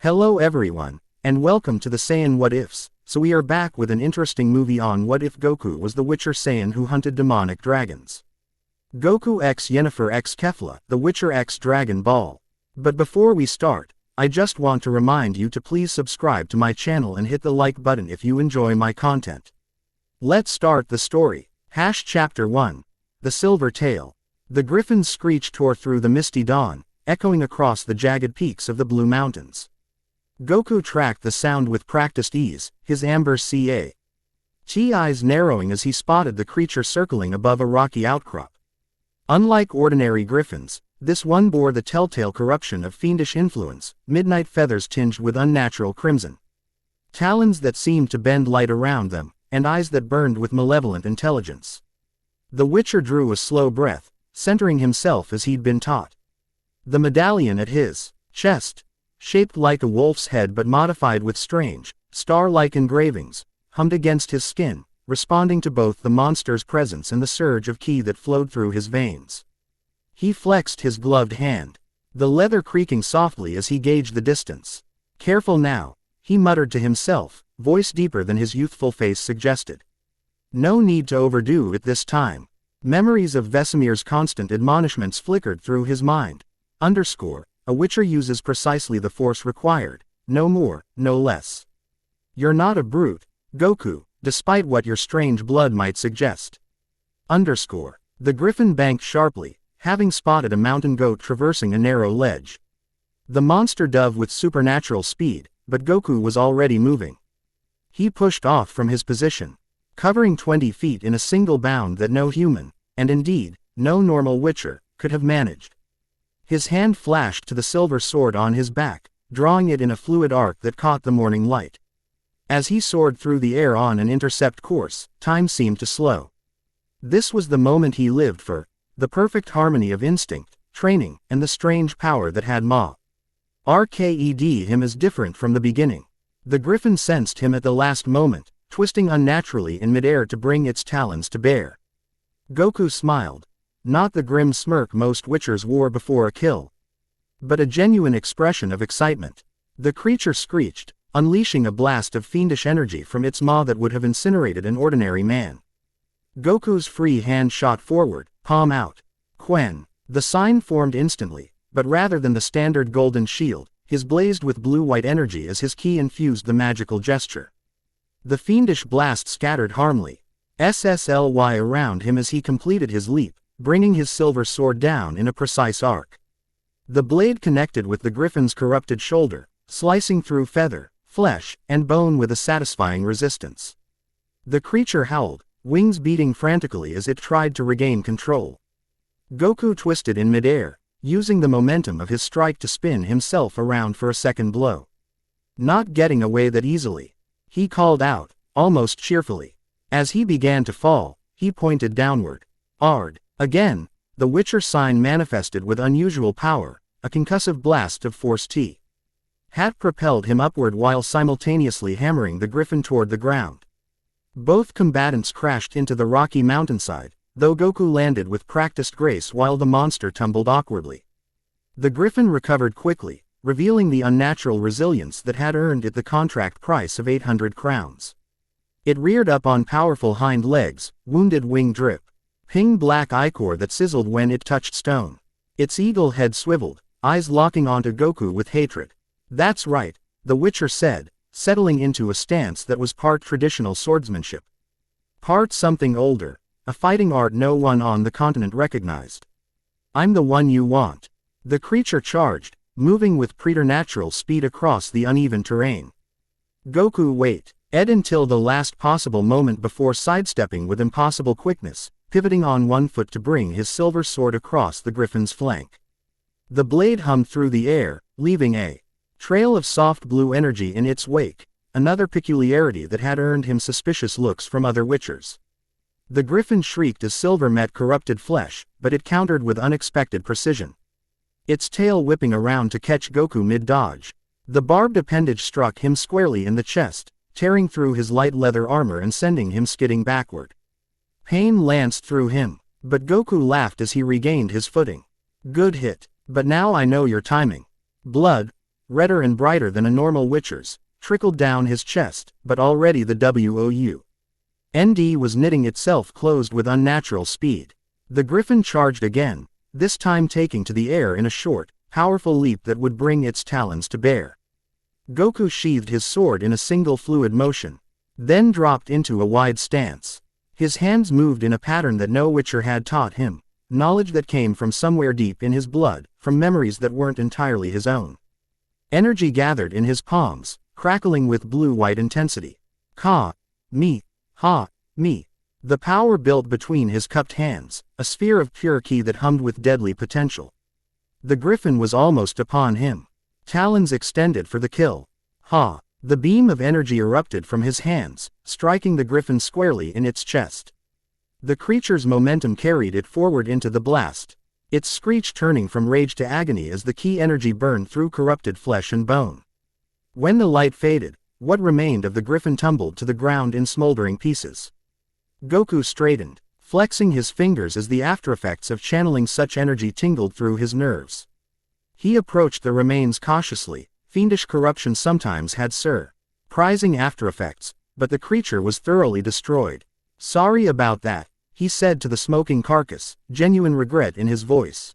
Hello everyone, and welcome to the Saiyan What Ifs. So we are back with an interesting movie on what if Goku was the Witcher Saiyan who hunted demonic dragons. Goku x Yennefer x Kefla, The Witcher x Dragon Ball. But before we start, I just want to remind you to please subscribe to my channel and hit the like button if you enjoy my content. Let's start the story. Chapter 1. The Silver Tail. The Griffin's screech tore through the misty dawn, echoing across the jagged peaks of the Blue Mountains. Goku tracked the sound with practiced ease, his amber eyes narrowing as he spotted the creature circling above a rocky outcrop. Unlike ordinary griffins, this one bore the telltale corruption of fiendish influence, midnight feathers tinged with unnatural crimson. Talons that seemed to bend light around them, and eyes that burned with malevolent intelligence. The Witcher drew a slow breath, centering himself as he'd been taught. The medallion at his chest, shaped like a wolf's head but modified with strange, star-like engravings, hummed against his skin, responding to both the monster's presence and the surge of ki that flowed through his veins. He flexed his gloved hand, the leather creaking softly as he gauged the distance. Careful now, he muttered to himself, voice deeper than his youthful face suggested. No need to overdo it this time. Memories of Vesemir's constant admonishments flickered through his mind. A Witcher uses precisely the force required, no more, no less. You're not a brute, Goku, despite what your strange blood might suggest. The Griffin banked sharply, having spotted a mountain goat traversing a narrow ledge. The monster dove with supernatural speed, but Goku was already moving. He pushed off from his position, covering 20 feet in a single bound that no human, and indeed, no normal Witcher, could have managed. His hand flashed to the silver sword on his back, drawing it in a fluid arc that caught the morning light. As he soared through the air on an intercept course, time seemed to slow. This was the moment he lived for, the perfect harmony of instinct, training, and the strange power that had rked him as different from the beginning. The Griffin sensed him at the last moment, twisting unnaturally in midair to bring its talons to bear. Goku smiled. Not the grim smirk most Witchers wore before a kill, but a genuine expression of excitement. The creature screeched, unleashing a blast of fiendish energy from its maw that would have incinerated an ordinary man. Goku's free hand shot forward, palm out. Quen. The sign formed instantly, but rather than the standard golden shield, his blazed with blue-white energy as his ki infused the magical gesture. The fiendish blast scattered harmlessly around him as he completed his leap, bringing his silver sword down in a precise arc. The blade connected with the Griffin's corrupted shoulder, slicing through feather, flesh, and bone with a satisfying resistance. The creature howled, wings beating frantically as it tried to regain control. Goku twisted in midair, using the momentum of his strike to spin himself around for a second blow. Not getting away that easily, he called out, almost cheerfully. As he began to fall, he pointed downward. Ard. Again, the Witcher sign manifested with unusual power, a concussive blast of force had propelled him upward while simultaneously hammering the Griffin toward the ground. Both combatants crashed into the rocky mountainside, though Goku landed with practiced grace while the monster tumbled awkwardly. The Griffin recovered quickly, revealing the unnatural resilience that had earned it the contract price of 800 crowns. It reared up on powerful hind legs, wounded wing drip. Ping black ichor that sizzled when it touched stone. Its eagle head swiveled, eyes locking onto Goku with hatred. That's right, the Witcher said, settling into a stance that was part traditional swordsmanship, part something older, a fighting art no one on the continent recognized. I'm the one you want. The creature charged, moving with preternatural speed across the uneven terrain. Goku waited until the last possible moment before sidestepping with impossible quickness, pivoting on one foot to bring his silver sword across the Griffin's flank. The blade hummed through the air, leaving a trail of soft blue energy in its wake, another peculiarity that had earned him suspicious looks from other Witchers. The Griffin shrieked as silver met corrupted flesh, but it countered with unexpected precision. Its tail whipping around to catch Goku mid-dodge. The barbed appendage struck him squarely in the chest, tearing through his light leather armor and sending him skidding backward. Pain lanced through him, but Goku laughed as he regained his footing. Good hit, but now I know your timing. Blood, redder and brighter than a normal witcher's, trickled down his chest, but already the WOUND was knitting itself closed with unnatural speed. The griffin charged again, this time taking to the air in a short, powerful leap that would bring its talons to bear. Goku sheathed his sword in a single fluid motion, then dropped into a wide stance. His hands moved in a pattern that no witcher had taught him, knowledge that came from somewhere deep in his blood, from memories that weren't entirely his own. Energy gathered in his palms, crackling with blue-white intensity. Ha! Me! Ha! Me! The power built between his cupped hands, a sphere of pure ki that hummed with deadly potential. The griffin was almost upon him. Talons extended for the kill. Ha! The beam of energy erupted from his hands, striking the griffin squarely in its chest. The creature's momentum carried it forward into the blast, its screech turning from rage to agony as the ki energy burned through corrupted flesh and bone. When the light faded, what remained of the griffin tumbled to the ground in smoldering pieces. Goku straightened, flexing his fingers as the aftereffects of channeling such energy tingled through his nerves. He approached the remains cautiously. Fiendish corruption sometimes had surprising aftereffects, but the creature was thoroughly destroyed. Sorry about that, he said to the smoking carcass, genuine regret in his voice.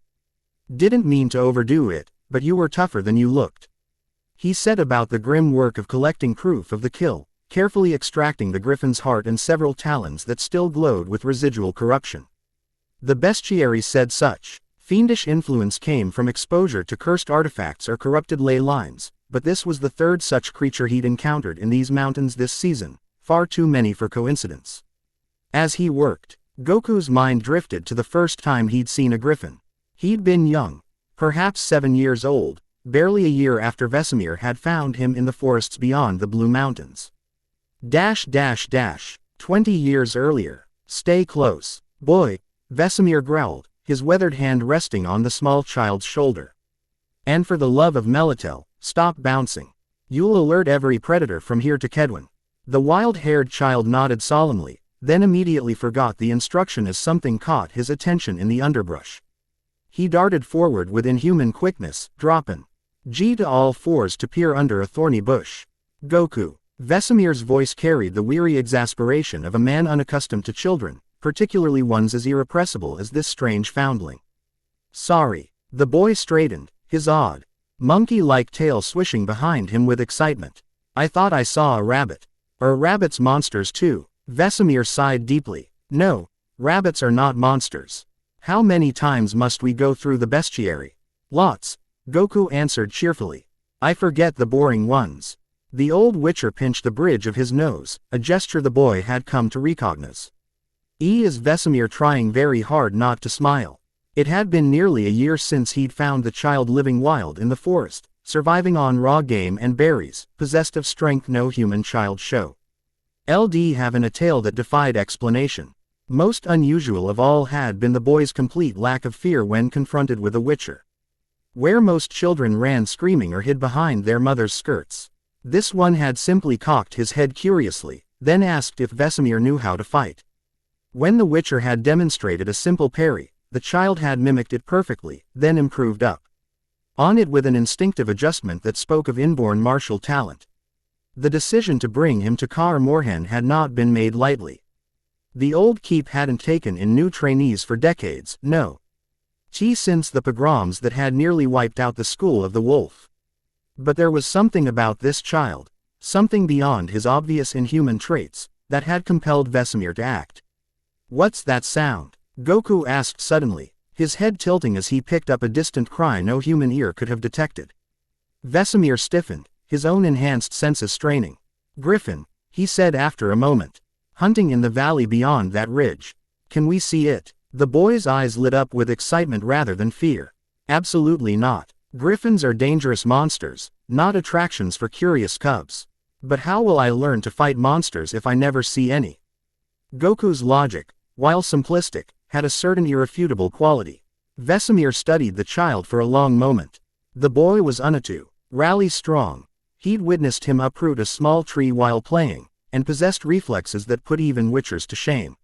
Didn't mean to overdo it, but you were tougher than you looked. He set about the grim work of collecting proof of the kill, carefully extracting the griffin's heart and several talons that still glowed with residual corruption. The bestiary said such fiendish influence came from exposure to cursed artifacts or corrupted ley lines, but this was the third such creature he'd encountered in these mountains this season, far too many for coincidence. As he worked, Goku's mind drifted to the first time he'd seen a griffin. He'd been young, perhaps 7 years old, barely a year after Vesemir had found him in the forests beyond the Blue Mountains. 20 years earlier. Stay close, boy, Vesemir growled, his weathered hand resting on the small child's shoulder. And for the love of Melitel, stop bouncing. You'll alert every predator from here to Kedwin. The wild-haired child nodded solemnly, then immediately forgot the instruction as something caught his attention in the underbrush. He darted forward with inhuman quickness, dropping G to all fours to peer under a thorny bush. Goku. Vesemir's voice carried the weary exasperation of a man unaccustomed to children, particularly ones as irrepressible as this strange foundling. Sorry. The boy straightened, his odd, monkey-like tail swishing behind him with excitement. I thought I saw a rabbit. Are rabbits monsters too? Vesemir sighed deeply. No, rabbits are not monsters. How many times must we go through the bestiary? Lots, Goku answered cheerfully. I forget the boring ones. The old witcher pinched the bridge of his nose, a gesture the boy had come to recognize. Is Vesemir trying very hard not to smile. It had been nearly a year since he'd found the child living wild in the forest, surviving on raw game and berries, possessed of strength no human child show. LD having a tale that defied explanation. Most unusual of all had been the boy's complete lack of fear when confronted with a witcher. Where most children ran screaming or hid behind their mother's skirts, this one had simply cocked his head curiously, then asked if Vesemir knew how to fight. When the witcher had demonstrated a simple parry, the child had mimicked it perfectly, then improved up on it with an instinctive adjustment that spoke of inborn martial talent. The decision to bring him to Kar Morhen had not been made lightly. The old keep hadn't taken in new trainees for decades, no. Since the pogroms that had nearly wiped out the school of the wolf. But there was something about this child, something beyond his obvious inhuman traits, that had compelled Vesemir to act. What's that sound? Goku asked suddenly, his head tilting as he picked up a distant cry no human ear could have detected. Vesemir stiffened, his own enhanced senses straining. Griffin, he said after a moment. Hunting in the valley beyond that ridge. Can we see it? The boy's eyes lit up with excitement rather than fear. Absolutely not. Griffins are dangerous monsters, not attractions for curious cubs. But how will I learn to fight monsters if I never see any? Goku's logic, while simplistic, had a certain irrefutable quality. Vesemir studied the child for a long moment. The boy was Unatu, rally strong. He'd witnessed him uproot a small tree while playing, and possessed reflexes that put even witchers to shame.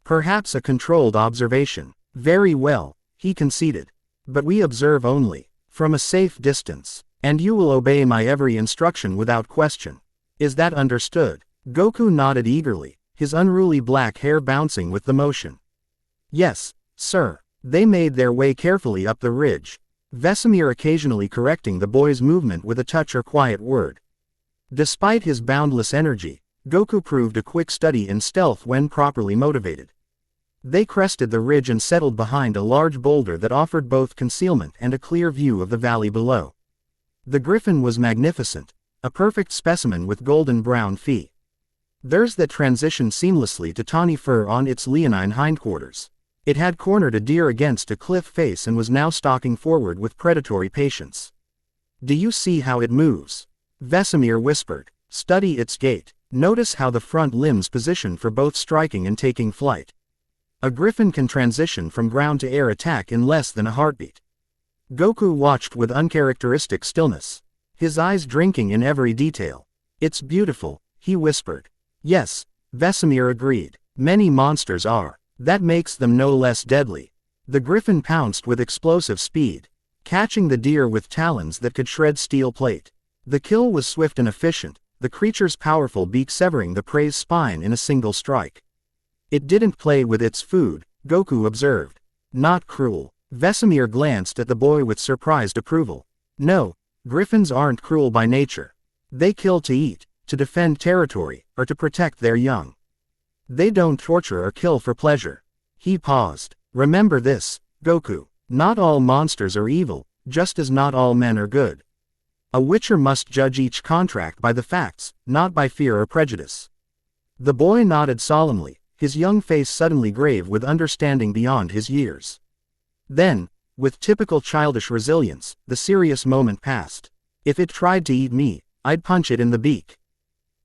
Perhaps a controlled observation. Very well, he conceded. But we observe only from a safe distance. And you will obey my every instruction without question. Is that understood? Goku nodded eagerly, his unruly black hair bouncing with the motion. Yes, sir. They made their way carefully up the ridge, Vesemir occasionally correcting the boy's movement with a touch or quiet word. Despite his boundless energy, Goku proved a quick study in stealth when properly motivated. They crested the ridge and settled behind a large boulder that offered both concealment and a clear view of the valley below. The griffin was magnificent, a perfect specimen with golden brown feet. There's that transitioned seamlessly to tawny fur on its leonine hindquarters. It had cornered a deer against a cliff face and was now stalking forward with predatory patience. Do you see how it moves? Vesemir whispered. Study its gait. Notice how the front limbs position for both striking and taking flight. A griffin can transition from ground to air attack in less than a heartbeat. Goku watched with uncharacteristic stillness, his eyes drinking in every detail. It's beautiful, he whispered. Yes, Vesemir agreed. Many monsters are. That makes them no less deadly. The griffin pounced with explosive speed, catching the deer with talons that could shred steel plate. The kill was swift and efficient, the creature's powerful beak severing the prey's spine in a single strike. It didn't play with its food, Goku observed. Not cruel. Vesemir glanced at the boy with surprised approval. No, griffins aren't cruel by nature. They kill to eat, to defend territory, or to protect their young. They don't torture or kill for pleasure. He paused. Remember this, Goku. Not all monsters are evil, just as not all men are good. A witcher must judge each contract by the facts, not by fear or prejudice. The boy nodded solemnly, his young face suddenly grave with understanding beyond his years. Then, with typical childish resilience, the serious moment passed. If it tried to eat me, I'd punch it in the beak.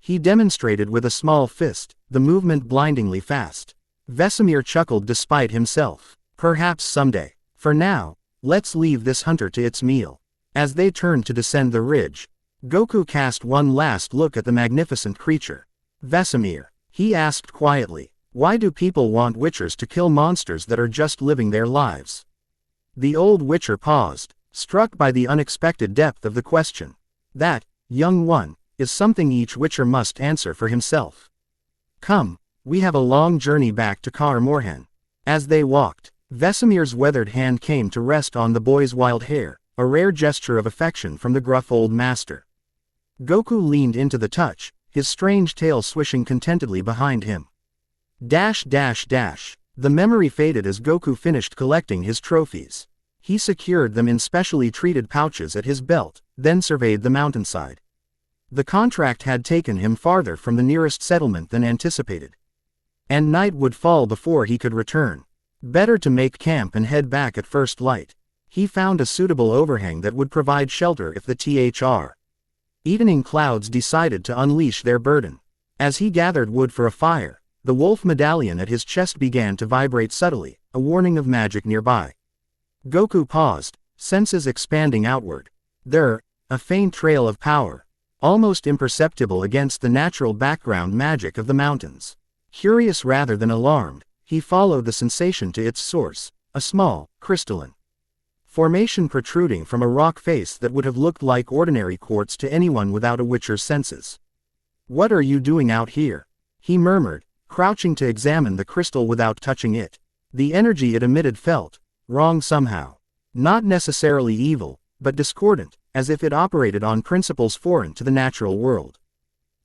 He demonstrated with a small fist, the movement blindingly fast. Vesemir chuckled despite himself. Perhaps someday. For now, let's leave this hunter to its meal. As they turned to descend the ridge, Goku cast one last look at the magnificent creature. Vesemir, he asked quietly, why do people want witchers to kill monsters that are just living their lives? The old witcher paused, struck by the unexpected depth of the question. That, young one, is something each witcher must answer for himself. Come, we have a long journey back to Kar Morhen. As they walked, Vesemir's weathered hand came to rest on the boy's wild hair, a rare gesture of affection from the gruff old master. Goku leaned into the touch, his strange tail swishing contentedly behind him. The memory faded as Goku finished collecting his trophies. He secured them in specially treated pouches at his belt, then surveyed the mountainside. The contract had taken him farther from the nearest settlement than anticipated. And night would fall before he could return. Better to make camp and head back at first light. He found a suitable overhang that would provide shelter if the evening clouds decided to unleash their burden. As he gathered wood for a fire, the wolf medallion at his chest began to vibrate subtly, a warning of magic nearby. Goku paused, senses expanding outward. There, a faint trail of power, almost imperceptible against the natural background magic of the mountains. Curious rather than alarmed, he followed the sensation to its source, a small, crystalline formation protruding from a rock face that would have looked like ordinary quartz to anyone without a witcher's senses. What are you doing out here? He murmured, crouching to examine the crystal without touching it. The energy it emitted felt wrong somehow. Not necessarily evil, but discordant, as if it operated on principles foreign to the natural world.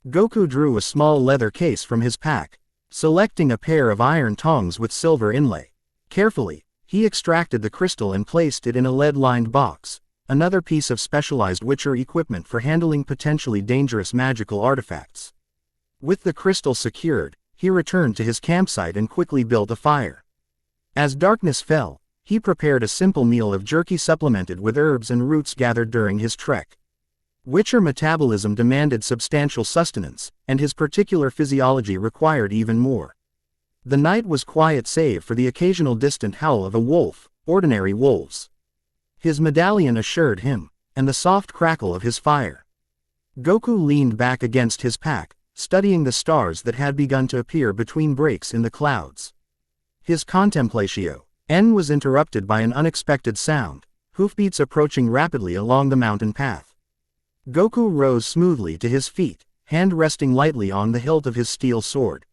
Goku drew a small leather case from his pack, selecting a pair of iron tongs with silver inlay. Carefully, he extracted the crystal and placed it in a lead-lined box, another piece of specialized witcher equipment for handling potentially dangerous magical artifacts. With the crystal secured, he returned to his campsite and quickly built a fire. As darkness fell, he prepared a simple meal of jerky supplemented with herbs and roots gathered during his trek. Witcher metabolism demanded substantial sustenance, and his particular physiology required even more. The night was quiet save for the occasional distant howl of a wolf, ordinary wolves. His medallion assured him, and the soft crackle of his fire. Goku leaned back against his pack, studying the stars that had begun to appear between breaks in the clouds. His contemplatio was interrupted by an unexpected sound, hoofbeats approaching rapidly along the mountain path. Goku rose smoothly to his feet, hand resting lightly on the hilt of his steel sword.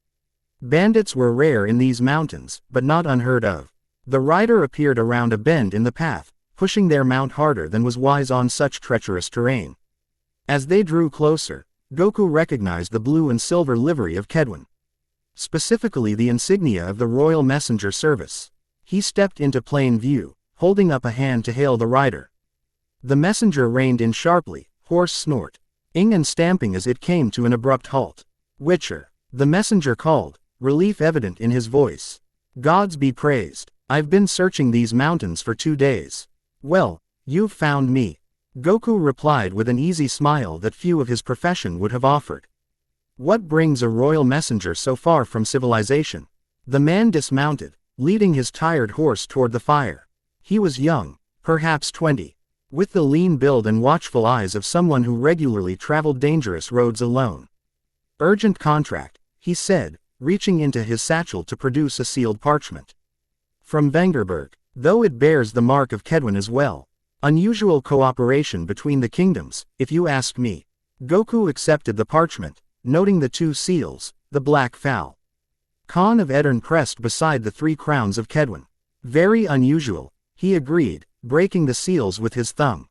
Bandits were rare in these mountains, but not unheard of. The rider appeared around a bend in the path, pushing their mount harder than was wise on such treacherous terrain. As they drew closer, Goku recognized the blue and silver livery of Kedwen. Specifically the insignia of the Royal Messenger Service. He stepped into plain view, holding up a hand to hail the rider. The messenger reined in sharply, hoarse snort, ing and stamping as it came to an abrupt halt. "Witcher," the messenger called, relief evident in his voice. "Gods be praised, I've been searching these mountains for 2 days. Well, you've found me," Goku replied with an easy smile that few of his profession would have offered. "What brings a royal messenger so far from civilization?" The man dismounted, leading his tired horse toward the fire. He was young, perhaps 20, with the lean build and watchful eyes of someone who regularly traveled dangerous roads alone. "Urgent contract," he said, reaching into his satchel to produce a sealed parchment. "From Vengerberg, though it bears the mark of Kedwen as well. Unusual cooperation between the kingdoms, if you ask me." Goku accepted the parchment, noting the 2 seals, the black fowl. Khan of Edern pressed beside the 3 crowns of Kedwen. "Very unusual," he agreed, breaking the seals with his thumb.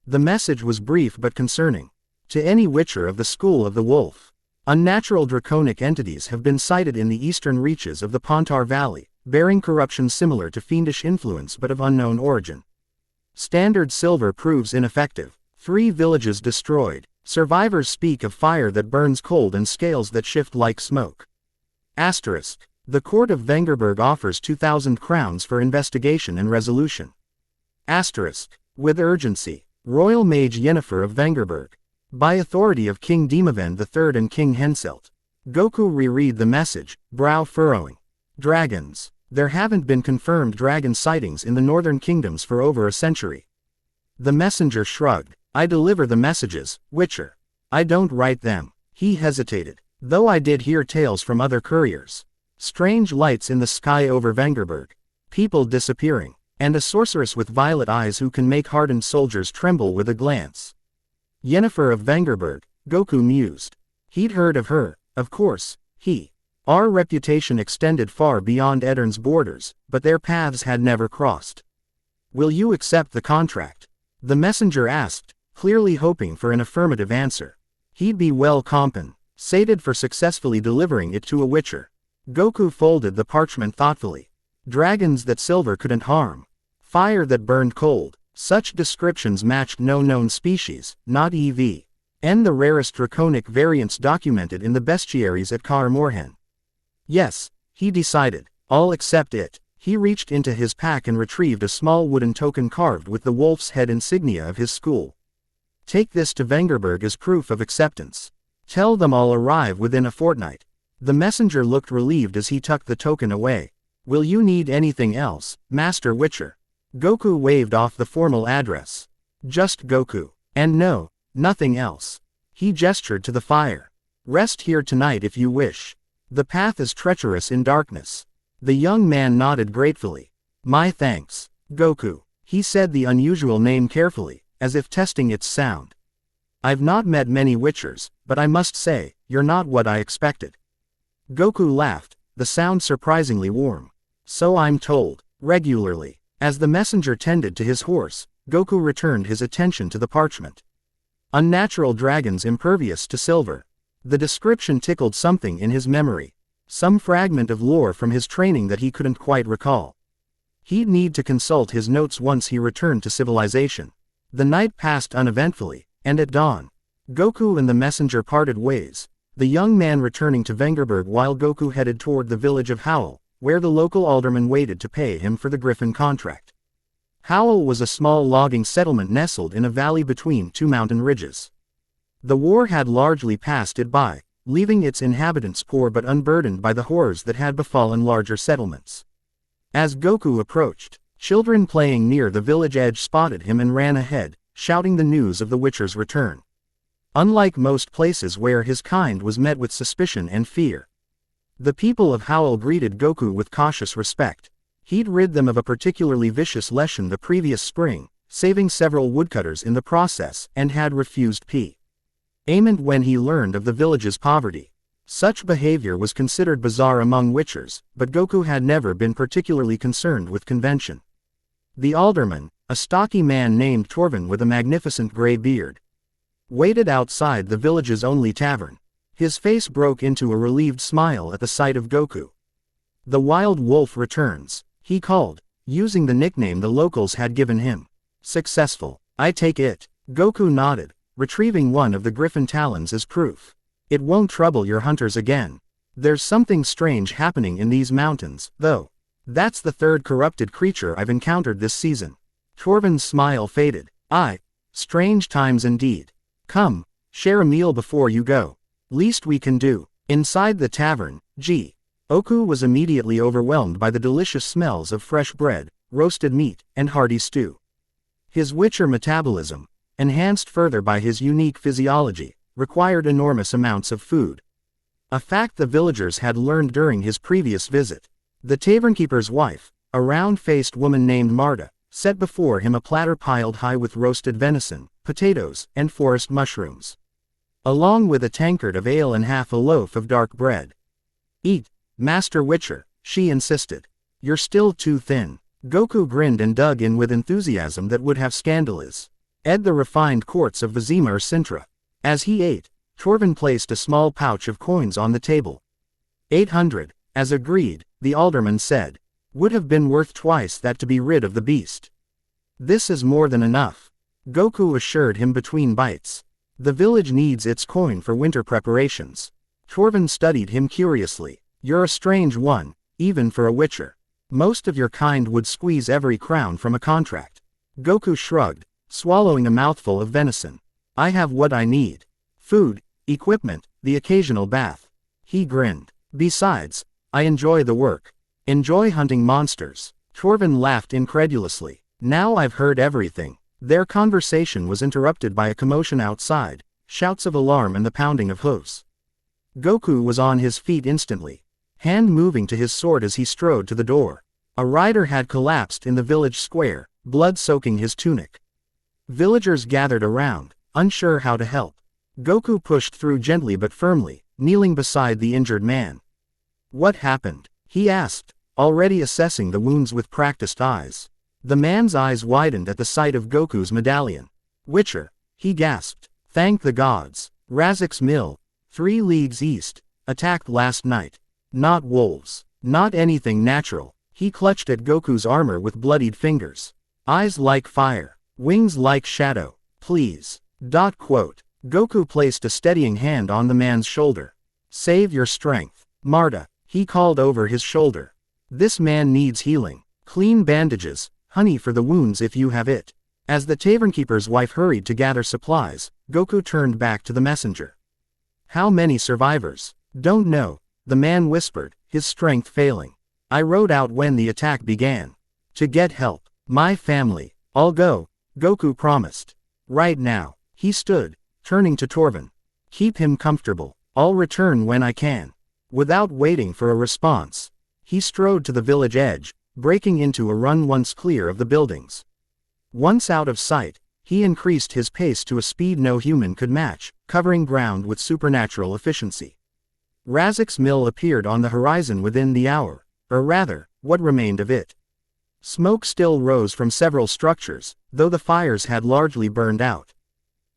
The message was brief but concerning. "To any witcher of the school of the wolf. Unnatural draconic entities have been sighted in the eastern reaches of the Pontar Valley, bearing corruption similar to fiendish influence but of unknown origin. Standard silver proves ineffective. 3 villages destroyed. Survivors speak of fire that burns cold and scales that shift like smoke. Asterisk. The court of Vengerberg offers 2,000 crowns for investigation and resolution. Asterisk. With urgency. Royal Mage Yennefer of Vengerberg. By authority of King Demavend III and King Henselt." Goku reread the message, brow furrowing. "Dragons. There haven't been confirmed dragon sightings in the northern kingdoms for over a century." The messenger shrugged. "I deliver the messages, Witcher. I don't write them." He hesitated. "Though I did hear tales from other couriers. Strange lights in the sky over Vengerberg. People disappearing. And a sorceress with violet eyes who can make hardened soldiers tremble with a glance." Yennefer of Vengerberg, Goku mused. He'd heard of her, of course. Our reputation extended far beyond Edern's borders, but their paths had never crossed. "Will you accept the contract?" the messenger asked, clearly hoping for an affirmative answer. He'd be well compensated for successfully delivering it to a witcher. Goku folded the parchment thoughtfully. Dragons that silver couldn't harm. Fire that burned cold. Such descriptions matched no known species, not even the rarest draconic variants documented in the bestiaries at Kar Morhen. "Yes," he decided, "I'll accept it." He reached into his pack and retrieved a small wooden token carved with the wolf's head insignia of his school. "Take this to Vengerberg as proof of acceptance. Tell them I'll arrive within a fortnight." The messenger looked relieved as he tucked the token away. "Will you need anything else, Master Witcher?" Goku waved off the formal address. "Just Goku. And no, nothing else." He gestured to the fire. "Rest here tonight if you wish. The path is treacherous in darkness." The young man nodded gratefully. "My thanks, Goku." He said the unusual name carefully, as if testing its sound. "I've not met many witchers, but I must say, you're not what I expected." Goku laughed, the sound surprisingly warm. "So I'm told, regularly." As the messenger tended to his horse, Goku returned his attention to the parchment. "Unnatural dragons impervious to silver." The description tickled something in his memory. Some fragment of lore from his training that he couldn't quite recall. He'd need to consult his notes once he returned to civilization. The night passed uneventfully, and at dawn, Goku and the messenger parted ways, the young man returning to Vengerberg while Goku headed toward the village of Howl, where the local alderman waited to pay him for the Griffin contract. Howl was a small logging settlement nestled in a valley between 2 mountain ridges. The war had largely passed it by, leaving its inhabitants poor but unburdened by the horrors that had befallen larger settlements. As Goku approached, children playing near the village edge spotted him and ran ahead, shouting the news of the Witcher's return. Unlike most places where his kind was met with suspicion and fear, the people of Howl greeted Goku with cautious respect. He'd rid them of a particularly vicious Leshen the previous spring, saving several woodcutters in the process, and had refused payment when he learned of the village's poverty. Such behavior was considered bizarre among witchers, but Goku had never been particularly concerned with convention. The alderman, a stocky man named Torvin with a magnificent gray beard, waited outside the village's only tavern. His face broke into a relieved smile at the sight of Goku. "The wild wolf returns," he called, using the nickname the locals had given him. "Successful, I take it." Goku nodded, retrieving one of the griffin talons as proof. "It won't trouble your hunters again. There's something strange happening in these mountains, though. That's the third corrupted creature I've encountered this season." Torvin's smile faded. Strange times indeed. Come, share a meal before you go. Least we can do." Inside the tavern, Goku was immediately overwhelmed by the delicious smells of fresh bread, roasted meat, and hearty stew. His witcher metabolism, enhanced further by his unique physiology, required enormous amounts of food. A fact the villagers had learned during his previous visit. The tavernkeeper's wife, a round-faced woman named Marta, set before him a platter piled high with roasted venison, potatoes, and forest mushrooms, along with a tankard of ale and half a loaf of dark bread. "Eat, Master Witcher," she insisted. "You're still too thin." Goku grinned and dug in with enthusiasm that would have scandalized the refined courts of Vizima or Sintra. As he ate, Torvin placed a small pouch of coins on the table. 800, as agreed, the alderman said. "Would have been worth twice that to be rid of the beast." "This is more than enough," Goku assured him between bites. "The village needs its coin for winter preparations." Torvin studied him curiously. "You're a strange one, even for a witcher. Most of your kind would squeeze every crown from a contract." Goku shrugged, swallowing a mouthful of venison. "I have what I need. Food, equipment, the occasional bath." He grinned. "Besides, I enjoy the work." "Enjoy hunting monsters?" Torvin laughed incredulously. "Now I've heard everything." Their conversation was interrupted by a commotion outside, shouts of alarm and the pounding of hooves. Goku was on his feet instantly, hand moving to his sword as he strode to the door. A rider had collapsed in the village square, blood soaking his tunic. Villagers gathered around, unsure how to help. Goku pushed through gently but firmly, kneeling beside the injured man. "What happened?" he asked, already assessing the wounds with practiced eyes. The man's eyes widened at the sight of Goku's medallion. "Witcher," he gasped. "Thank the gods. Razik's mill, 3 leagues east, attacked last night. Not wolves. Not anything natural." He clutched at Goku's armor with bloodied fingers. "Eyes like fire. Wings like shadow. Please." Goku placed a steadying hand on the man's shoulder. "Save your strength. Marta," he called over his shoulder. "This man needs healing. Clean bandages, honey for the wounds if you have it." As the tavernkeeper's wife hurried to gather supplies, Goku turned back to the messenger. "How many survivors?" "Don't know," the man whispered, his strength failing. "I rode out when the attack began. To get help. My family. I'll go," Goku promised. "Right now." He stood, turning to Torvin. "Keep him comfortable. I'll return when I can." Without waiting for a response, he strode to the village edge, breaking into a run once clear of the buildings. Once out of sight, he increased his pace to a speed no human could match, covering ground with supernatural efficiency. Razik's mill appeared on the horizon within the hour, or rather, what remained of it. Smoke still rose from several structures, though the fires had largely burned out.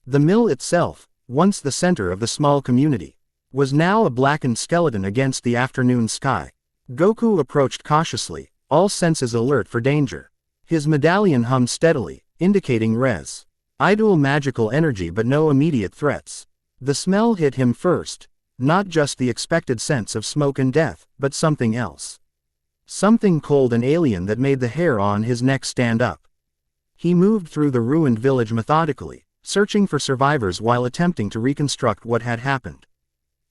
The mill itself, once the center of the small community, was now a blackened skeleton against the afternoon sky. Goku approached cautiously, all senses alert for danger. His medallion hummed steadily, indicating residual magical energy but no immediate threats. The smell hit him first, not just the expected sense of smoke and death, but something else. Something cold and alien that made the hair on his neck stand up. He moved through the ruined village methodically, searching for survivors while attempting to reconstruct what had happened.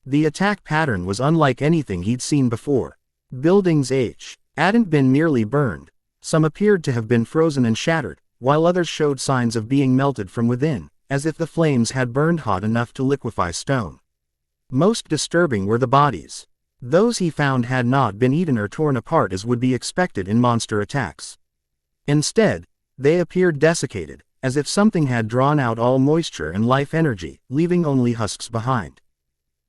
The attack pattern was unlike anything he'd seen before. Buildings hadn't been merely burned. Some appeared to have been frozen and shattered, while others showed signs of being melted from within, as if the flames had burned hot enough to liquefy stone. Most disturbing were the bodies. Those he found had not been eaten or torn apart as would be expected in monster attacks. Instead, They appeared desiccated, as if something had drawn out all moisture and life energy, leaving only husks behind.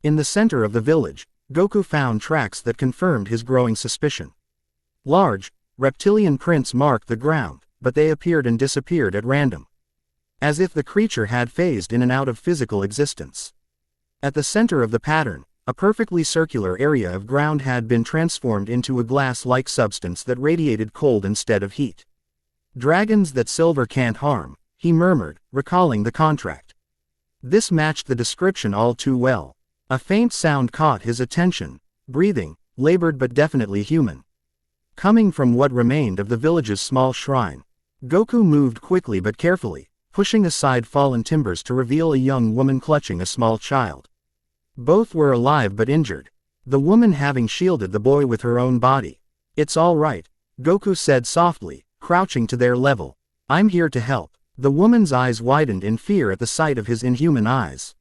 In the center of the village, Goku found tracks that confirmed his growing suspicion. Large, reptilian prints marked the ground, but they appeared and disappeared at random, as if the creature had phased in and out of physical existence. At the center of the pattern, a perfectly circular area of ground had been transformed into a glass-like substance that radiated cold instead of heat. "Dragons that silver can't harm," he murmured, recalling the contract. This matched the description all too well. A faint sound caught his attention, breathing, labored but definitely human, coming from what remained of the village's small shrine. Goku moved quickly but carefully, pushing aside fallen timbers to reveal a young woman clutching a small child. Both were alive but injured, the woman having shielded the boy with her own body. "It's all right," Goku said softly, crouching to their level. "I'm here to help." The woman's eyes widened in fear at the sight of his inhuman eyes.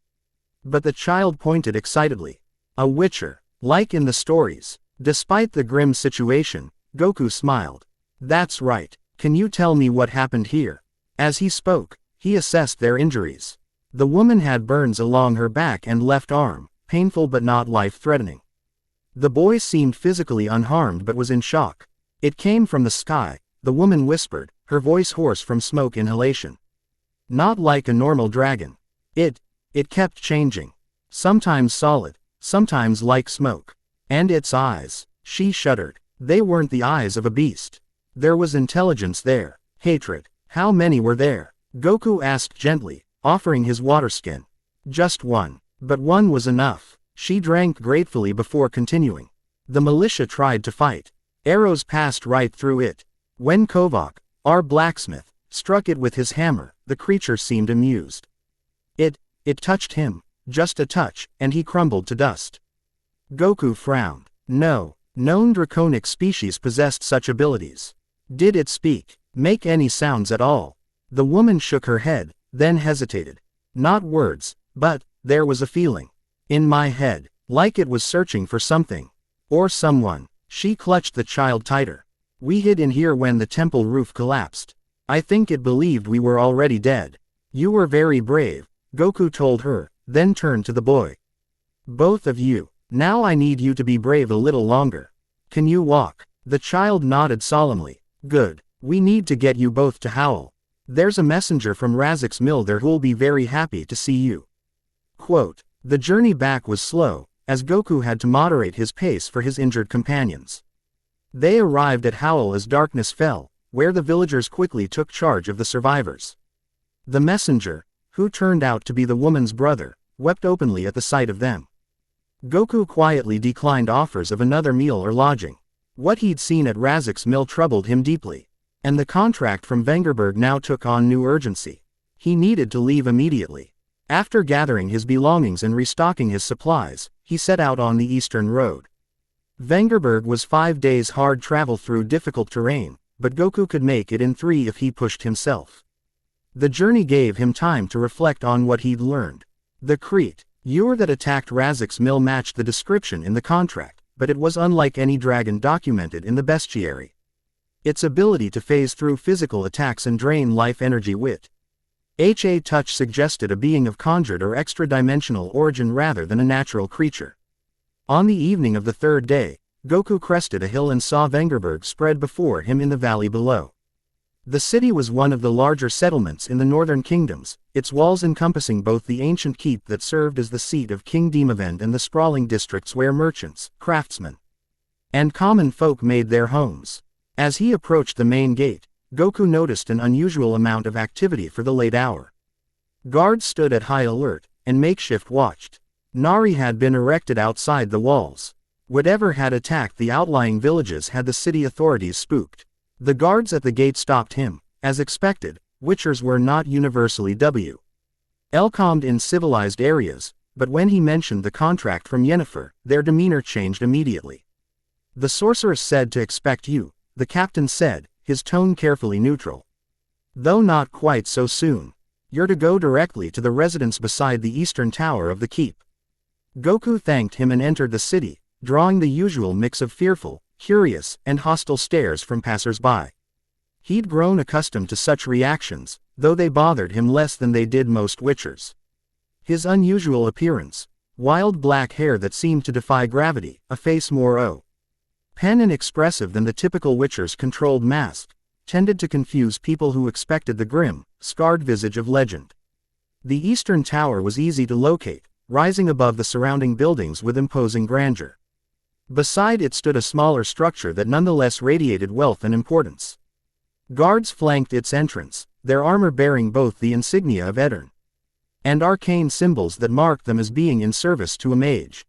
But the child pointed excitedly. "A witcher, like in the stories." Despite the grim situation, Goku smiled. "That's right. Can you tell me what happened here?" As he spoke, he assessed their injuries. The woman had burns along her back and left arm, painful but not life-threatening. The boy seemed physically unharmed but was in shock. "It came from the sky," the woman whispered, her voice hoarse from smoke inhalation. "Not like a normal dragon. It kept changing. Sometimes solid, sometimes like smoke. And its eyes," she shuddered. "They weren't the eyes of a beast. There was intelligence there. Hatred." "How many were there?" Goku asked gently, offering his water skin. "Just one. But one was enough." She drank gratefully before continuing. "The militia tried to fight. Arrows passed right through it. When Kovak, our blacksmith, struck it with his hammer, the creature seemed amused. It touched him, just a touch, and he crumbled to dust." Goku frowned. No known draconic species possessed such abilities. "Did it speak? Make any sounds at all?" The woman shook her head, then hesitated. "Not words, but there was a feeling in my head, like it was searching for something. Or someone." She clutched the child tighter. "We hid in here when the temple roof collapsed. I think it believed we were already dead." "You were very brave," Goku told her, then turned to the boy. "Both of you. Now I need you to be brave a little longer. Can you walk?" The child nodded solemnly. "Good. We need to get you both to Howl. There's a messenger from Razak's mill there who'll be very happy to see you." Quote. The journey back was slow, as Goku had to moderate his pace for his injured companions. They arrived at Howl as darkness fell, where the villagers quickly took charge of the survivors. The messenger, who turned out to be the woman's brother, wept openly at the sight of them. Goku quietly declined offers of another meal or lodging. What he'd seen at Razak's mill troubled him deeply, and the contract from Vengerberg now took on new urgency. He needed to leave immediately. After gathering his belongings and restocking his supplies, he set out on the eastern road. Vengerberg was 5 days hard travel through difficult terrain, but Goku could make it in 3 if he pushed himself. The journey gave him time to reflect on what he'd learned. The creature that attacked Razak's mill matched the description in the contract, but it was unlike any dragon documented in the bestiary. Its ability to phase through physical attacks and drain life energy with a touch suggested a being of conjured or extra-dimensional origin rather than a natural creature. On the evening of the 3rd day, Goku crested a hill and saw Vengerberg spread before him in the valley below. The city was one of the larger settlements in the northern kingdoms, its walls encompassing both the ancient keep that served as the seat of King Demavend and the sprawling districts where merchants, craftsmen, and common folk made their homes. As he approached the main gate, Goku noticed an unusual amount of activity for the late hour. Guards stood at high alert, and makeshift watched. Nari had been erected outside the walls. Whatever had attacked the outlying villages had the city authorities spooked. The guards at the gate stopped him. As expected, witchers were not universally welcomed in civilized areas, but when he mentioned the contract from Yennefer, their demeanor changed immediately. "The sorceress said to expect you," the captain said, his tone carefully neutral. "Though not quite so soon. You're to go directly to the residence beside the eastern tower of the keep." Goku thanked him and entered the city, drawing the usual mix of fearful, curious, and hostile stares from passers-by. He'd grown accustomed to such reactions, though they bothered him less than they did most witchers. His unusual appearance, wild black hair that seemed to defy gravity, a face more open and expressive than the typical witcher's controlled mask, tended to confuse people who expected the grim, scarred visage of legend. The eastern tower was easy to locate, rising above the surrounding buildings with imposing grandeur. Beside it stood a smaller structure that nonetheless radiated wealth and importance. Guards flanked its entrance, their armor bearing both the insignia of Edirne and arcane symbols that marked them as being in service to a mage.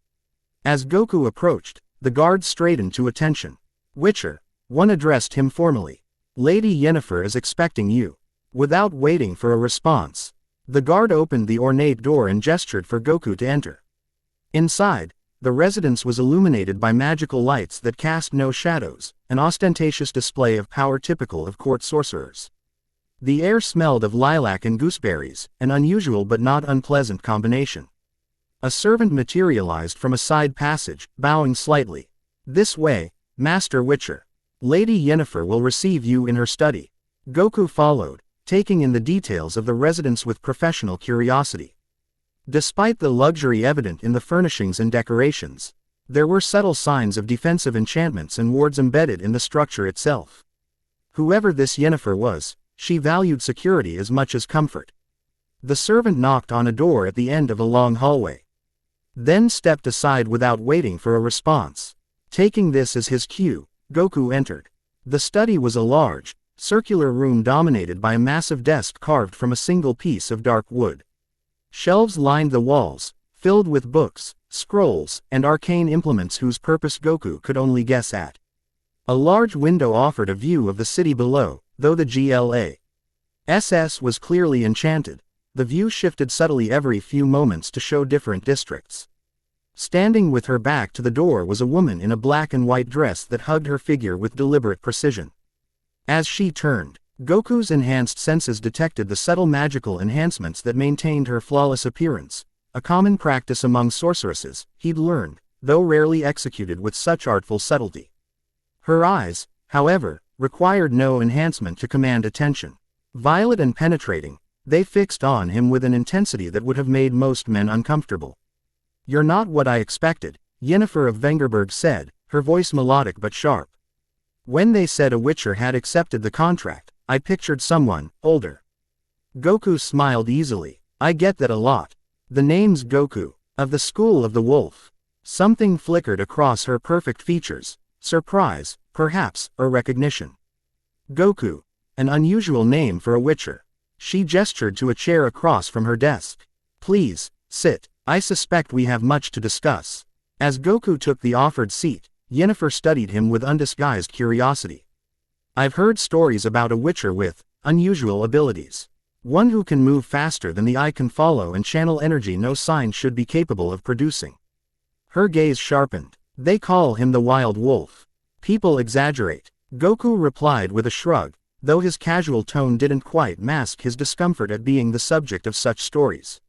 As Goku approached, the guards straightened to attention. "Witcher," one addressed him formally. "Lady Yennefer is expecting you." Without waiting for a response, the guard opened the ornate door and gestured for Goku to enter. Inside, the residence was illuminated by magical lights that cast no shadows, an ostentatious display of power typical of court sorcerers. The air smelled of lilac and gooseberries, an unusual but not unpleasant combination. A servant materialized from a side passage, bowing slightly. "This way, Master Witcher. Lady Yennefer will receive you in her study." Goku followed, taking in the details of the residence with professional curiosity. Despite the luxury evident in the furnishings and decorations, there were subtle signs of defensive enchantments and wards embedded in the structure itself. Whoever this Yennefer was, she valued security as much as comfort. The servant knocked on a door at the end of a long hallway, then stepped aside without waiting for a response. Taking this as his cue, Goku entered. The study was a large, circular room dominated by a massive desk carved from a single piece of dark wood. Shelves lined the walls, filled with books, scrolls, and arcane implements whose purpose Goku could only guess at. A large window offered a view of the city below, though the GLA's was clearly enchanted. The view shifted subtly every few moments to show different districts. Standing with her back to the door was a woman in a black and white dress that hugged her figure with deliberate precision. As she turned, Goku's enhanced senses detected the subtle magical enhancements that maintained her flawless appearance, a common practice among sorceresses, he'd learned, though rarely executed with such artful subtlety. Her eyes, however, required no enhancement to command attention. Violet and penetrating, they fixed on him with an intensity that would have made most men uncomfortable. "You're not what I expected," Yennefer of Vengerberg said, her voice melodic but sharp. "When they said a witcher had accepted the contract, I pictured someone older." Goku smiled easily. "I get that a lot. The name's Goku, of the School of the Wolf." Something flickered across her perfect features, surprise, perhaps, or recognition. Goku, an unusual name for a witcher. She gestured to a chair across from her desk. "Please, sit. I suspect we have much to discuss." As Goku took the offered seat, Yennefer studied him with undisguised curiosity. "I've heard stories about a witcher with unusual abilities. One who can move faster than the eye can follow and channel energy no sign should be capable of producing." Her gaze sharpened. "They call him the Wild Wolf. People exaggerate." Goku replied with a shrug, though his casual tone didn't quite mask his discomfort at being the subject of such stories.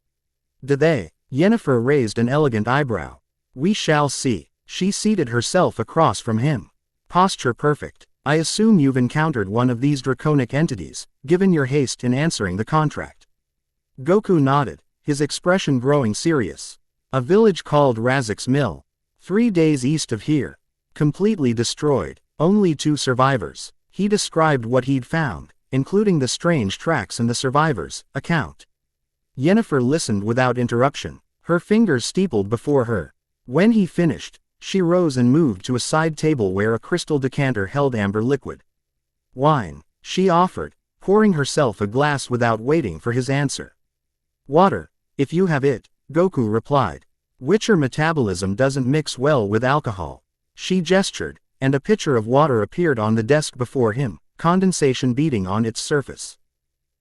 "Do they?" Yennefer raised an elegant eyebrow. "We shall see." She seated herself across from him. Posture perfect. "I assume you've encountered one of these draconic entities, given your haste in answering the contract." Goku nodded, his expression growing serious. "A village called Razik's Mill. 3 days east of here. Completely destroyed. Only 2 survivors." He described what he'd found, including the strange tracks and the survivors' account. Yennefer listened without interruption, her fingers steepled before her. When he finished, she rose and moved to a side table where a crystal decanter held amber liquid. "Wine," she offered, pouring herself a glass without waiting for his answer. "Water, if you have it," Goku replied. "Witcher metabolism doesn't mix well with alcohol." She gestured, and a pitcher of water appeared on the desk before him, condensation beating on its surface.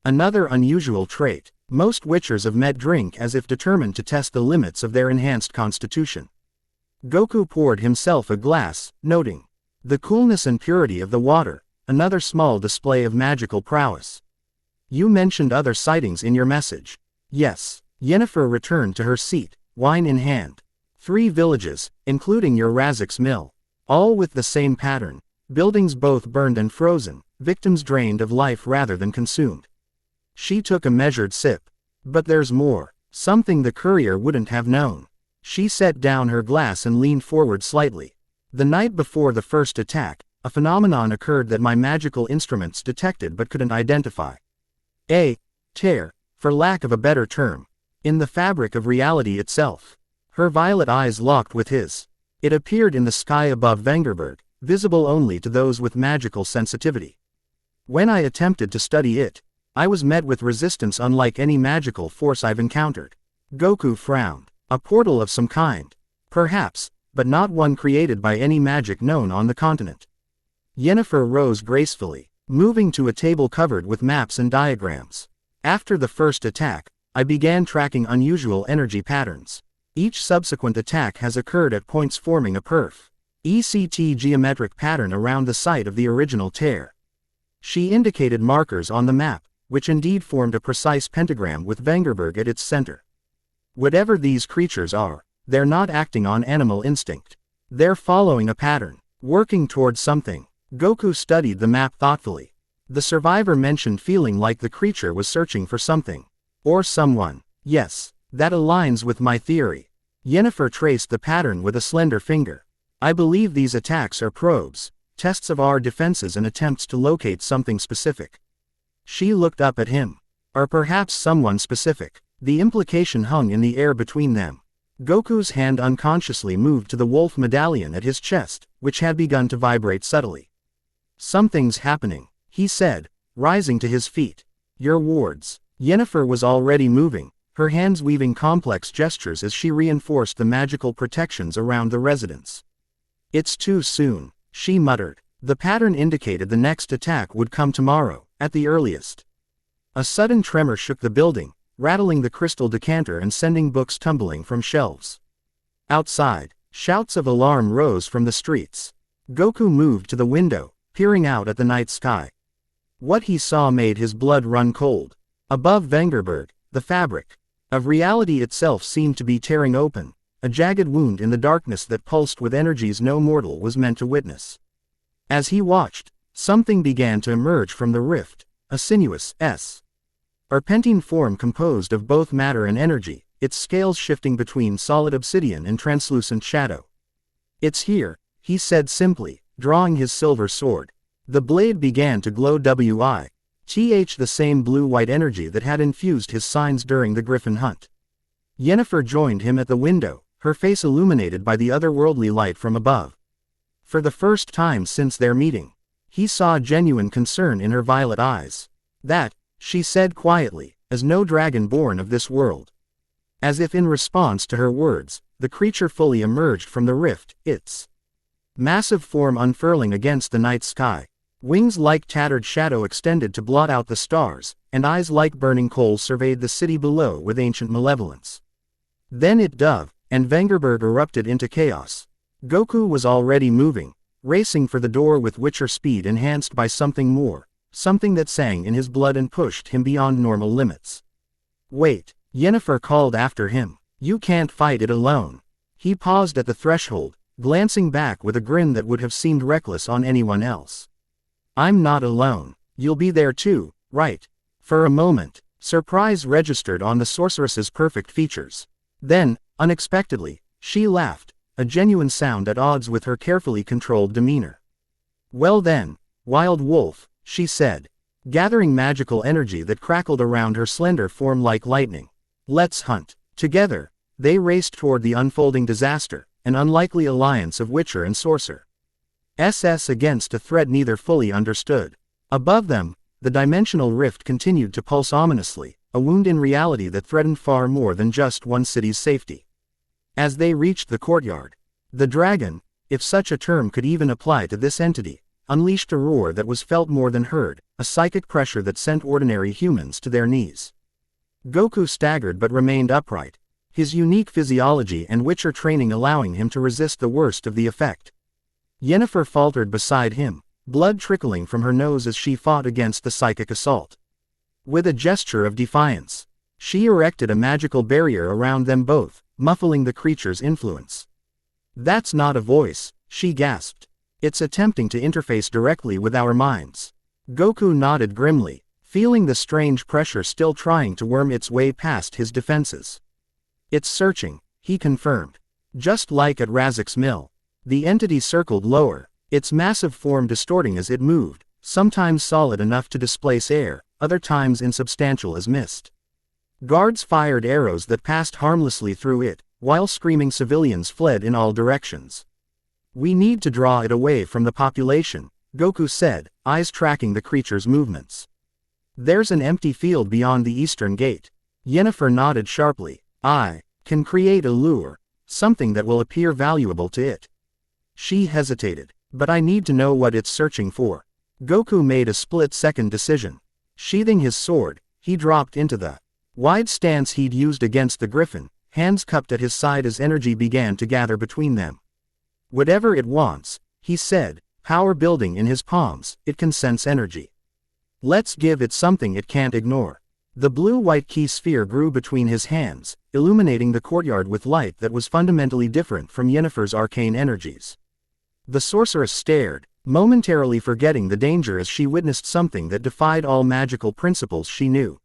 Another unusual trait, most witchers of Met drink as if determined to test the limits of their enhanced constitution. Goku poured himself a glass, noting the coolness and purity of the water, another small display of magical prowess. "You mentioned other sightings in your message." "Yes." Yennefer returned to her seat, wine in hand. 3 villages, including your Razik's Mill. All with the same pattern, buildings both burned and frozen, victims drained of life rather than consumed. She took a measured sip. But there's more. Something the courier wouldn't have known. She set down her glass and leaned forward slightly. The night before the first attack, a phenomenon occurred that my magical instruments detected but couldn't identify. A tear, for lack of a better term, in the fabric of reality itself. Her violet eyes locked with his. It appeared in the sky above Vengerberg, visible only to those with magical sensitivity. When I attempted to study it, I was met with resistance unlike any magical force I've encountered. Goku frowned. A portal of some kind. Perhaps, but not one created by any magic known on the continent. Yennefer rose gracefully, moving to a table covered with maps and diagrams. After the first attack, I began tracking unusual energy patterns. Each subsequent attack has occurred at points forming a perfect geometric pattern around the site of the original tear. She indicated markers on the map, which indeed formed a precise pentagram with Vengerberg at its center. Whatever these creatures are, they're not acting on animal instinct. They're following a pattern, working towards something. Goku studied the map thoughtfully. The survivor mentioned feeling like the creature was searching for something. Or someone. Yes, that aligns with my theory. Yennefer traced the pattern with a slender finger. I believe these attacks are probes, tests of our defenses and attempts to locate something specific. She looked up at him. Or perhaps someone specific. The implication hung in the air between them. Goku's hand unconsciously moved to the wolf medallion at his chest, which had begun to vibrate subtly. Something's happening, he said, rising to his feet. Your wards. Yennefer was already moving, her hands weaving complex gestures as she reinforced the magical protections around the residence. It's too soon, she muttered. The pattern indicated the next attack would come tomorrow, at the earliest. A sudden tremor shook the building, rattling the crystal decanter and sending books tumbling from shelves. Outside, shouts of alarm rose from the streets. Goku moved to the window, peering out at the night sky. What he saw made his blood run cold. Above Vengerberg, the fabric of reality itself seemed to be tearing open, a jagged wound in the darkness that pulsed with energies no mortal was meant to witness. As he watched, something began to emerge from the rift, a sinuous serpentine form composed of both matter and energy, its scales shifting between solid obsidian and translucent shadow. It's here, he said simply, drawing his silver sword. The blade began to glow the same blue-white energy that had infused his signs during the griffin hunt. Yennefer joined him at the window, her face illuminated by the otherworldly light from above. For the first time since their meeting, he saw genuine concern in her violet eyes. That, she said quietly, is no dragon born of this world. As if in response to her words, the creature fully emerged from the rift, its massive form unfurling against the night sky. Wings like tattered shadow extended to blot out the stars, and eyes like burning coals surveyed the city below with ancient malevolence. Then it dove, and Vengerberg erupted into chaos. Goku was already moving, racing for the door with witcher speed enhanced by something more, something that sang in his blood and pushed him beyond normal limits. Wait, Yennefer called after him. You can't fight it alone. He paused at the threshold, glancing back with a grin that would have seemed reckless on anyone else. I'm not alone. You'll be there too, right? For a moment, surprise registered on the sorceress's perfect features. Then, unexpectedly, she laughed, a genuine sound at odds with her carefully controlled demeanor. Well then, wild wolf, she said, gathering magical energy that crackled around her slender form like lightning. Let's hunt. Together, they raced toward the unfolding disaster, an unlikely alliance of witcher and sorcerer. Against a threat neither fully understood. Above them, the dimensional rift continued to pulse ominously, a wound in reality that threatened far more than just one city's safety. As they reached the courtyard, the dragon, if such a term could even apply to this entity, unleashed a roar that was felt more than heard, a psychic pressure that sent ordinary humans to their knees. Goku staggered but remained upright, his unique physiology and witcher training allowing him to resist the worst of the effect. Yennefer faltered beside him, blood trickling from her nose as she fought against the psychic assault. With a gesture of defiance, she erected a magical barrier around them both, muffling the creature's influence. That's not a voice, she gasped. It's attempting to interface directly with our minds. Goku nodded grimly, feeling the strange pressure still trying to worm its way past his defenses. It's searching, he confirmed. Just like at Razak's mill. The entity circled lower, its massive form distorting as it moved, sometimes solid enough to displace air, other times insubstantial as mist. Guards fired arrows that passed harmlessly through it, while screaming civilians fled in all directions. We need to draw it away from the population, Goku said, eyes tracking the creature's movements. There's an empty field beyond the eastern gate. Yennefer nodded sharply. I can create a lure, something that will appear valuable to it. She hesitated. But I need to know what it's searching for. Goku made a split-second decision. Sheathing his sword, he dropped into the wide stance he'd used against the griffin, hands cupped at his side as energy began to gather between them. Whatever it wants, he said, power building in his palms, it can sense energy. Let's give it something it can't ignore. The blue-white key sphere grew between his hands, illuminating the courtyard with light that was fundamentally different from Yennefer's arcane energies. The sorceress stared, momentarily forgetting the danger as she witnessed something that defied all magical principles she knew.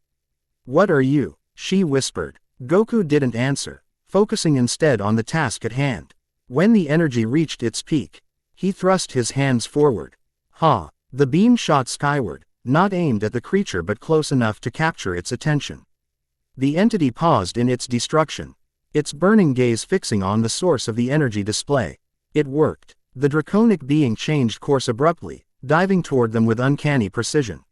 What are you? She whispered. Goku didn't answer, focusing instead on the task at hand. When the energy reached its peak, he thrust his hands forward. Ha! The beam shot skyward, not aimed at the creature but close enough to capture its attention. The entity paused in its destruction, its burning gaze fixing on the source of the energy display. It worked. The draconic being changed course abruptly, diving toward them with uncanny precision.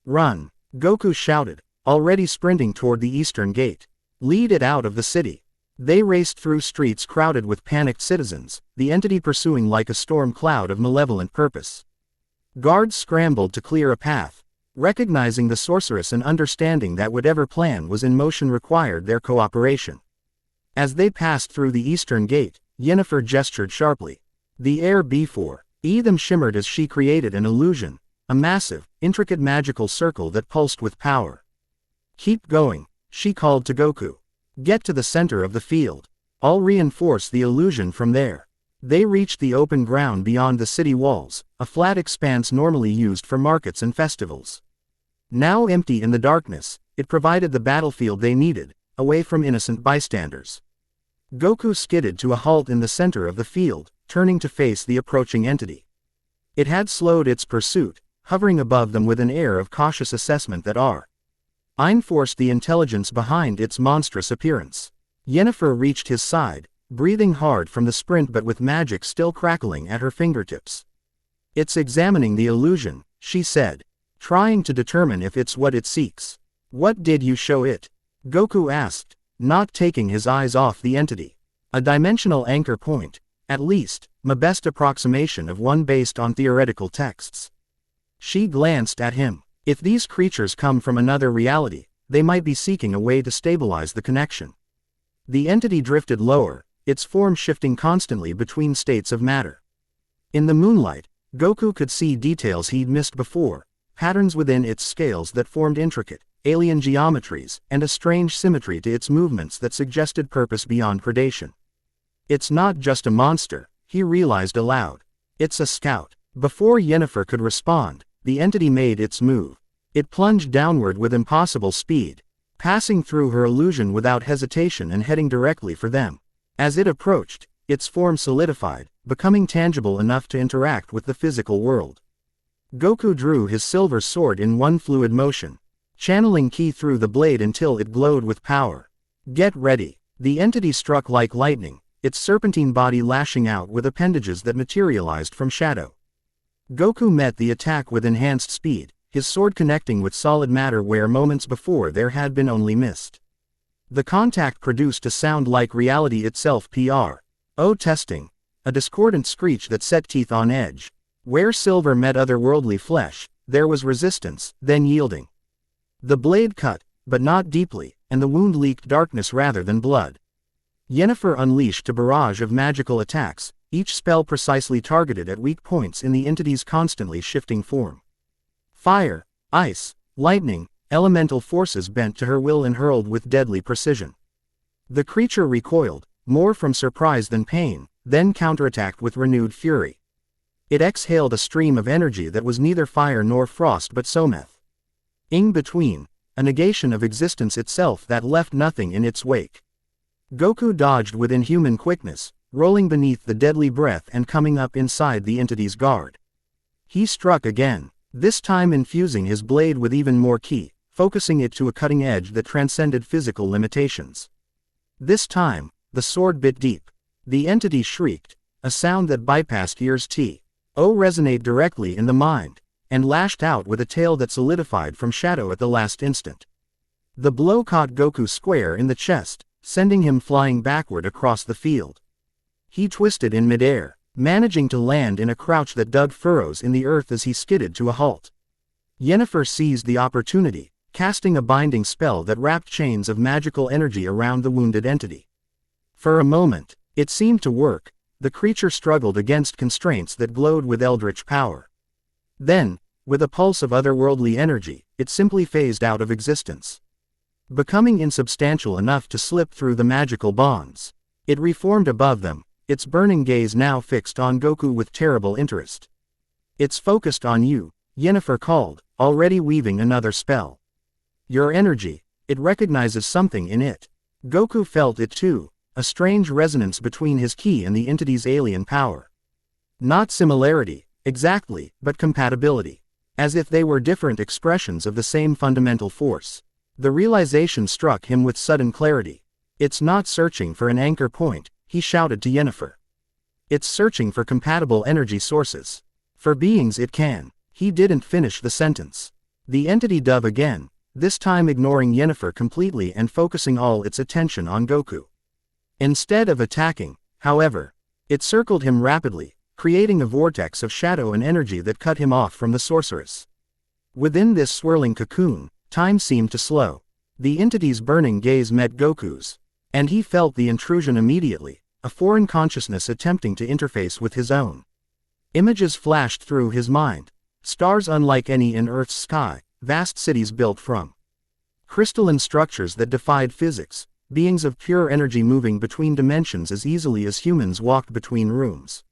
Run! Goku shouted, already sprinting toward the eastern gate. Lead it out of the city. They raced through streets crowded with panicked citizens, the entity pursuing like a storm cloud of malevolent purpose. Guards scrambled to clear a path, recognizing the sorceress and understanding that whatever plan was in motion required their cooperation. As they passed through the eastern gate, Yennefer gestured sharply. The air before them shimmered as she created an illusion, a massive, intricate magical circle that pulsed with power. Keep going, she called to Goku. Get to the center of the field. I'll reinforce the illusion from there. They reached the open ground beyond the city walls, a flat expanse normally used for markets and festivals. Now empty in the darkness, it provided the battlefield they needed, away from innocent bystanders. Goku skidded to a halt in the center of the field, turning to face the approaching entity. It had slowed its pursuit, hovering above them with an air of cautious assessment that reinforced the intelligence behind its monstrous appearance. Yennefer reached his side, breathing hard from the sprint but with magic still crackling at her fingertips. It's examining the illusion, she said, trying to determine if it's what it seeks. What did you show it? Goku asked, not taking his eyes off the entity. A dimensional anchor point. At least, my best approximation of one based on theoretical texts. She glanced at him. If these creatures come from another reality, they might be seeking a way to stabilize the connection. The entity drifted lower, its form shifting constantly between states of matter. In the moonlight, Goku could see details he'd missed before, patterns within its scales that formed intricate, alien geometries, and a strange symmetry to its movements that suggested purpose beyond predation. It's not just a monster, he realized aloud. It's a scout. Before Yennefer could respond, the entity made its move. It plunged downward with impossible speed, passing through her illusion without hesitation and heading directly for them. As it approached, its form solidified, becoming tangible enough to interact with the physical world. Goku drew his silver sword in one fluid motion, channeling ki through the blade until it glowed with power. Get ready. The entity struck like lightning, its serpentine body lashing out with appendages that materialized from shadow. Goku met the attack with enhanced speed, his sword connecting with solid matter where moments before there had been only mist. The contact produced a sound like reality itself. Testing. A discordant screech that set teeth on edge. Where silver met otherworldly flesh, there was resistance, then yielding. The blade cut, but not deeply, and the wound leaked darkness rather than blood. Yennefer unleashed a barrage of magical attacks, each spell precisely targeted at weak points in the entity's constantly shifting form. Fire, ice, lightning, elemental forces bent to her will and hurled with deadly precision. The creature recoiled, more from surprise than pain, then counterattacked with renewed fury. It exhaled a stream of energy that was neither fire nor frost but someth. In between, a negation of existence itself that left nothing in its wake. Goku dodged with inhuman quickness, rolling beneath the deadly breath and coming up inside the entity's guard. He struck again, this time infusing his blade with even more ki, focusing it to a cutting edge that transcended physical limitations. This time, the sword bit deep. The entity shrieked, a sound that bypassed ears resonate directly in the mind, and lashed out with a tail that solidified from shadow at the last instant. The blow caught Goku square in the chest, sending him flying backward across the field. He twisted in midair, managing to land in a crouch that dug furrows in the earth as he skidded to a halt. Yennefer seized the opportunity, casting a binding spell that wrapped chains of magical energy around the wounded entity. For a moment, it seemed to work. The creature struggled against constraints that glowed with eldritch power. Then, with a pulse of otherworldly energy, it simply phased out of existence. Becoming insubstantial enough to slip through the magical bonds, it reformed above them, its burning gaze now fixed on Goku with terrible interest. "It's focused on you," Yennefer called, already weaving another spell. "Your energy, it recognizes something in it." Goku felt it too. A strange resonance between his ki and the entity's alien power. Not similarity, exactly, but compatibility. As if they were different expressions of the same fundamental force. The realization struck him with sudden clarity. "It's not searching for an anchor point," he shouted to Yennefer. "It's searching for compatible energy sources. For beings it can." He didn't finish the sentence. The entity dove again, this time ignoring Yennefer completely and focusing all its attention on Goku. Instead of attacking, however, it circled him rapidly, creating a vortex of shadow and energy that cut him off from the sorceress. Within this swirling cocoon, time seemed to slow. The entity's burning gaze met Goku's, and he felt the intrusion immediately, a foreign consciousness attempting to interface with his own. Images flashed through his mind, stars unlike any in Earth's sky, vast cities built from crystalline structures that defied physics, beings of pure energy moving between dimensions as easily as humans walked between rooms.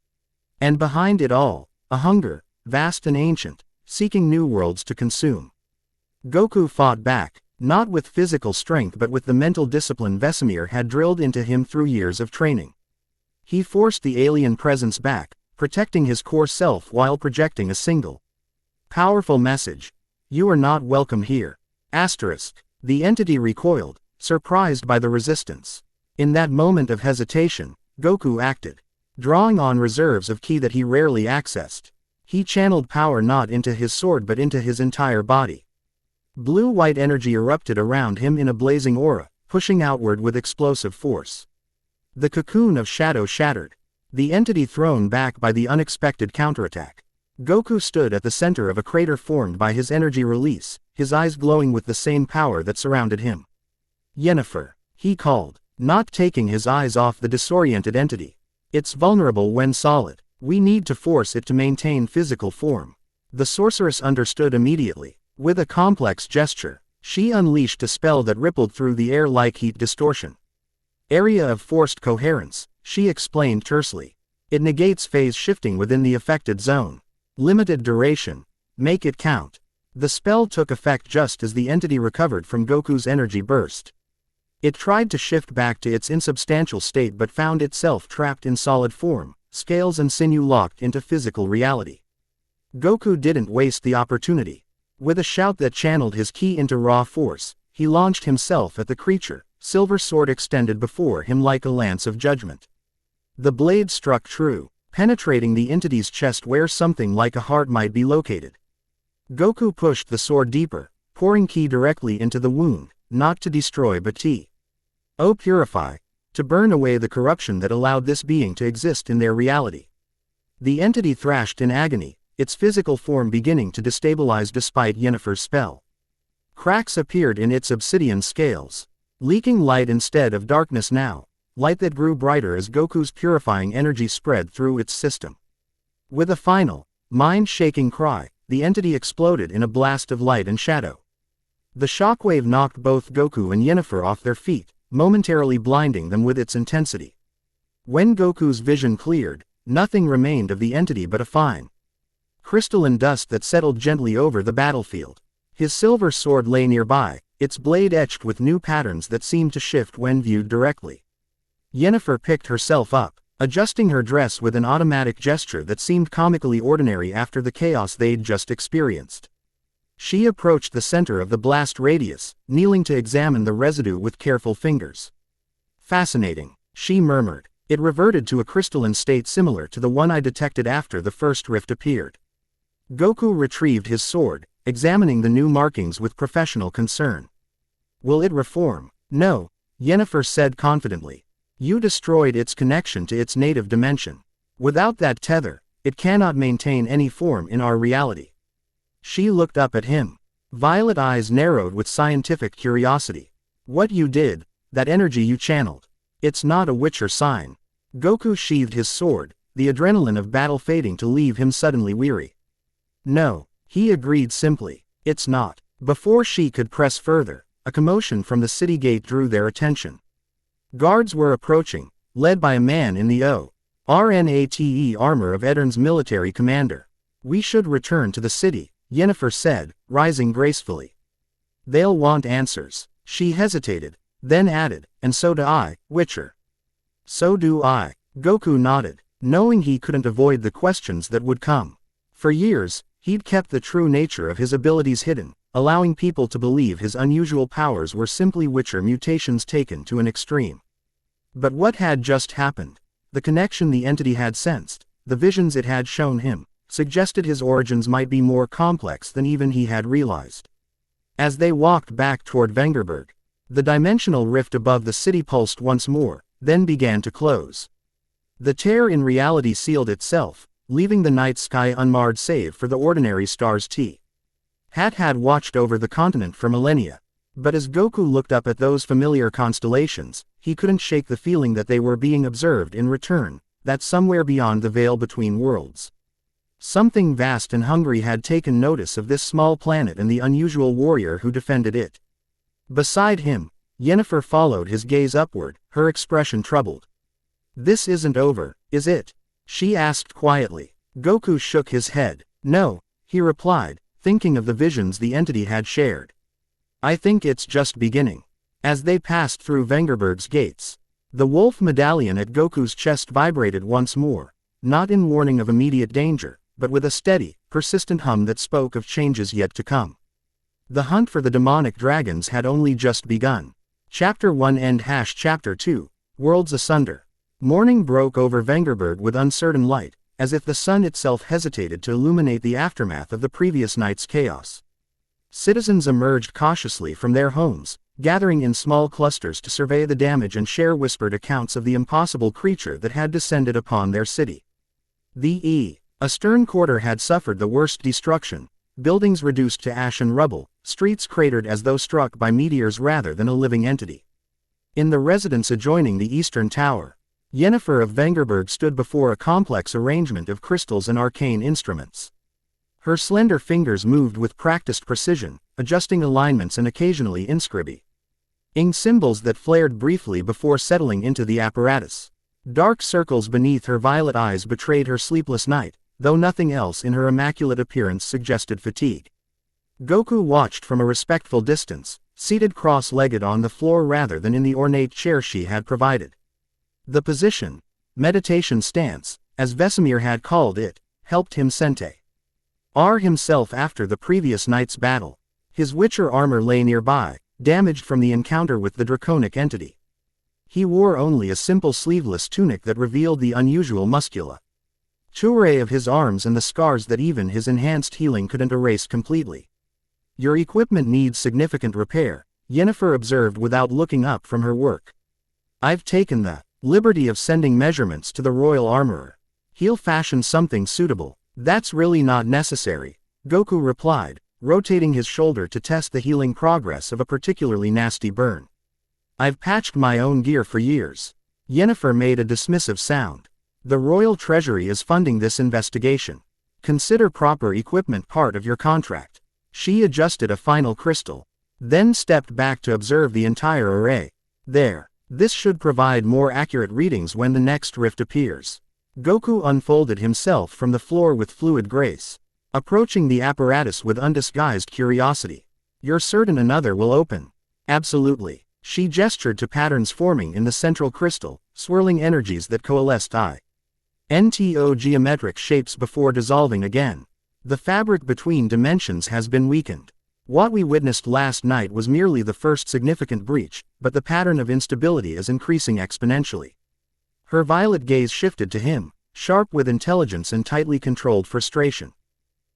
And behind it all, a hunger, vast and ancient, seeking new worlds to consume. Goku fought back, not with physical strength but with the mental discipline Vesemir had drilled into him through years of training. He forced the alien presence back, protecting his core self while projecting a single powerful message. "You are not welcome here." The entity recoiled, surprised by the resistance. In that moment of hesitation, Goku acted. Drawing on reserves of ki that he rarely accessed, he channeled power not into his sword but into his entire body. Blue-white energy erupted around him in a blazing aura, pushing outward with explosive force. The cocoon of shadow shattered, the entity thrown back by the unexpected counterattack. Goku stood at the center of a crater formed by his energy release, his eyes glowing with the same power that surrounded him. "Yennefer," he called, not taking his eyes off the disoriented entity. "It's vulnerable when solid. We need to force it to maintain physical form." The sorceress understood immediately. With a complex gesture, she unleashed a spell that rippled through the air like heat distortion. "Area of forced coherence," she explained tersely. "It negates phase shifting within the affected zone. Limited duration. Make it count." The spell took effect just as the entity recovered from Goku's energy burst. It tried to shift back to its insubstantial state but found itself trapped in solid form, scales and sinew locked into physical reality. Goku didn't waste the opportunity. With a shout that channeled his ki into raw force, he launched himself at the creature, silver sword extended before him like a lance of judgment. The blade struck true, penetrating the entity's chest where something like a heart might be located. Goku pushed the sword deeper, pouring ki directly into the wound, not to destroy but purify, to burn away the corruption that allowed this being to exist in their reality. The entity thrashed in agony, its physical form beginning to destabilize despite Yennefer's spell. Cracks appeared in its obsidian scales, leaking light instead of darkness now, light that grew brighter as Goku's purifying energy spread through its system. With a final, mind-shaking cry, the entity exploded in a blast of light and shadow. The shockwave knocked both Goku and Yennefer off their feet, momentarily blinding them with its intensity. When Goku's vision cleared, Nothing remained of the entity but a fine crystalline dust that settled gently over the battlefield. His silver sword lay nearby, its blade etched with new patterns that seemed to shift when viewed directly. Yennefer picked herself up, adjusting her dress with an automatic gesture that seemed comically ordinary after the chaos they'd just experienced. She approached the center of the blast radius, kneeling to examine the residue with careful fingers. Fascinating, she murmured. It reverted to a crystalline state similar to the one I detected after the first rift appeared. Goku retrieved his sword, examining the new markings with professional concern. Will it reform? No, Yennefer said confidently. You destroyed its connection to its native dimension. Without that tether, it cannot maintain any form in our reality. She looked up at him. Violet eyes narrowed with scientific curiosity. What you did, that energy you channeled. It's not a Witcher sign. Goku sheathed his sword, the adrenaline of battle fading to leave him suddenly weary. No, he agreed simply. It's not. Before she could press further, a commotion from the city gate drew their attention. Guards were approaching, led by a man in the RNATE armor of Edern's military commander. We should return to the city, Yennefer said, rising gracefully. They'll want answers. She hesitated, then added, and so do I, Witcher. So do I. Goku nodded, knowing he couldn't avoid the questions that would come. For years, he'd kept the true nature of his abilities hidden, allowing people to believe his unusual powers were simply Witcher mutations taken to an extreme. But what had just happened? The connection the entity had sensed, the visions it had shown him, suggested his origins might be more complex than even he had realized. As they walked back toward Vengerberg, the dimensional rift above the city pulsed once more, then began to close. The tear in reality sealed itself, leaving the night sky unmarred save for the ordinary stars Hat had watched over the continent for millennia, but as Goku looked up at those familiar constellations, he couldn't shake the feeling that they were being observed in return, that somewhere beyond the veil between worlds. Something vast and hungry had taken notice of this small planet and the unusual warrior who defended it. Beside him, Yennefer followed his gaze upward, her expression troubled. This isn't over, is it? She asked quietly. Goku shook his head. No, he replied, thinking of the visions the entity had shared. I think it's just beginning. As they passed through Vengerberg's gates, the wolf medallion at Goku's chest vibrated once more, not in warning of immediate danger, but with a steady, persistent hum that spoke of changes yet to come. The hunt for the demonic dragons had only just begun. Chapter 1 End Chapter 2, Worlds Asunder. Morning broke over Vengerberg with uncertain light, as if the sun itself hesitated to illuminate the aftermath of the previous night's chaos. Citizens emerged cautiously from their homes, gathering in small clusters to survey the damage and share whispered accounts of the impossible creature that had descended upon their city. The Eastern Quarter had suffered the worst destruction, buildings reduced to ash and rubble, streets cratered as though struck by meteors rather than a living entity. In the residence adjoining the Eastern Tower, Yennefer of Vengerberg stood before a complex arrangement of crystals and arcane instruments. Her slender fingers moved with practiced precision, adjusting alignments and occasionally inscribing symbols that flared briefly before settling into the apparatus. Dark circles beneath her violet eyes betrayed her sleepless night, though nothing else in her immaculate appearance suggested fatigue. Goku watched from a respectful distance, seated cross-legged on the floor rather than in the ornate chair she had provided. The position, meditation stance, as Vesemir had called it, helped him sente himself after the previous night's battle. His Witcher armor lay nearby, damaged from the encounter with the draconic entity. He wore only a simple sleeveless tunic that revealed the unusual musculature of his arms and the scars that even his enhanced healing couldn't erase completely. Your equipment needs significant repair, Yennefer observed without looking up from her work. I've taken the liberty of sending measurements to the royal armorer. He'll fashion something suitable. That's really not necessary, Goku replied, rotating his shoulder to test the healing progress of a particularly nasty burn. I've patched my own gear for years. Yennefer made a dismissive sound. The royal treasury is funding this investigation. Consider proper equipment part of your contract. She adjusted a final crystal, then stepped back to observe the entire array. There. This should provide more accurate readings when the next rift appears. Goku unfolded himself from the floor with fluid grace, approaching the apparatus with undisguised curiosity. "You're certain another will open?" "Absolutely." She gestured to patterns forming in the central crystal, swirling energies that coalesced into geometric shapes before dissolving again. "The fabric between dimensions has been weakened. What we witnessed last night was merely the first significant breach, but the pattern of instability is increasing exponentially." Her violet gaze shifted to him, sharp with intelligence and tightly controlled frustration.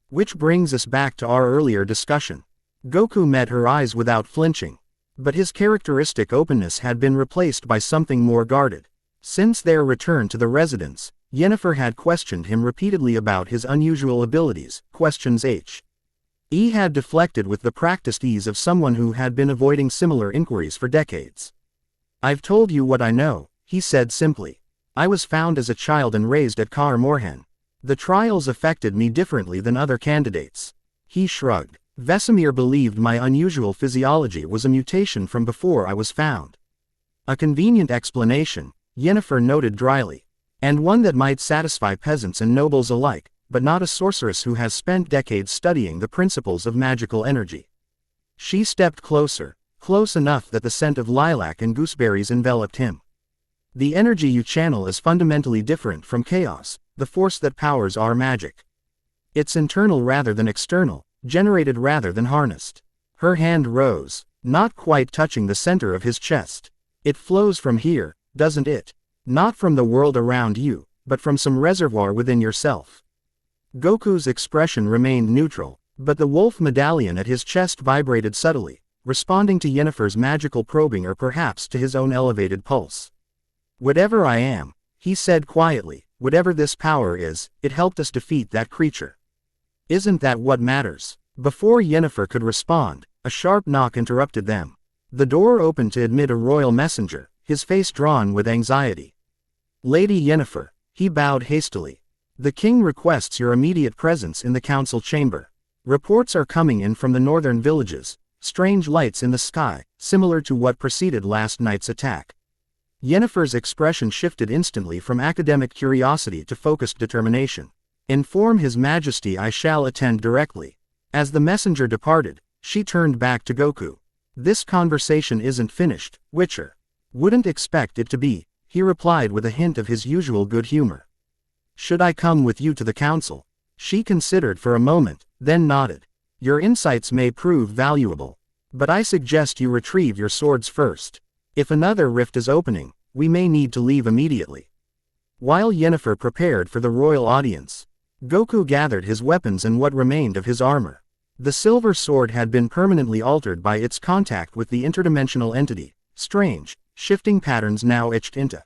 "Which brings us back to our earlier discussion." Goku met her eyes without flinching. But his characteristic openness had been replaced by something more guarded. Since their return to the residence, Yennefer had questioned him repeatedly about his unusual abilities, questions he had deflected with the practiced ease of someone who had been avoiding similar inquiries for decades. "I've told you what I know," he said simply. "I was found as a child and raised at Kar Morhen. The trials affected me differently than other candidates." He shrugged. "Vesemir believed my unusual physiology was a mutation from before I was found." "A convenient explanation," Yennefer noted dryly. "And one that might satisfy peasants and nobles alike, but not a sorceress who has spent decades studying the principles of magical energy." She stepped closer, close enough that the scent of lilac and gooseberries enveloped him. "The energy you channel is fundamentally different from chaos, the force that powers our magic. It's internal rather than external, generated rather than harnessed." Her hand rose, not quite touching the center of his chest. "It flows from here, doesn't it? Not from the world around you, but from some reservoir within yourself." Goku's expression remained neutral, but the wolf medallion at his chest vibrated subtly, responding to Yennefer's magical probing or perhaps to his own elevated pulse. "Whatever I am," he said quietly, "whatever this power is, it helped us defeat that creature. Isn't that what matters?" Before Yennefer could respond, a sharp knock interrupted them. The door opened to admit a royal messenger, his face drawn with anxiety. "Lady Yennefer," he bowed hastily. "The king requests your immediate presence in the council chamber. Reports are coming in from the northern villages, strange lights in the sky, similar to what preceded last night's attack." Yennefer's expression shifted instantly from academic curiosity to focused determination. "Inform His Majesty I shall attend directly." As the messenger departed, she turned back to Goku. "This conversation isn't finished, Witcher." "Wouldn't expect it to be," he replied with a hint of his usual good humor. "Should I come with you to the council?" She considered for a moment, then nodded. "Your insights may prove valuable. But I suggest you retrieve your swords first. If another rift is opening, we may need to leave immediately." While Yennefer prepared for the royal audience, Goku gathered his weapons and what remained of his armor. The silver sword had been permanently altered by its contact with the interdimensional entity, strange, shifting patterns now etched into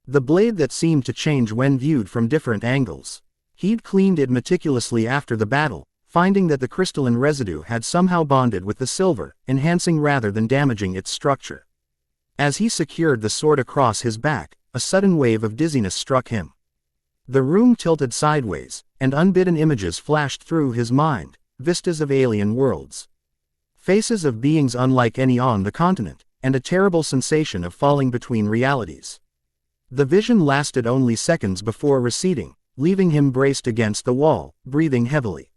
the blade that seemed to change when viewed from different angles. He'd cleaned it meticulously after the battle, finding that the crystalline residue had somehow bonded with the silver, enhancing rather than damaging its structure. As he secured the sword across his back, a sudden wave of dizziness struck him. The room tilted sideways, and unbidden images flashed through his mind, vistas of alien worlds. Faces of beings unlike any on the continent, and a terrible sensation of falling between realities. The vision lasted only seconds before receding, leaving him braced against the wall, breathing heavily.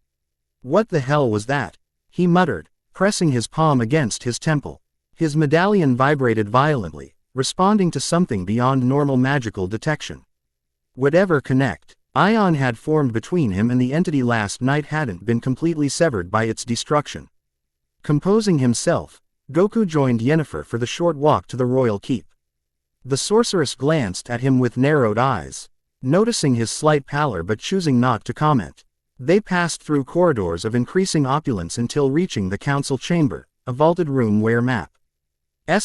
"What the hell was that?" he muttered, pressing his palm against his temple. His medallion vibrated violently, responding to something beyond normal magical detection. Whatever ion had formed between him and the entity last night hadn't been completely severed by its destruction. Composing himself, Goku joined Yennefer for the short walk to the royal keep. The sorceress glanced at him with narrowed eyes, noticing his slight pallor but choosing not to comment. They passed through corridors of increasing opulence until reaching the council chamber, a vaulted room where maps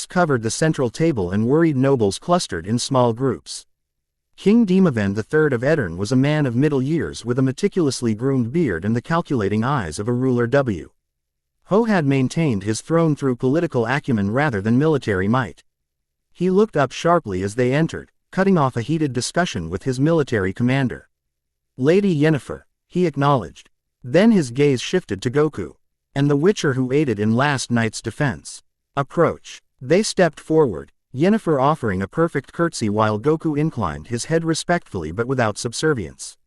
covered the central table and worried nobles clustered in small groups. King Demavend III of Edirne was a man of middle years with a meticulously groomed beard and the calculating eyes of a ruler. Ho had maintained his throne through political acumen rather than military might. He looked up sharply as they entered, cutting off a heated discussion with his military commander. "Lady Yennefer," he acknowledged. Then his gaze shifted to Goku. "And the Witcher who aided in last night's defense. Approach." They stepped forward, Yennefer offering a perfect curtsy while Goku inclined his head respectfully but without subservience.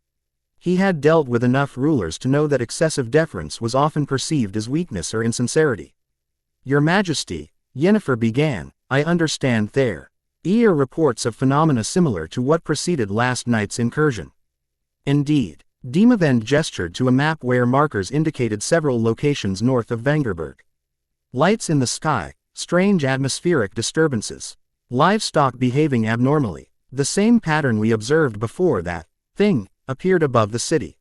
He had dealt with enough rulers to know that excessive deference was often perceived as weakness or insincerity. Your Majesty, Yennefer began, I understand there are reports of phenomena similar to what preceded last night's incursion. Indeed, Demavend gestured to a map where markers indicated several locations north of Vengerberg. Lights in the sky, strange atmospheric disturbances, livestock behaving abnormally, the same pattern we observed before that thing appeared above the city.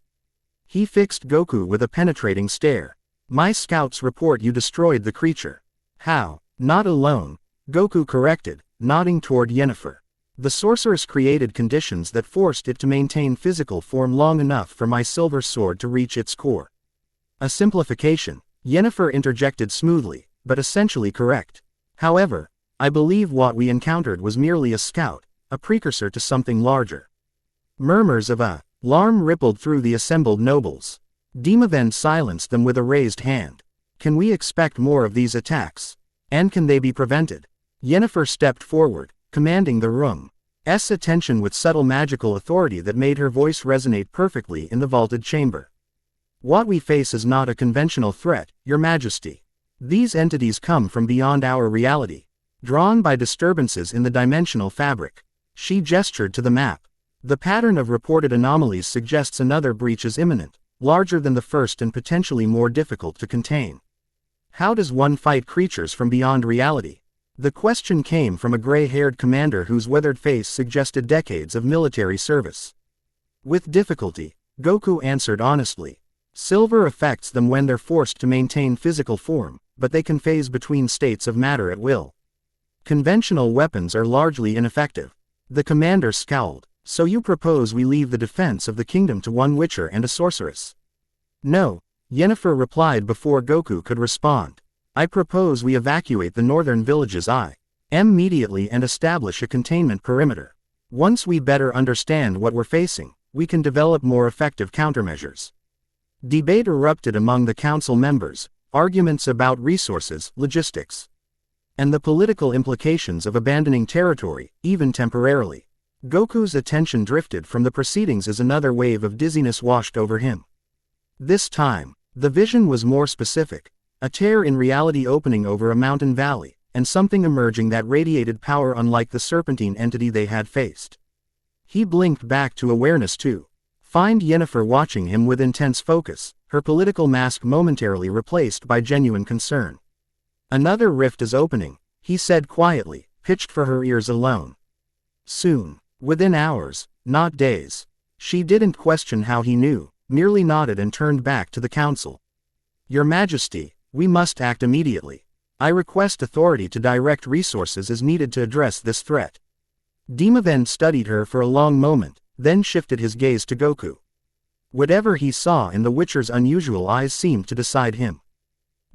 He fixed Goku with a penetrating stare. My scouts report you destroyed the creature. How? Not alone, Goku corrected, nodding toward Yennefer. The sorceress created conditions that forced it to maintain physical form long enough for my silver sword to reach its core. A simplification, Yennefer interjected smoothly, but essentially correct. However, I believe what we encountered was merely a scout, a precursor to something larger. Murmurs of alarm rippled through the assembled nobles. Demavend silenced them with a raised hand. Can we expect more of these attacks? And can they be prevented? Yennefer stepped forward, commanding the room's attention with subtle magical authority that made her voice resonate perfectly in the vaulted chamber. What we face is not a conventional threat, Your Majesty. These entities come from beyond our reality, drawn by disturbances in the dimensional fabric. She gestured to the map. The pattern of reported anomalies suggests another breach is imminent, larger than the first and potentially more difficult to contain. How does one fight creatures from beyond reality? The question came from a gray-haired commander whose weathered face suggested decades of military service. With difficulty, Goku answered honestly. Silver affects them when they're forced to maintain physical form, but they can phase between states of matter at will. Conventional weapons are largely ineffective. The commander scowled. So you propose we leave the defense of the kingdom to one witcher and a sorceress? No, Yennefer replied before Goku could respond. I propose we evacuate the northern villages immediately and establish a containment perimeter. Once we better understand what we're facing, we can develop more effective countermeasures. Debate erupted among the council members, arguments about resources, logistics, and the political implications of abandoning territory, even temporarily. Goku's attention drifted from the proceedings as another wave of dizziness washed over him. This time, the vision was more specific, a tear in reality opening over a mountain valley, and something emerging that radiated power unlike the serpentine entity they had faced. He blinked back to awareness to find Yennefer watching him with intense focus, her political mask momentarily replaced by genuine concern. Another rift is opening, he said quietly, pitched for her ears alone. Soon. Within hours, not days. She didn't question how he knew, merely nodded and turned back to the council. Your Majesty, we must act immediately. I request authority to direct resources as needed to address this threat. Demavend studied her for a long moment, then shifted his gaze to Goku. Whatever he saw in the Witcher's unusual eyes seemed to decide him.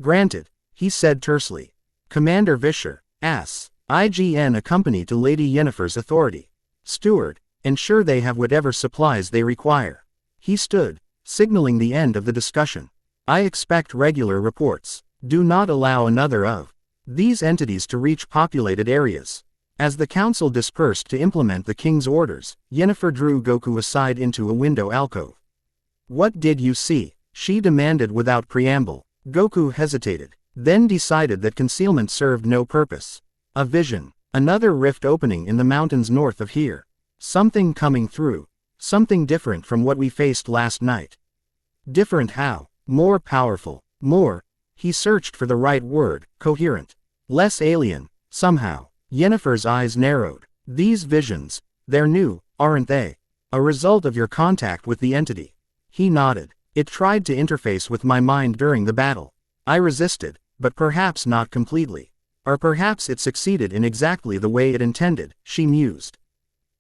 Granted, he said tersely. Commander Vischer, IGN accompany to Lady Yennefer's authority. Steward, ensure they have whatever supplies they require. He stood, signaling the end of the discussion. I expect regular reports. Do not allow another of these entities to reach populated areas. As the council dispersed to implement the king's orders, Yennefer drew Goku aside into a window alcove. What did you see? She demanded without preamble. Goku hesitated, then decided that concealment served no purpose. A vision. Another rift opening in the mountains north of here. Something coming through. Something different from what we faced last night. Different how? More powerful. More. He searched for the right word, coherent. Less alien, somehow. Yennefer's eyes narrowed. These visions, they're new, aren't they? A result of your contact with the entity. He nodded. It tried to interface with my mind during the battle. I resisted, but perhaps not completely. Or perhaps it succeeded in exactly the way it intended, she mused.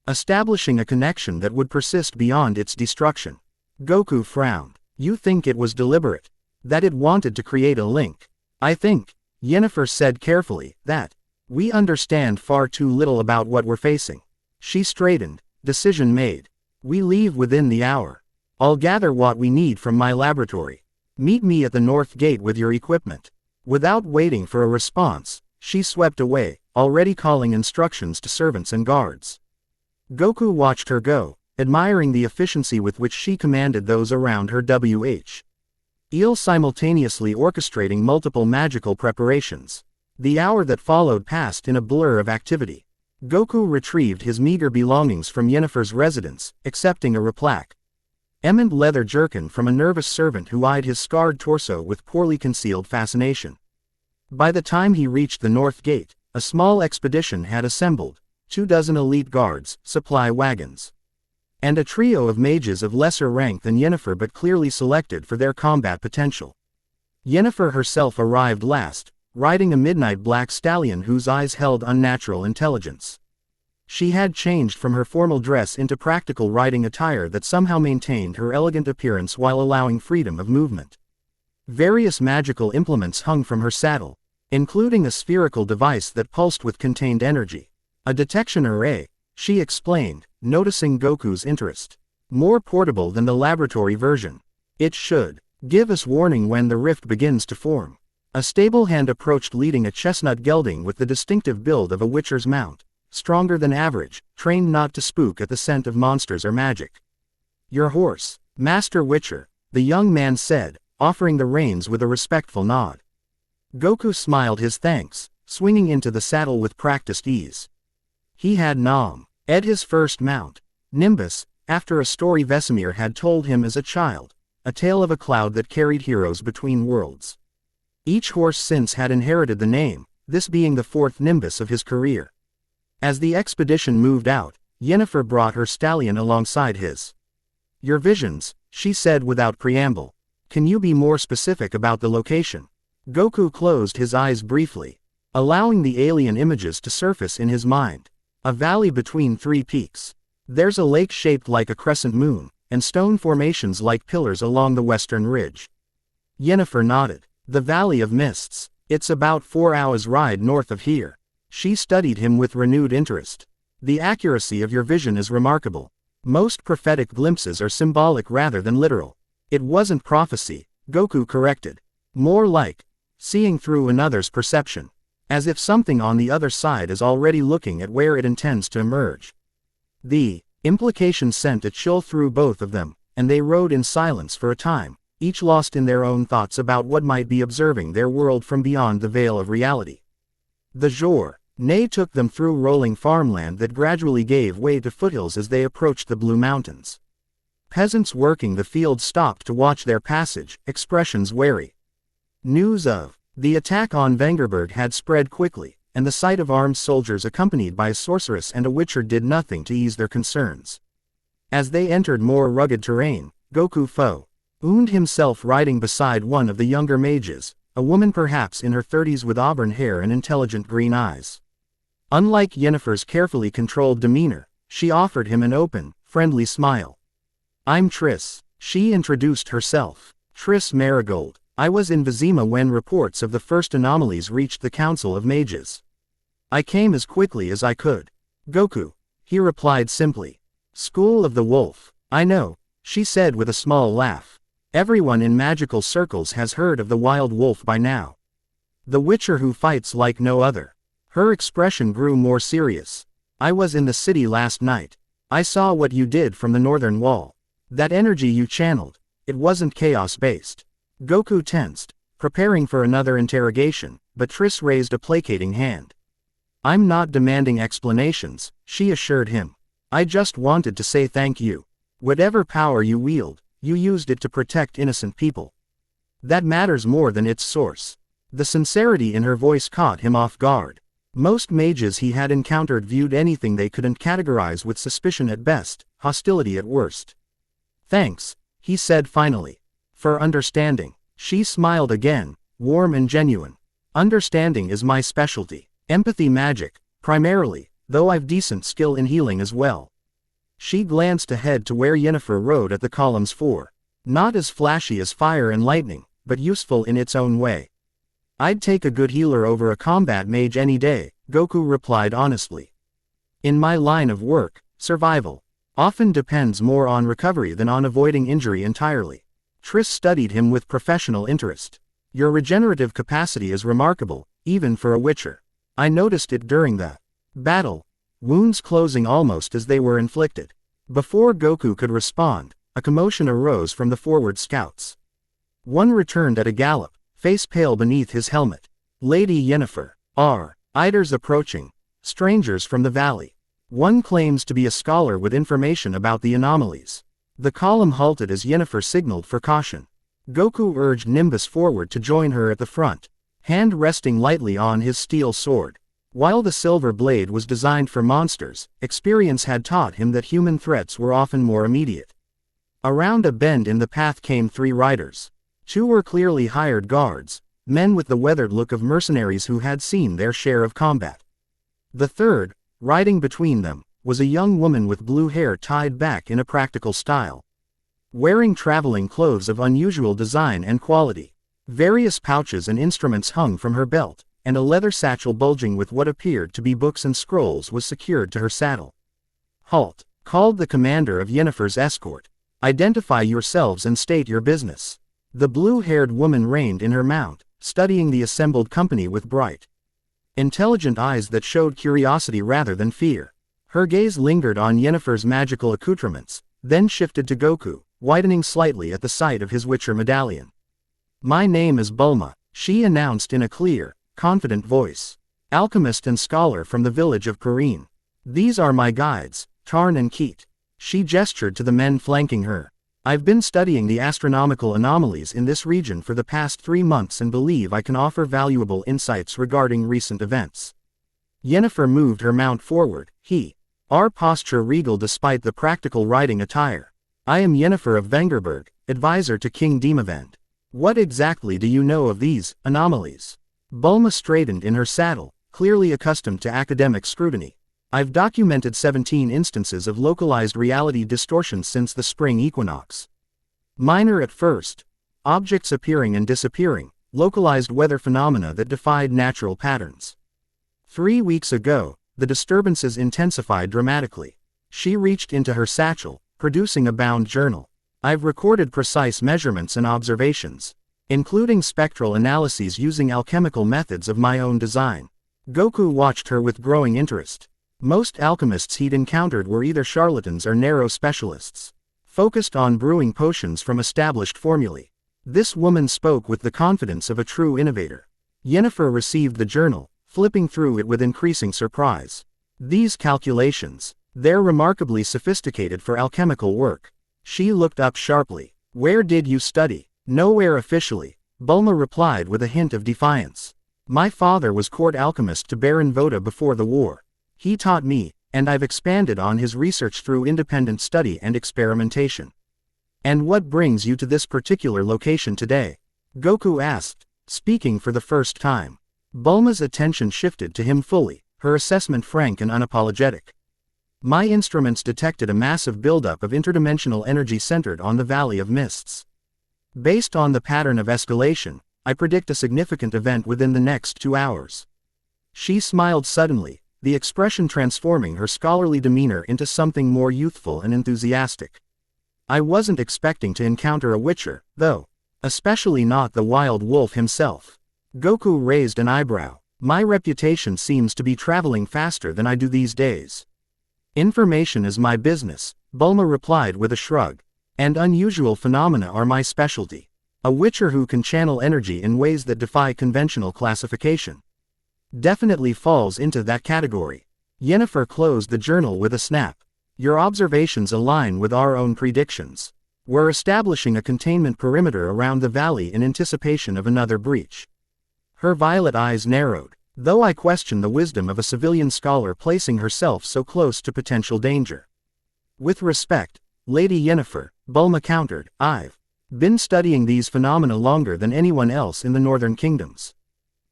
Establishing a connection that would persist beyond its destruction. Goku frowned. You think it was deliberate? That it wanted to create a link? I think, Yennefer said carefully, that we understand far too little about what we're facing. She straightened. Decision made. We leave within the hour. I'll gather what we need from my laboratory. Meet me at the north gate with your equipment. Without waiting for a response, she swept away, already calling instructions to servants and guards. Goku watched her go, admiring the efficiency with which she commanded those around her. Simultaneously orchestrating multiple magical preparations. The hour that followed passed in a blur of activity. Goku retrieved his meager belongings from Yennefer's residence, accepting a replaque. Eminent leather jerkin from a nervous servant who eyed his scarred torso with poorly concealed fascination. By the time he reached the north gate, a small expedition had assembled, 24 elite guards, supply wagons, and a trio of mages of lesser rank than Yennefer but clearly selected for their combat potential. Yennefer herself arrived last, riding a midnight black stallion whose eyes held unnatural intelligence. She had changed from her formal dress into practical riding attire that somehow maintained her elegant appearance while allowing freedom of movement. Various magical implements hung from her saddle, including a spherical device that pulsed with contained energy. A detection array, she explained, noticing Goku's interest. More portable than the laboratory version. It should give us warning when the rift begins to form. A stable hand approached leading a chestnut gelding with the distinctive build of a witcher's mount, stronger than average, trained not to spook at the scent of monsters or magic. Your horse, Master Witcher, the young man said, offering the reins with a respectful nod. Goku smiled his thanks, swinging into the saddle with practiced ease. He had Ed his first mount, Nimbus, after a story Vesemir had told him as a child, a tale of a cloud that carried heroes between worlds. Each horse since had inherited the name, this being the fourth Nimbus of his career. As the expedition moved out, Yennefer brought her stallion alongside his. Your visions, she said without preamble. Can you be more specific about the location? Goku closed his eyes briefly, allowing the alien images to surface in his mind. A valley between three peaks. There's a lake shaped like a crescent moon, and stone formations like pillars along the western ridge. Yennefer nodded. The Valley of Mists. It's about 4 hours' ride north of here. She studied him with renewed interest. The accuracy of your vision is remarkable. Most prophetic glimpses are symbolic rather than literal. It wasn't prophecy, Goku corrected. More like seeing through another's perception. As if something on the other side is already looking at where it intends to emerge. The implication sent a chill through both of them, and they rode in silence for a time, each lost in their own thoughts about what might be observing their world from beyond the veil of reality. The journey took them through rolling farmland that gradually gave way to foothills as they approached the Blue Mountains. Peasants working the fields stopped to watch their passage, expressions wary. News of the attack on Vengerberg had spread quickly, and the sight of armed soldiers accompanied by a sorceress and a witcher did nothing to ease their concerns. As they entered more rugged terrain, Goku found himself riding beside one of the younger mages, a woman perhaps in her 30s with auburn hair and intelligent green eyes. Unlike Yennefer's carefully controlled demeanor, she offered him an open, friendly smile. I'm Triss, she introduced herself. Triss Marigold. I was in Vizima when reports of the first anomalies reached the Council of Mages. I came as quickly as I could. Goku, he replied simply. School of the Wolf. I know, she said with a small laugh. Everyone in magical circles has heard of the wild wolf by now. The Witcher who fights like no other. Her expression grew more serious. I was in the city last night. I saw what you did from the northern wall. That energy you channeled, it wasn't chaos-based. Goku tensed, preparing for another interrogation, but Triss raised a placating hand. I'm not demanding explanations, she assured him. I just wanted to say thank you. Whatever power you wield, you used it to protect innocent people. That matters more than its source. The sincerity in her voice caught him off guard. Most mages he had encountered viewed anything they couldn't categorize with suspicion at best, hostility at worst. Thanks, he said finally. For understanding. She smiled again, warm and genuine. Understanding is my specialty. Empathy magic, primarily, though I've decent skill in healing as well. She glanced ahead to where Yennefer rode at the columns 4. Not as flashy as fire and lightning, but useful in its own way. I'd take a good healer over a combat mage any day, Goku replied honestly. In my line of work, survival often depends more on recovery than on avoiding injury entirely. Triss studied him with professional interest. Your regenerative capacity is remarkable, even for a witcher. I noticed it during the battle, wounds closing almost as they were inflicted. Before Goku could respond, a commotion arose from the forward scouts. One returned at a gallop, face pale beneath his helmet. Lady Yennefer. Iders approaching. Strangers from the valley. One claims to be a scholar with information about the anomalies. The column halted as Yennefer signaled for caution. Goku urged Nimbus forward to join her at the front, hand resting lightly on his steel sword. While the silver blade was designed for monsters, experience had taught him that human threats were often more immediate. Around a bend in the path came 3 riders. 2 were clearly hired guards, men with the weathered look of mercenaries who had seen their share of combat. The third, riding between them, was a young woman with blue hair tied back in a practical style. Wearing traveling clothes of unusual design and quality. Various pouches and instruments hung from her belt, and a leather satchel bulging with what appeared to be books and scrolls was secured to her saddle. "Halt," called the commander of Yennefer's escort. "Identify yourselves and state your business." The blue-haired woman reined in her mount, studying the assembled company with bright, intelligent eyes that showed curiosity rather than fear. Her gaze lingered on Yennefer's magical accoutrements, then shifted to Goku, widening slightly at the sight of his Witcher medallion. "My name is Bulma," she announced in a clear, confident voice. "Alchemist and scholar from the village of Kareen. These are my guides, Tarn and Keet." She gestured to the men flanking her. "I've been studying the astronomical anomalies in this region for the past 3 months and believe I can offer valuable insights regarding recent events." Yennefer moved her mount forward, our posture regal despite the practical riding attire. "I am Yennefer of Vengerberg, advisor to King Demavend. What exactly do you know of these anomalies?" Bulma straightened in her saddle, clearly accustomed to academic scrutiny. "I've documented 17 instances of localized reality distortion since the spring equinox. Minor at first. Objects appearing and disappearing, localized weather phenomena that defied natural patterns. 3 weeks ago, the disturbances intensified dramatically." She reached into her satchel, producing a bound journal. "I've recorded precise measurements and observations, including spectral analyses using alchemical methods of my own design." Goku watched her with growing interest. Most alchemists he'd encountered were either charlatans or narrow specialists, focused on brewing potions from established formulae. This woman spoke with the confidence of a true innovator. Yennefer received the journal, flipping through it with increasing surprise. "These calculations, they're remarkably sophisticated for alchemical work." She looked up sharply. "Where did you study?" "Nowhere officially," Bulma replied with a hint of defiance. "My father was court alchemist to Baron Voda before the war. He taught me, and I've expanded on his research through independent study and experimentation." "And what brings you to this particular location today?" Goku asked, speaking for the first time. Bulma's attention shifted to him fully, her assessment frank and unapologetic. "My instruments detected a massive buildup of interdimensional energy centered on the Valley of Mists. Based on the pattern of escalation, I predict a significant event within the next 2 hours." She smiled suddenly, the expression transforming her scholarly demeanor into something more youthful and enthusiastic. "I wasn't expecting to encounter a Witcher, though. Especially not the Wild Wolf himself." Goku raised an eyebrow. "My reputation seems to be traveling faster than I do these days." "Information is my business," Bulma replied with a shrug. "And unusual phenomena are my specialty. A Witcher who can channel energy in ways that defy conventional classification definitely falls into that category." Yennefer closed the journal with a snap. "Your observations align with our own predictions. We're establishing a containment perimeter around the valley in anticipation of another breach." Her violet eyes narrowed. "Though I question the wisdom of a civilian scholar placing herself so close to potential danger." "With respect, Lady Yennefer," Bulma countered, "I've been studying these phenomena longer than anyone else in the northern kingdoms.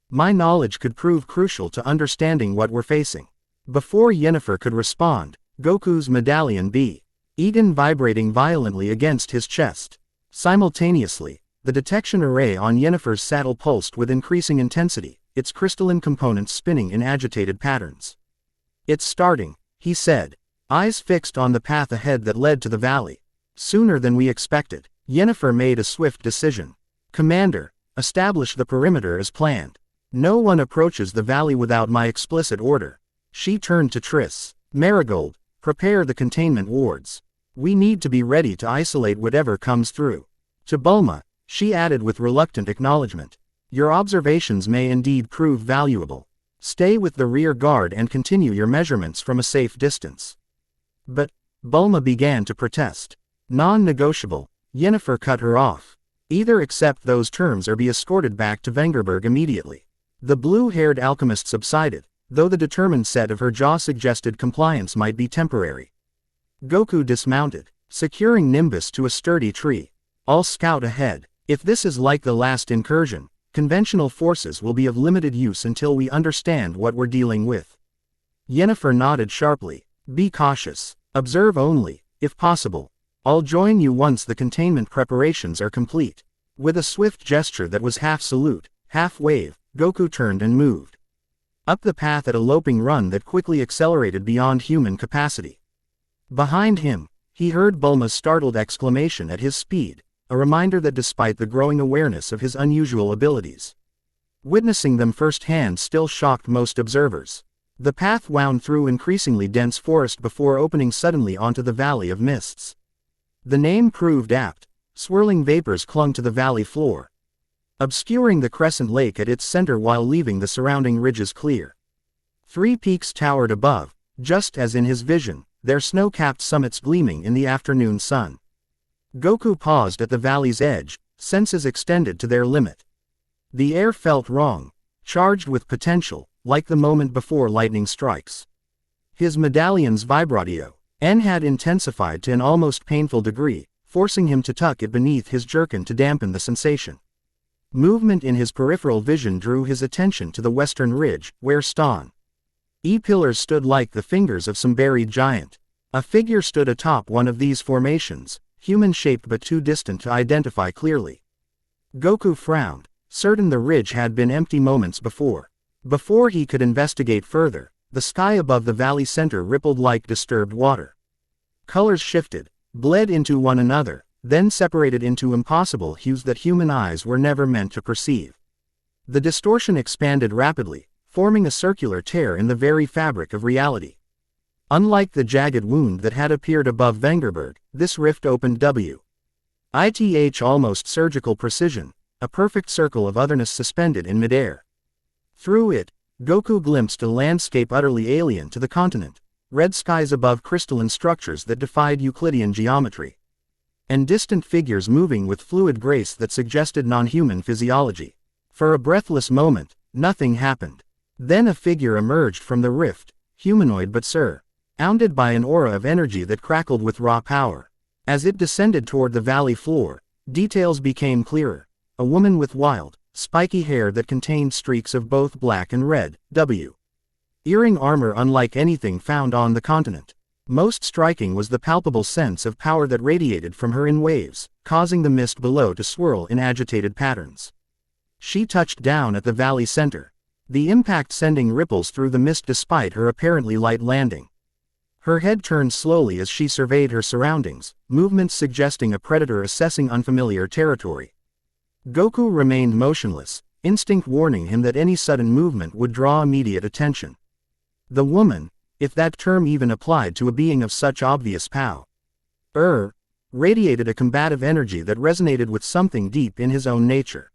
My knowledge could prove crucial to understanding what we're facing." Before Yennefer could respond, Goku's medallion began vibrating violently against his chest. Simultaneously, the detection array on Yennefer's saddle pulsed with increasing intensity, its crystalline components spinning in agitated patterns. "It's starting," he said, eyes fixed on the path ahead that led to the valley. "Sooner than we expected." Yennefer made a swift decision. "Commander, establish the perimeter as planned. No one approaches the valley without my explicit order. She turned to Triss. Marigold, prepare the containment wards. We need to be ready to isolate whatever comes through. To Bulma, she added with reluctant acknowledgement. Your observations may indeed prove valuable. Stay with the rear guard and continue your measurements from a safe distance. But, Bulma began to protest. Non-negotiable. Yennefer cut her off. Either accept those terms or be escorted back to Vengerberg immediately. The blue-haired alchemist subsided, though the determined set of her jaw suggested compliance might be temporary. Goku dismounted, securing Nimbus to a sturdy tree. I'll scout ahead. If this is like the last incursion, conventional forces will be of limited use until we understand what we're dealing with. Yennefer nodded sharply. Be cautious. Observe only, if possible. I'll join you once the containment preparations are complete. With a swift gesture that was half salute, half wave, Goku turned and moved up the path at a loping run that quickly accelerated beyond human capacity. Behind him, he heard Bulma's startled exclamation at his speed, a reminder that despite the growing awareness of his unusual abilities, witnessing them firsthand still shocked most observers. The path wound through increasingly dense forest before opening suddenly onto the Valley of Mists. The name proved apt. Swirling vapors clung to the valley floor, obscuring the crescent lake at its center while leaving the surrounding ridges clear. 3 peaks towered above, just as in his vision, their snow-capped summits gleaming in the afternoon sun. Goku paused at the valley's edge, senses extended to their limit. The air felt wrong, charged with potential, like the moment before lightning strikes. His medallion's vibratio had intensified to an almost painful degree, forcing him to tuck it beneath his jerkin to dampen the sensation. Movement in his peripheral vision drew his attention to the western ridge, where stone pillars stood like the fingers of some buried giant. A figure stood atop one of these formations, human-shaped but too distant to identify clearly. Goku frowned, certain the ridge had been empty moments before. Before he could investigate further, the sky above the valley center rippled like disturbed water. Colors shifted, bled into one another, then separated into impossible hues that human eyes were never meant to perceive. The distortion expanded rapidly, forming a circular tear in the very fabric of reality. Unlike the jagged wound that had appeared above Vengerberg, this rift opened with almost surgical precision, a perfect circle of otherness suspended in midair. Through it, Goku glimpsed a landscape utterly alien to the continent, red skies above crystalline structures that defied Euclidean geometry, and distant figures moving with fluid grace that suggested non-human physiology. For a breathless moment, nothing happened. Then a figure emerged from the rift, humanoid but surrounded by an aura of energy that crackled with raw power. As it descended toward the valley floor, details became clearer. A woman with wild, spiky hair that contained streaks of both black and red, earring armor unlike anything found on the continent. Most striking was the palpable sense of power that radiated from her in waves, causing the mist below to swirl in agitated patterns. She touched down at the valley center, the impact sending ripples through the mist despite her apparently light landing. Her head turned slowly as she surveyed her surroundings, movements suggesting a predator assessing unfamiliar territory. Goku remained motionless, instinct warning him that any sudden movement would draw immediate attention. The woman, if that term even applied to a being of such obvious power, radiated a combative energy that resonated with something deep in his own nature.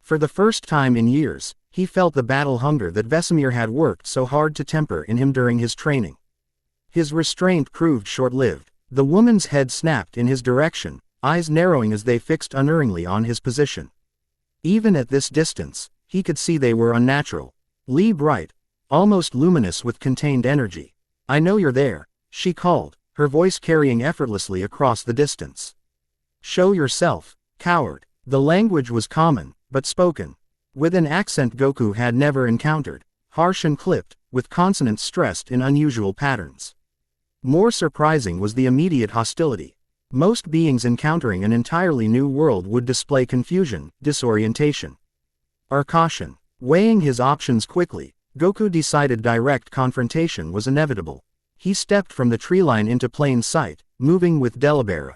For the first time in years, he felt the battle hunger that Vesemir had worked so hard to temper in him during his training. His restraint proved short-lived. The woman's head snapped in his direction, eyes narrowing as they fixed unerringly on his position. Even at this distance, he could see they were unnatural. Bright, almost luminous with contained energy. I know you're there, she called, her voice carrying effortlessly across the distance. Show yourself, coward. The language was common, but spoken with an accent Goku had never encountered, harsh and clipped, with consonants stressed in unusual patterns. More surprising was the immediate hostility. Most beings encountering an entirely new world would display confusion, disorientation, or caution. Weighing his options quickly, Goku decided direct confrontation was inevitable. He stepped from the treeline into plain sight, moving with deliberate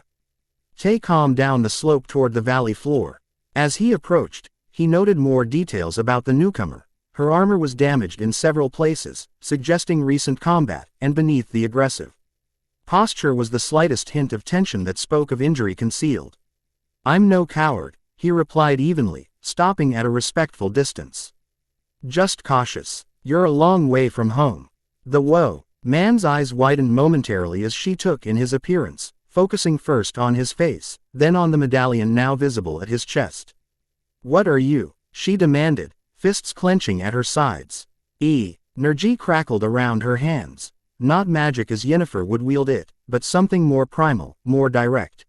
calm down the slope toward the valley floor. As he approached, he noted more details about the newcomer, Her armor was damaged in several places, suggesting recent combat, and beneath the aggressive posture was the slightest hint of tension that spoke of injury concealed. "I'm no coward," he replied evenly, stopping at a respectful distance. "Just cautious. You're a long way from home." The man's eyes widened momentarily as she took in his appearance, focusing first on his face, then on the medallion now visible at his chest. "What are you?" she demanded, fists clenching at her sides. Energy crackled around her hands. Not magic as Yennefer would wield it, but something more primal, more direct.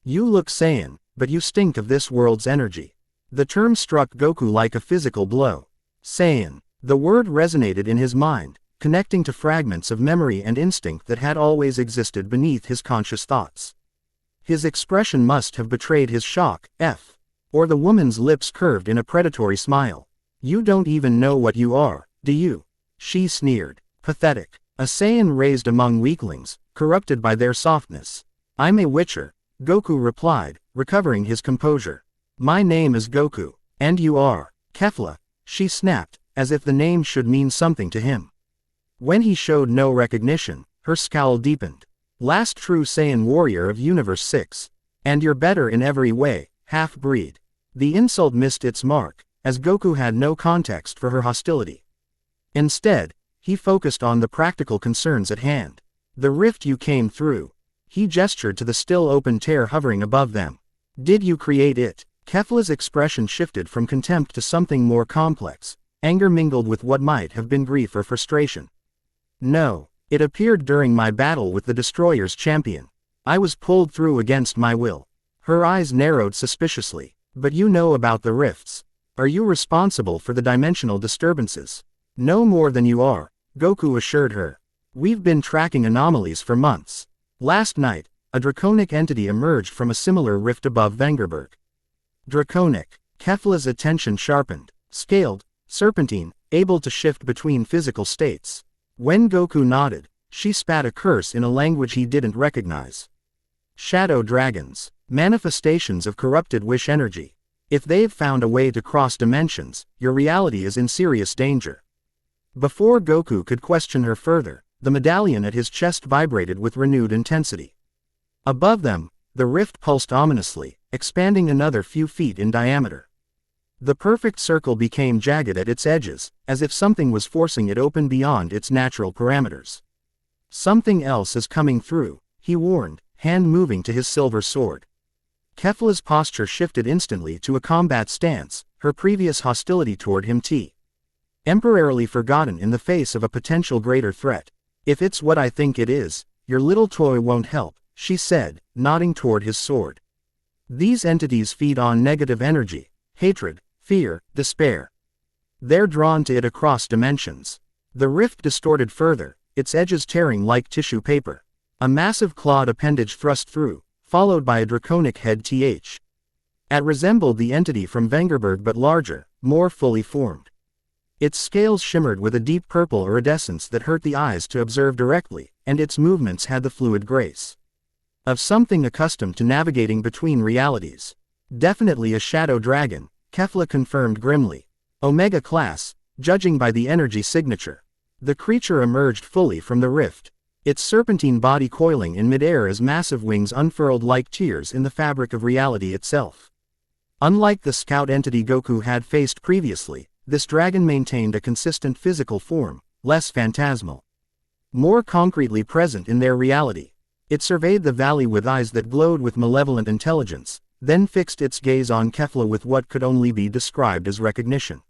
"You look Saiyan, but you stink of this world's energy." The term struck Goku like a physical blow. Saiyan. The word resonated in his mind, connecting to fragments of memory and instinct that had always existed beneath his conscious thoughts. His expression must have betrayed his shock, or the woman's lips curved in a predatory smile. "You don't even know what you are, do you?" she sneered. "Pathetic. A Saiyan raised among weaklings, corrupted by their softness." "I'm a Witcher," Goku replied, recovering his composure. "My name is Goku, and you are Kefla," she snapped, as if the name should mean something to him. When he showed no recognition, her scowl deepened. "Last true Saiyan warrior of Universe 6. And you're better in every way, half-breed." The insult missed its mark, as Goku had no context for her hostility. Instead, he focused on the practical concerns at hand. "The rift you came through." He gestured to the still open tear hovering above them. "Did you create it?" Kefla's expression shifted from contempt to something more complex, anger mingled with what might have been grief or frustration. "No. It appeared during my battle with the Destroyer's champion. I was pulled through against my will." Her eyes narrowed suspiciously. "But you know about the rifts. Are you responsible for the dimensional disturbances?" "No more than you are," Goku assured her. "We've been tracking anomalies for months. Last night, a draconic entity emerged from a similar rift above Vengerberg." Draconic. Kefla's attention sharpened. Scaled, serpentine, able to shift between physical states. When Goku nodded, she spat a curse in a language he didn't recognize. "Shadow dragons. Manifestations of corrupted wish energy. If they've found a way to cross dimensions, your reality is in serious danger." Before Goku could question her further, the medallion at his chest vibrated with renewed intensity. Above them, the rift pulsed ominously, expanding another few feet in diameter. The perfect circle became jagged at its edges, as if something was forcing it open beyond its natural parameters. "Something else is coming through," he warned, hand moving to his silver sword. Kefla's posture shifted instantly to a combat stance, her previous hostility toward him temporarily forgotten in the face of a potential greater threat. "If it's what I think it is, your little toy won't help," she said, nodding toward his sword. "These entities feed on negative energy, hatred, fear, despair. They're drawn to it across dimensions." The rift distorted further, its edges tearing like tissue paper. A massive clawed appendage thrust through, followed by a draconic head. It resembled the entity from Vengerberg but larger, more fully formed. Its scales shimmered with a deep purple iridescence that hurt the eyes to observe directly, and its movements had the fluid grace of something accustomed to navigating between realities. "Definitely a shadow dragon," Kefla confirmed grimly. "Omega class, judging by the energy signature." The creature emerged fully from the rift, its serpentine body coiling in midair as massive wings unfurled like tears in the fabric of reality itself. Unlike the scout entity Goku had faced previously, this dragon maintained a consistent physical form, less phantasmal, more concretely present in their reality. It surveyed the valley with eyes that glowed with malevolent intelligence, then fixed its gaze on Kefla with what could only be described as recognition.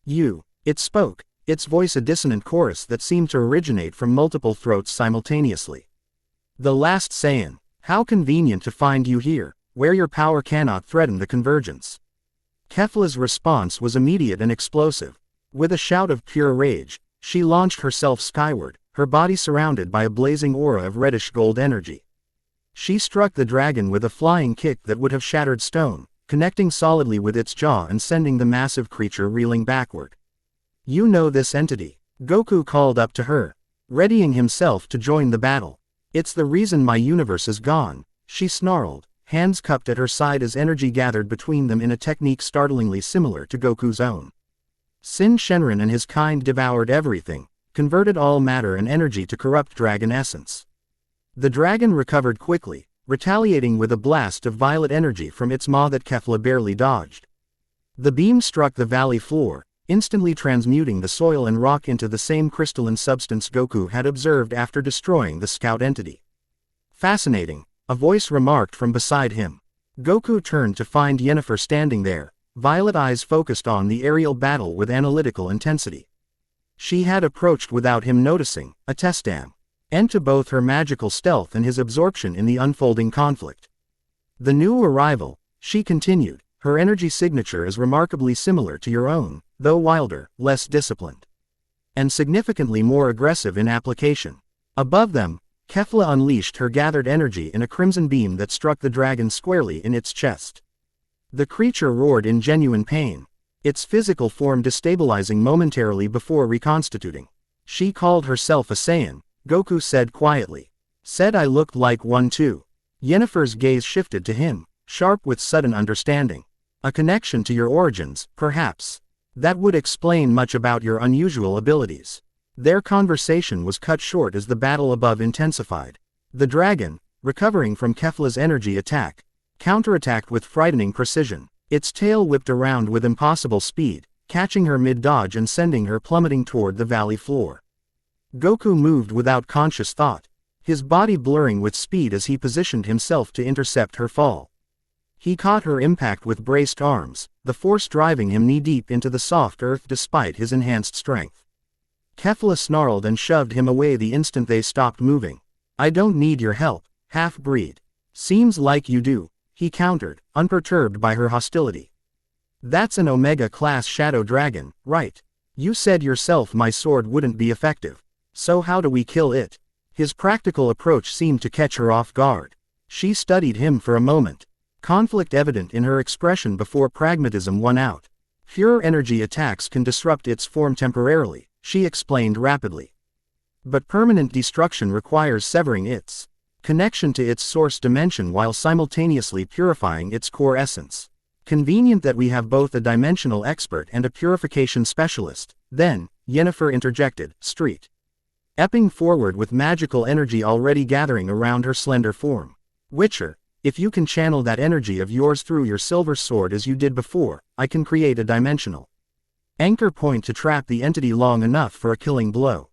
"You," it spoke, its voice a dissonant chorus that seemed to originate from multiple throats simultaneously. "The last Saiyan. How convenient to find you here, where your power cannot threaten the convergence." Kefla's response was immediate and explosive. With a shout of pure rage, she launched herself skyward, her body surrounded by a blazing aura of reddish gold energy. She struck the dragon with a flying kick that would have shattered stone, connecting solidly with its jaw and sending the massive creature reeling backward. "You know this entity," Goku called up to her, readying himself to join the battle. "It's the reason my universe is gone," she snarled, hands cupped at her side as energy gathered between them in a technique startlingly similar to Goku's own. Sin Shenron and his kind devoured everything, converted all matter and energy to corrupt dragon essence. The dragon recovered quickly, retaliating with a blast of violet energy from its maw that Kefla barely dodged. The beam struck the valley floor, instantly transmuting the soil and rock into the same crystalline substance Goku had observed after destroying the scout entity. Fascinating, a voice remarked from beside him. Goku turned to find Yennefer standing there, violet eyes focused on the aerial battle with analytical intensity. She had approached without him noticing, a testam. And to both her magical stealth and his absorption in the unfolding conflict. The new arrival, she continued, her energy signature is remarkably similar to your own, though wilder, less disciplined. And significantly more aggressive in application. Above them, Kefla unleashed her gathered energy in a crimson beam that struck the dragon squarely in its chest. The creature roared in genuine pain, its physical form destabilizing momentarily before reconstituting. She called herself a Saiyan, Goku said quietly. Said I looked like one too. Yennefer's gaze shifted to him, sharp with sudden understanding. A connection to your origins, perhaps. That would explain much about your unusual abilities. Their conversation was cut short as the battle above intensified. The dragon, recovering from Kefla's energy attack, counterattacked with frightening precision. Its tail whipped around with impossible speed, catching her mid-dodge and sending her plummeting toward the valley floor. Goku moved without conscious thought, his body blurring with speed as he positioned himself to intercept her fall. He caught her impact with braced arms, the force driving him knee-deep into the soft earth despite his enhanced strength. Kefla snarled and shoved him away the instant they stopped moving. I don't need your help, half-breed. Seems like you do, he countered, unperturbed by her hostility. That's an Omega-class shadow dragon, right? You said yourself my sword wouldn't be effective. So how do we kill it? His practical approach seemed to catch her off guard. She studied him for a moment, conflict evident in her expression before pragmatism won out. Pure energy attacks can disrupt its form temporarily, she explained rapidly. But permanent destruction requires severing its connection to its source dimension while simultaneously purifying its core essence. Convenient that we have both a dimensional expert and a purification specialist. Then, Yennefer interjected, epping forward with magical energy already gathering around her slender form. Witcher, if you can channel that energy of yours through your silver sword as you did before, I can create a dimensional anchor point to trap the entity long enough for a killing blow.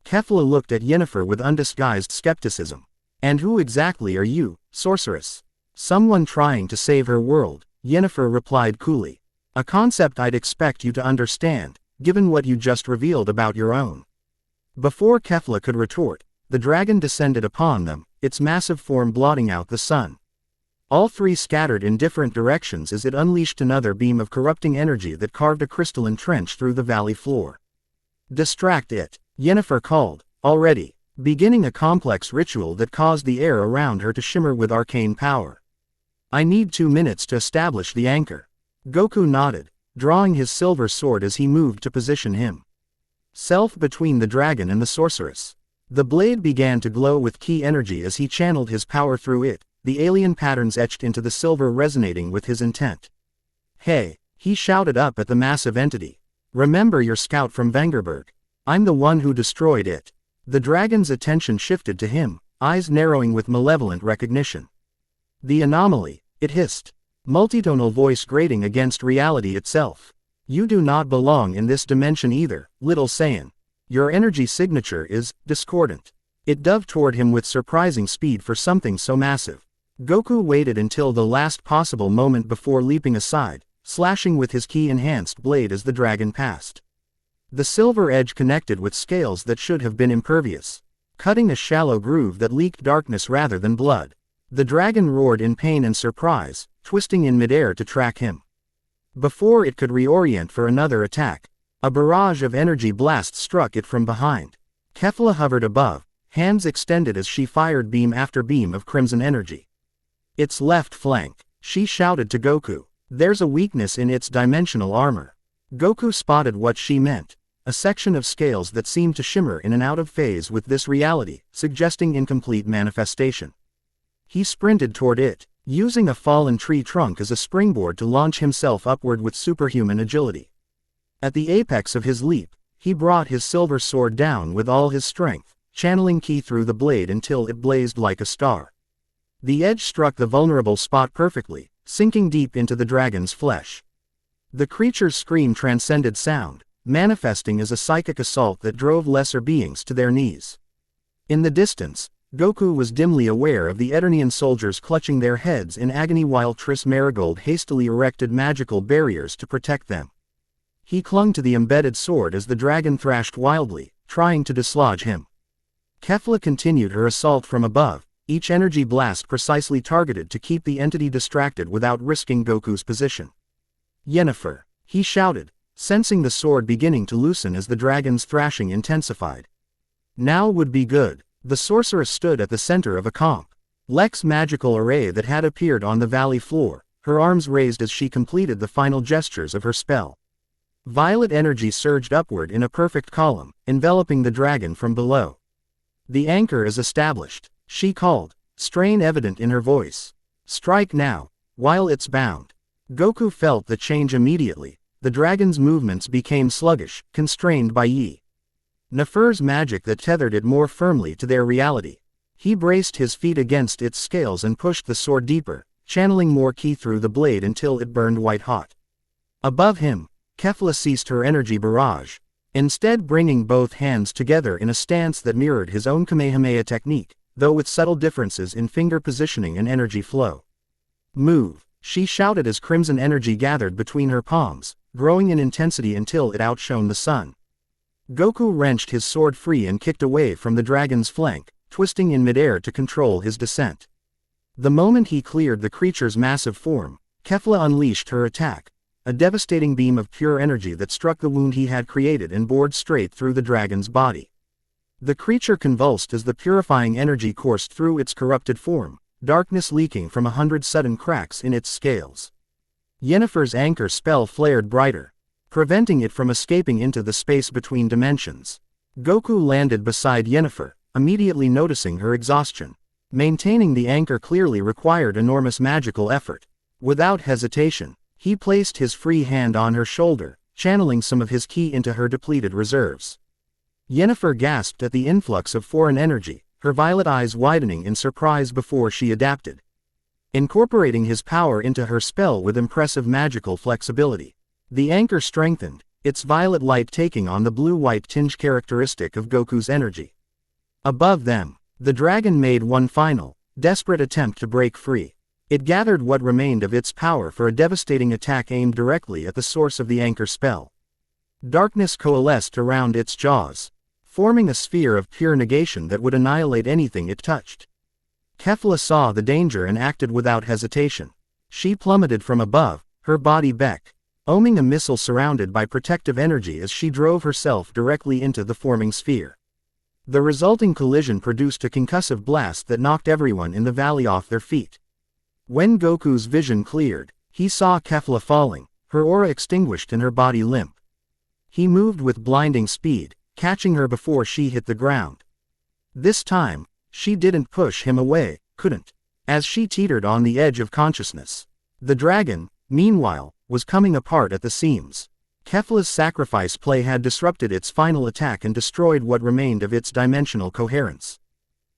Kefla looked at Yennefer with undisguised skepticism. And who exactly are you, sorceress? Someone trying to save her world, Yennefer replied coolly. A concept I'd expect you to understand, given what you just revealed about your own. Before Kefla could retort, the dragon descended upon them, its massive form blotting out the sun. All three scattered in different directions as it unleashed another beam of corrupting energy that carved a crystalline trench through the valley floor. Distract it, Yennefer called, already beginning a complex ritual that caused the air around her to shimmer with arcane power. I need 2 minutes to establish the anchor. Goku nodded, drawing his silver sword as he moved to position himself between the dragon and the sorceress. The blade began to glow with ki energy as he channeled his power through it, the alien patterns etched into the silver resonating with his intent. Hey, he shouted up at the massive entity. Remember your scout from Vengerberg. I'm the one who destroyed it. The dragon's attention shifted to him, eyes narrowing with malevolent recognition. The anomaly, it hissed. Multitonal voice grating against reality itself. You do not belong in this dimension either, little Saiyan. Your energy signature is discordant. It dove toward him with surprising speed for something so massive. Goku waited until the last possible moment before leaping aside, slashing with his ki-enhanced blade as the dragon passed. The silver edge connected with scales that should have been impervious, cutting a shallow groove that leaked darkness rather than blood. The dragon roared in pain and surprise, twisting in midair to track him. Before it could reorient for another attack, a barrage of energy blasts struck it from behind. Kefla hovered above, hands extended as she fired beam after beam of crimson energy. Its left flank, she shouted to Goku. There's a weakness in its dimensional armor. Goku spotted what she meant. A section of scales that seemed to shimmer in and out of phase with this reality, suggesting incomplete manifestation. He sprinted toward it, using a fallen tree trunk as a springboard to launch himself upward with superhuman agility. At the apex of his leap, he brought his silver sword down with all his strength, channeling ki through the blade until it blazed like a star. The edge struck the vulnerable spot perfectly, sinking deep into the dragon's flesh. The creature's scream transcended sound, manifesting as a psychic assault that drove lesser beings to their knees. In the distance, Goku was dimly aware of the Eternian soldiers clutching their heads in agony while Triss Marigold hastily erected magical barriers to protect them. He clung to the embedded sword as the dragon thrashed wildly, trying to dislodge him. Kefla continued her assault from above, each energy blast precisely targeted to keep the entity distracted without risking Goku's position. Yennefer, he shouted, sensing the sword beginning to loosen as the dragon's thrashing intensified. Now would be good. The sorceress stood at the center of a complex magical array that had appeared on the valley floor, her arms raised as she completed the final gestures of her spell. Violet energy surged upward in a perfect column, enveloping the dragon from below. The anchor is established, she called, strain evident in her voice. Strike now, while it's bound. Goku felt the change immediately. The dragon's movements became sluggish, constrained by Yennefer's magic that tethered it more firmly to their reality. He braced his feet against its scales and pushed the sword deeper, channeling more ki through the blade until it burned white hot. Above him, Kefla ceased her energy barrage, instead bringing both hands together in a stance that mirrored his own Kamehameha technique, though with subtle differences in finger positioning and energy flow. Move, she shouted as crimson energy gathered between her palms, growing in intensity until it outshone the sun. Goku wrenched his sword free and kicked away from the dragon's flank, twisting in midair to control his descent. The moment he cleared the creature's massive form, Kefla unleashed her attack, a devastating beam of pure energy that struck the wound he had created and bored straight through the dragon's body. The creature convulsed as the purifying energy coursed through its corrupted form, darkness leaking from 100 sudden cracks in its scales. Yennefer's anchor spell flared brighter, preventing it from escaping into the space between dimensions. Goku landed beside Yennefer, immediately noticing her exhaustion. Maintaining the anchor clearly required enormous magical effort. Without hesitation, he placed his free hand on her shoulder, channeling some of his ki into her depleted reserves. Yennefer gasped at the influx of foreign energy, her violet eyes widening in surprise before she adapted. Incorporating his power into her spell with impressive magical flexibility, the anchor strengthened, its violet light taking on the blue-white tinge characteristic of Goku's energy. Above them, the dragon made one final, desperate attempt to break free. It gathered what remained of its power for a devastating attack aimed directly at the source of the anchor spell. Darkness coalesced around its jaws, forming a sphere of pure negation that would annihilate anything it touched. Kefla saw the danger and acted without hesitation. She plummeted from above, her body becoming a missile surrounded by protective energy as she drove herself directly into the forming sphere. The resulting collision produced a concussive blast that knocked everyone in the valley off their feet. When Goku's vision cleared, he saw Kefla falling, her aura extinguished and her body limp. He moved with blinding speed, catching her before she hit the ground. This time, she didn't push him away, couldn't, as she teetered on the edge of consciousness. The dragon, meanwhile, was coming apart at the seams. Kefla's sacrifice play had disrupted its final attack and destroyed what remained of its dimensional coherence.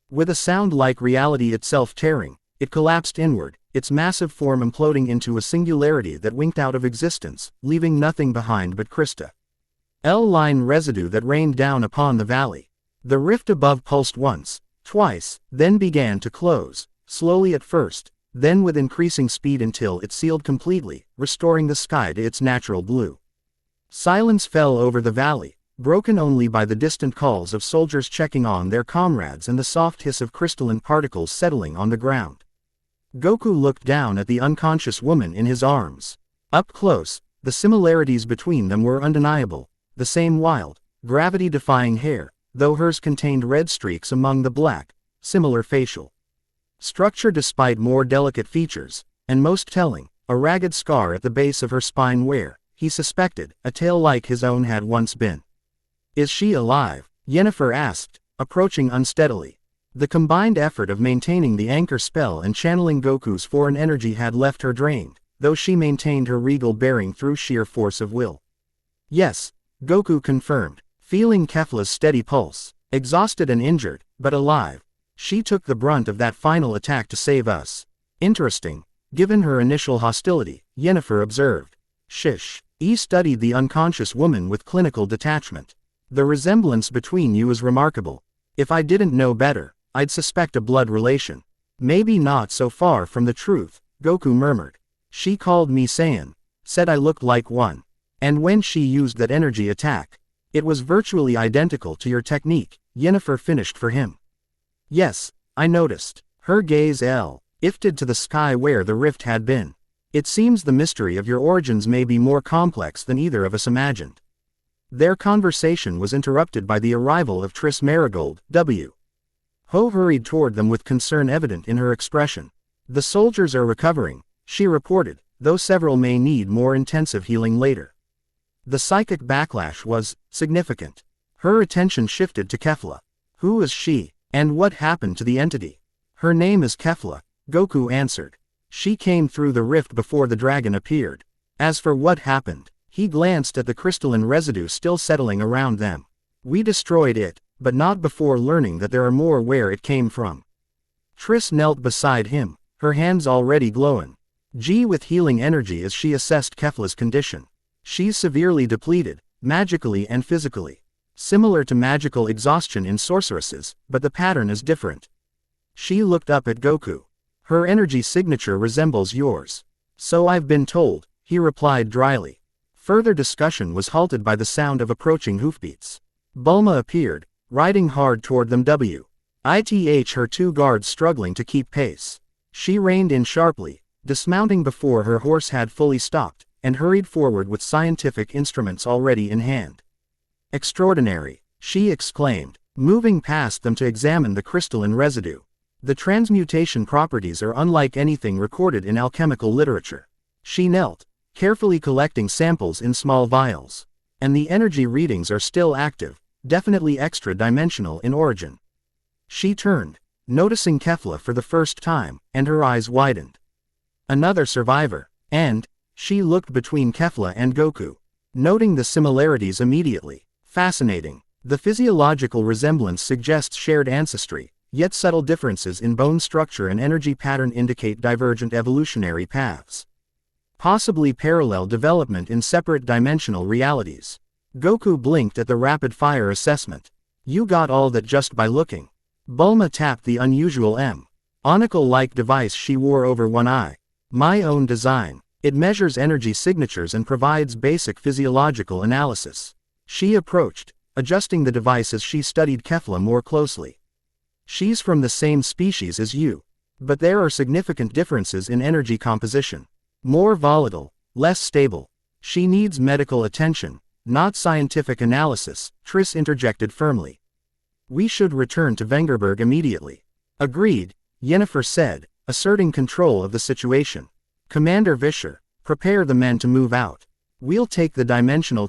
With a sound like reality itself tearing, it collapsed inward, its massive form imploding into a singularity that winked out of existence, leaving nothing behind but crystalline residue that rained down upon the valley. The rift above pulsed once, twice, then began to close, slowly at first, then with increasing speed until it sealed completely, restoring the sky to its natural blue. Silence fell over the valley, broken only by the distant calls of soldiers checking on their comrades and the soft hiss of crystalline particles settling on the ground. Goku looked down at the unconscious woman in his arms. Up close, the similarities between them were undeniable, the same wild, gravity-defying hair, though hers contained red streaks among the black, similar facial structure despite more delicate features, and most telling, a ragged scar at the base of her spine where, he suspected, a tail like his own had once been. "Is she alive?" Yennefer asked, approaching unsteadily. The combined effort of maintaining the anchor spell and channeling Goku's foreign energy had left her drained, though she maintained her regal bearing through sheer force of will. Yes, Goku confirmed, feeling Kefla's steady pulse. Exhausted and injured, but alive. She took the brunt of that final attack to save us. Interesting, given her initial hostility, Yennefer observed. Shish. He studied the unconscious woman with clinical detachment. The resemblance between you is remarkable. If I didn't know better, I'd suspect a blood relation. Maybe not so far from the truth, Goku murmured. She called me Saiyan, said I looked like one. And when she used that energy attack, it was virtually identical to your technique, Yennefer finished for him. Yes, I noticed. Her gaze lifted to the sky where the rift had been. It seems the mystery of your origins may be more complex than either of us imagined. Their conversation was interrupted by the arrival of Triss Marigold, W. Ho hurried toward them with concern evident in her expression. The soldiers are recovering, she reported, though several may need more intensive healing later. The psychic backlash was significant. Her attention shifted to Kefla. Who is she, and what happened to the entity? Her name is Kefla, Goku answered. She came through the rift before the dragon appeared. As for what happened, he glanced at the crystalline residue still settling around them. We destroyed it, but not before learning that there are more where it came from. Triss knelt beside him, her hands already glowing. With healing energy as she assessed Kefla's condition. She's severely depleted, magically and physically. Similar to magical exhaustion in sorceresses, but the pattern is different. She looked up at Goku. Her energy signature resembles yours. So I've been told, he replied dryly. Further discussion was halted by the sound of approaching hoofbeats. Bulma appeared, riding hard toward them. Her two guards struggling to keep pace. She reined in sharply, dismounting before her horse had fully stopped, and hurried forward with scientific instruments already in hand. Extraordinary, she exclaimed, moving past them to examine the crystalline residue. The transmutation properties are unlike anything recorded in alchemical literature. She knelt, carefully collecting samples in small vials. And the energy readings are still active, definitely extra-dimensional in origin. She turned, noticing Kefla for the first time, and her eyes widened. Another survivor, and she looked between Kefla and Goku, noting the similarities immediately. Fascinating. The physiological resemblance suggests shared ancestry, yet subtle differences in bone structure and energy pattern indicate divergent evolutionary paths. Possibly parallel development in separate dimensional realities. Goku blinked at the rapid-fire assessment. You got all that just by looking. Bulma tapped the unusual monocle-like device she wore over one eye. My own design. It measures energy signatures and provides basic physiological analysis. She approached, adjusting the device as she studied Kefla more closely. She's from the same species as you. But there are significant differences in energy composition. More volatile, less stable. She needs medical attention, not scientific analysis, Triss interjected firmly. We should return to Vengerberg immediately. Agreed, Yennefer said, asserting control of the situation. Commander Vischer, prepare the men to move out. We'll take the dimensional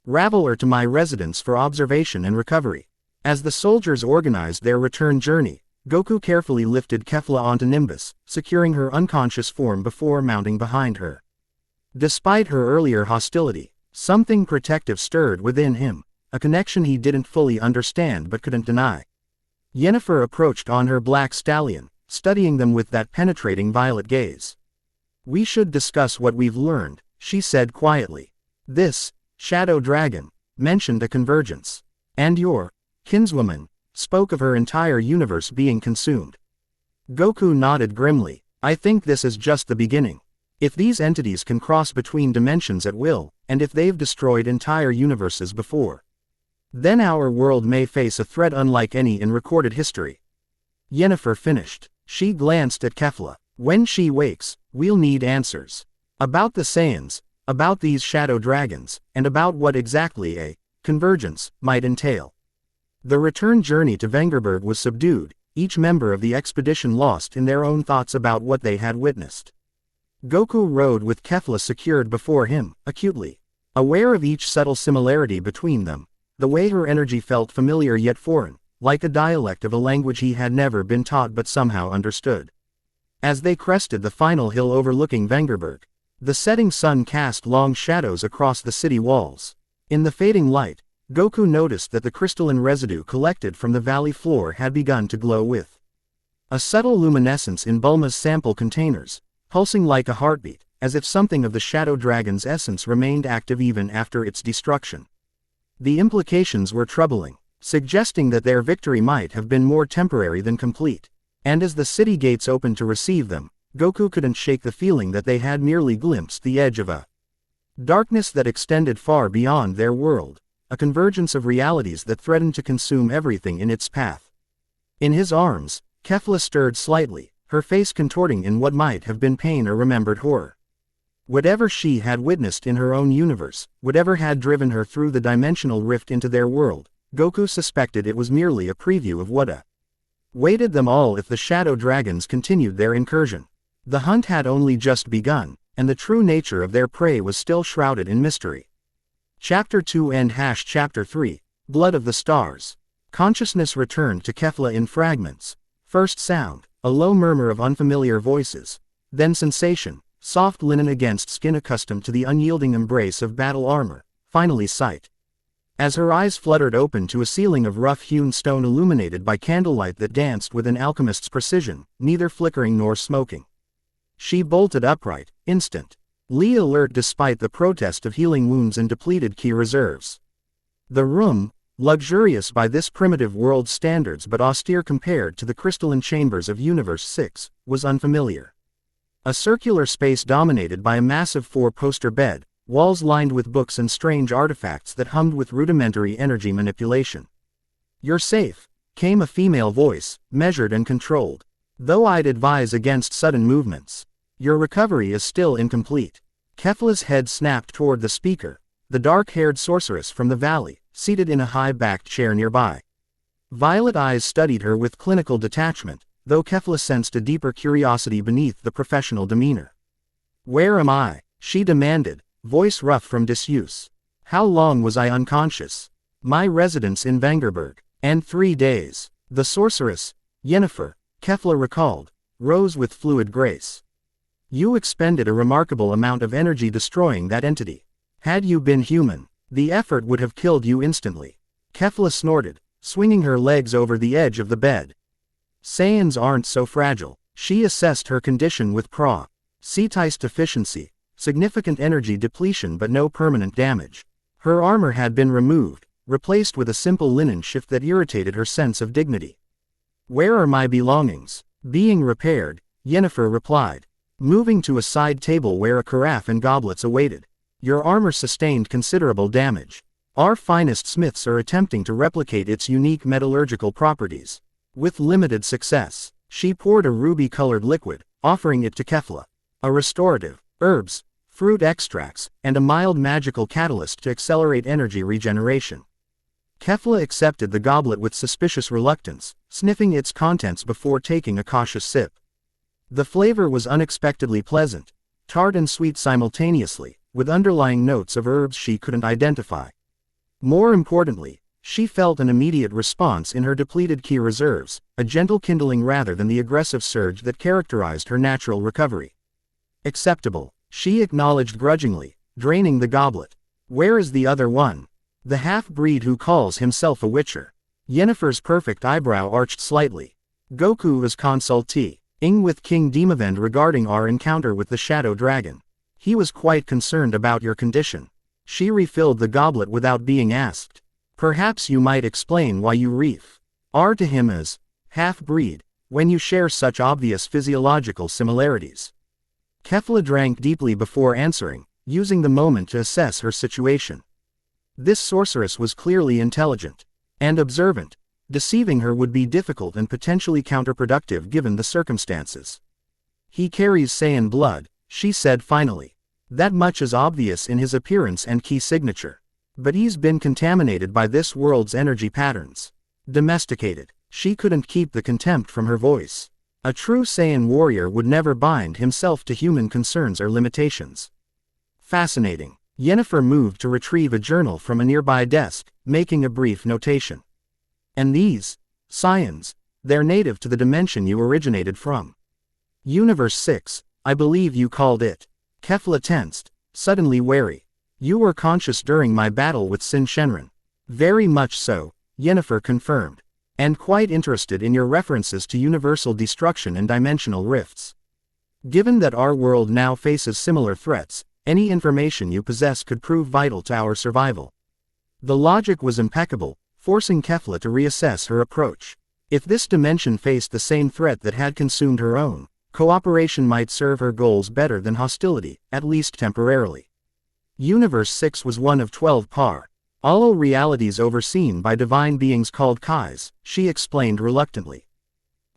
Raveler to my residence for observation and recovery. As the soldiers organized their return journey, Goku carefully lifted Kefla onto Nimbus, securing her unconscious form before mounting behind her. Despite her earlier hostility, something protective stirred within him, a connection he didn't fully understand but couldn't deny. Yennefer approached on her black stallion, studying them with that penetrating violet gaze. We should discuss what we've learned, she said quietly. This shadow dragon mentioned a convergence. And your kinswoman spoke of her entire universe being consumed. Goku nodded grimly. I think this is just the beginning. If these entities can cross between dimensions at will, and if they've destroyed entire universes before, then our world may face a threat unlike any in recorded history. Yennefer finished. She glanced at Kefla. When she wakes, we'll need answers. About the Saiyans, about these shadow dragons, and about what exactly a convergence might entail. The return journey to Vengerberg was subdued, each member of the expedition lost in their own thoughts about what they had witnessed. Goku rode with Kefla secured before him, acutely aware of each subtle similarity between them, the way her energy felt familiar yet foreign, like a dialect of a language he had never been taught but somehow understood. As they crested the final hill overlooking Vengerberg, the setting sun cast long shadows across the city walls. In the fading light, Goku noticed that the crystalline residue collected from the valley floor had begun to glow with a subtle luminescence in Bulma's sample containers, pulsing like a heartbeat, as if something of the Shadow Dragon's essence remained active even after its destruction. The implications were troubling, suggesting that their victory might have been more temporary than complete. And as the city gates opened to receive them, Goku couldn't shake the feeling that they had merely glimpsed the edge of a darkness that extended far beyond their world, a convergence of realities that threatened to consume everything in its path. In his arms, Kefla stirred slightly, her face contorting in what might have been pain or remembered horror. Whatever she had witnessed in her own universe, whatever had driven her through the dimensional rift into their world, Goku suspected it was merely a preview of what awaited them all if the Shadow Dragons continued their incursion. The hunt had only just begun, and the true nature of their prey was still shrouded in mystery. Chapter 2 and Chapter 3, Blood of the Stars. Consciousness returned to Kefla in fragments. First sound, a low murmur of unfamiliar voices. Then sensation, soft linen against skin accustomed to the unyielding embrace of battle armor. Finally sight. As her eyes fluttered open to a ceiling of rough-hewn stone illuminated by candlelight that danced with an alchemist's precision, neither flickering nor smoking. She bolted upright, instantly alert despite the protest of healing wounds and depleted ki reserves. The room, luxurious by this primitive world's standards but austere compared to the crystalline chambers of Universe 6, was unfamiliar. A circular space dominated by a massive four-poster bed, walls lined with books and strange artifacts that hummed with rudimentary energy manipulation. "You're safe," came a female voice, measured and controlled. "Though I'd advise against sudden movements. Your recovery is still incomplete." Kefla's head snapped toward the speaker, the dark-haired sorceress from the valley, seated in a high-backed chair nearby. Violet eyes studied her with clinical detachment, though Kefla sensed a deeper curiosity beneath the professional demeanor. "Where am I?" she demanded, voice rough from disuse. "How long was I unconscious?" "My residence in Vangerberg. And 3 days." The sorceress, Yennefer, Kefla recalled, rose with fluid grace. "You expended a remarkable amount of energy destroying that entity. Had you been human, the effort would have killed you instantly." Kefla snorted, swinging her legs over the edge of the bed. "Saiyans aren't so fragile." She assessed her condition with Cetice deficiency, significant energy depletion but no permanent damage. Her armor had been removed, replaced with a simple linen shift that irritated her sense of dignity. "Where are my belongings?" "Being repaired," Yennefer replied, moving to a side table where a carafe and goblets awaited. "Your armor sustained considerable damage. Our finest smiths are attempting to replicate its unique metallurgical properties. With limited success." She poured a ruby-colored liquid, offering it to Kefla. "A restorative, herbs, fruit extracts, and a mild magical catalyst to accelerate energy regeneration." Kefla accepted the goblet with suspicious reluctance, sniffing its contents before taking a cautious sip. The flavor was unexpectedly pleasant, tart and sweet simultaneously, with underlying notes of herbs she couldn't identify. More importantly, she felt an immediate response in her depleted ki reserves, a gentle kindling rather than the aggressive surge that characterized her natural recovery. "Acceptable," she acknowledged grudgingly, draining the goblet. "Where is the other one?" "The half-breed who calls himself a witcher." Yennefer's perfect eyebrow arched slightly. "Goku is consulting with King Demavend regarding our encounter with the Shadow Dragon. He was quite concerned about your condition." She refilled the goblet without being asked. "Perhaps you might explain why you refer to him as half-breed, when you share such obvious physiological similarities." Kefla drank deeply before answering, using the moment to assess her situation. This sorceress was clearly intelligent and observant. Deceiving her would be difficult and potentially counterproductive given the circumstances. "He carries Saiyan blood," she said finally. "That much is obvious in his appearance and key signature. But he's been contaminated by this world's energy patterns. Domesticated." She couldn't keep the contempt from her voice. A true Saiyan warrior would never bind himself to human concerns or limitations. "Fascinating." Yennefer moved to retrieve a journal from a nearby desk, making a brief notation. "And these Saiyans, they're native to the dimension you originated from." "Universe 6, I believe you called it." Kefla tensed, suddenly wary. You were conscious during my battle with Sin Shenron. Very much so, Yennefer confirmed. And quite interested in your references to universal destruction and dimensional rifts. Given that our world now faces similar threats, any information you possess could prove vital to our survival. The logic was impeccable, forcing Kefla to reassess her approach. If this dimension faced the same threat that had consumed her own, cooperation might serve her goals better than hostility, at least temporarily. Universe 6 was one of 12 par. All realities overseen by divine beings called Kais, she explained reluctantly.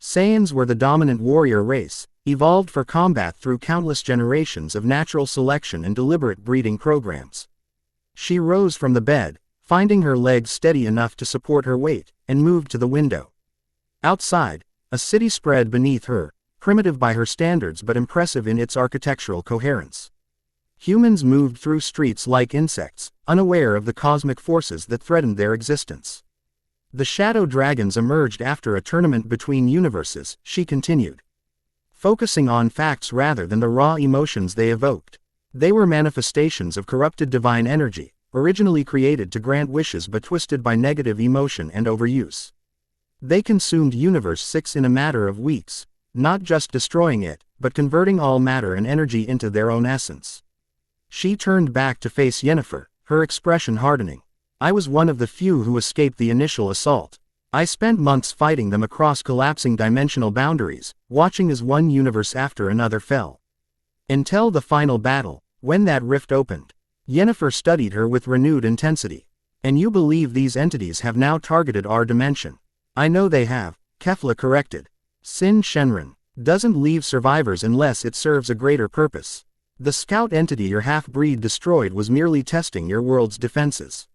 Saiyans were the dominant warrior race, evolved for combat through countless generations of natural selection and deliberate breeding programs. She rose from the bed, finding her legs steady enough to support her weight, and moved to the window. Outside, a city spread beneath her, primitive by her standards but impressive in its architectural coherence. Humans moved through streets like insects, unaware of the cosmic forces that threatened their existence. The shadow dragons emerged after a tournament between universes, she continued. Focusing on facts rather than the raw emotions they evoked. They were manifestations of corrupted divine energy, originally created to grant wishes but twisted by negative emotion and overuse. They consumed Universe 6 in a matter of weeks, not just destroying it, but converting all matter and energy into their own essence. She turned back to face Yennefer, her expression hardening. I was one of the few who escaped the initial assault. I spent months fighting them across collapsing dimensional boundaries, watching as one universe after another fell. Until the final battle, when that rift opened. Yennefer studied her with renewed intensity. And you believe these entities have now targeted our dimension? I know they have, Kefla corrected. Sin Shenron doesn't leave survivors unless it serves a greater purpose. The scout entity your half-breed destroyed was merely testing your world's defenses.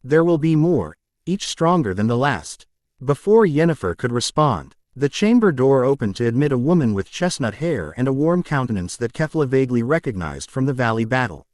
There will be more, each stronger than the last. Before Yennefer could respond, the chamber door opened to admit a woman with chestnut hair and a warm countenance that Kefla vaguely recognized from the valley battle.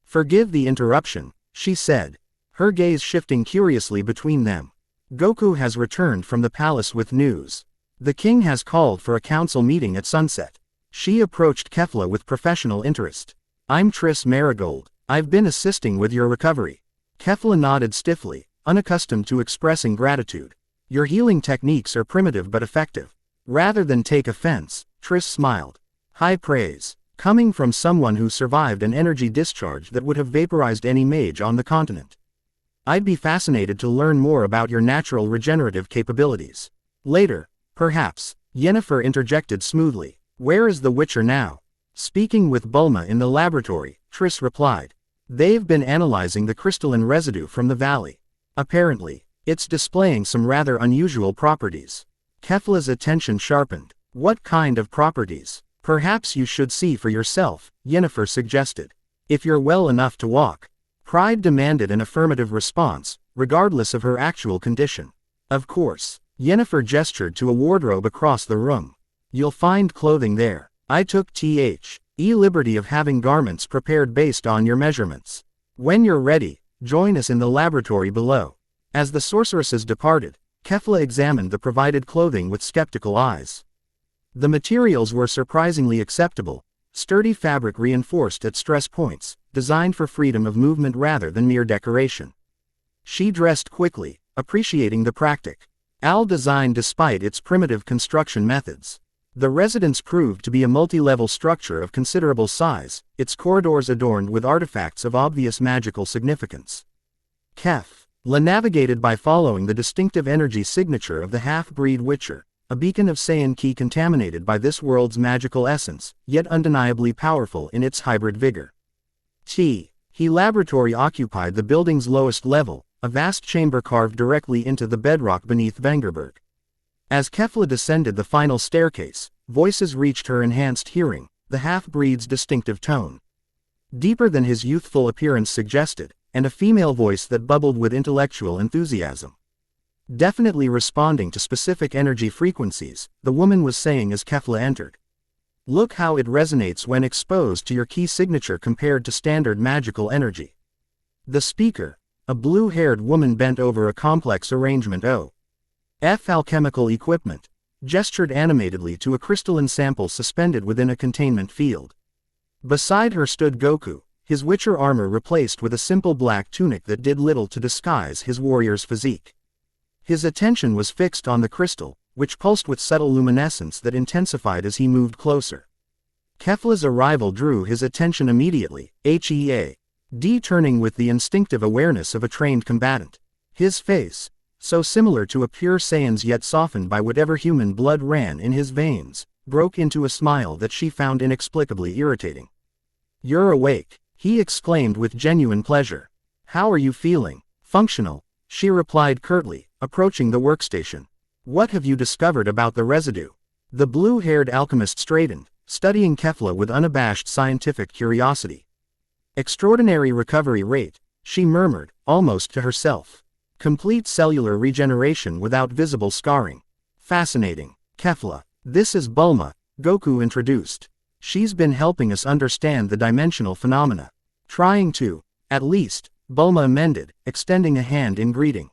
Forgive the interruption, she said, her gaze shifting curiously between them. Goku has returned from the palace with news. The king has called for a council meeting at sunset. She approached Kefla with professional interest. I'm Triss Marigold. I've been assisting with your recovery. Kefla nodded stiffly, unaccustomed to expressing gratitude. Your healing techniques are primitive but effective. Rather than take offense, Triss smiled. High praise. Coming from someone who survived an energy discharge that would have vaporized any mage on the continent. I'd be fascinated to learn more about your natural regenerative capabilities. Later, perhaps, Yennefer interjected smoothly. Where is the Witcher now? Speaking with Bulma in the laboratory, Triss replied. They've been analyzing the crystalline residue from the valley. Apparently, it's displaying some rather unusual properties. Kefla's attention sharpened. What kind of properties? Perhaps you should see for yourself, Yennefer suggested. If you're well enough to walk. Pride demanded an affirmative response, regardless of her actual condition. Of course, Yennefer gestured to a wardrobe across the room. You'll find clothing there. I took liberty of having garments prepared based on your measurements. When you're ready, join us in the laboratory below. As the sorceresses departed, Kefla examined the provided clothing with skeptical eyes. The materials were surprisingly acceptable, sturdy fabric reinforced at stress points, designed for freedom of movement rather than mere decoration. She dressed quickly, appreciating the practical design despite its primitive construction methods. The residence proved to be a multi-level structure of considerable size, its corridors adorned with artifacts of obvious magical significance. Kefla navigated by following the distinctive energy signature of the half-breed Witcher, a beacon of Saiyan ki contaminated by this world's magical essence, yet undeniably powerful in its hybrid vigor. The laboratory occupied the building's lowest level, a vast chamber carved directly into the bedrock beneath Vengerberg. As Kefla descended the final staircase, voices reached her enhanced hearing, the half-breed's distinctive tone. Deeper than his youthful appearance suggested, and a female voice that bubbled with intellectual enthusiasm. Definitely responding to specific energy frequencies, the woman was saying as Kefla entered. Look how it resonates when exposed to your key signature compared to standard magical energy. The speaker, a blue-haired woman bent over a complex arrangement of alchemical equipment, gestured animatedly to a crystalline sample suspended within a containment field. Beside her stood Goku, his Witcher armor replaced with a simple black tunic that did little to disguise his warrior's physique. His attention was fixed on the crystal, which pulsed with subtle luminescence that intensified as he moved closer. Kefla's arrival drew his attention immediately, turning with the instinctive awareness of a trained combatant. His face, so similar to a pure Saiyan's yet softened by whatever human blood ran in his veins, broke into a smile that she found inexplicably irritating. "You're awake," he exclaimed with genuine pleasure. "How are you feeling?" "Functional," she replied curtly, approaching the workstation. "What have you discovered about the residue?" The blue-haired alchemist straightened, studying Kefla with unabashed scientific curiosity. "Extraordinary recovery rate," she murmured, almost to herself. "Complete cellular regeneration without visible scarring. Fascinating." "Kefla, this is Bulma," Goku introduced. "She's been helping us understand the dimensional phenomena." "Trying to, at least," Bulma amended, extending a hand in greeting.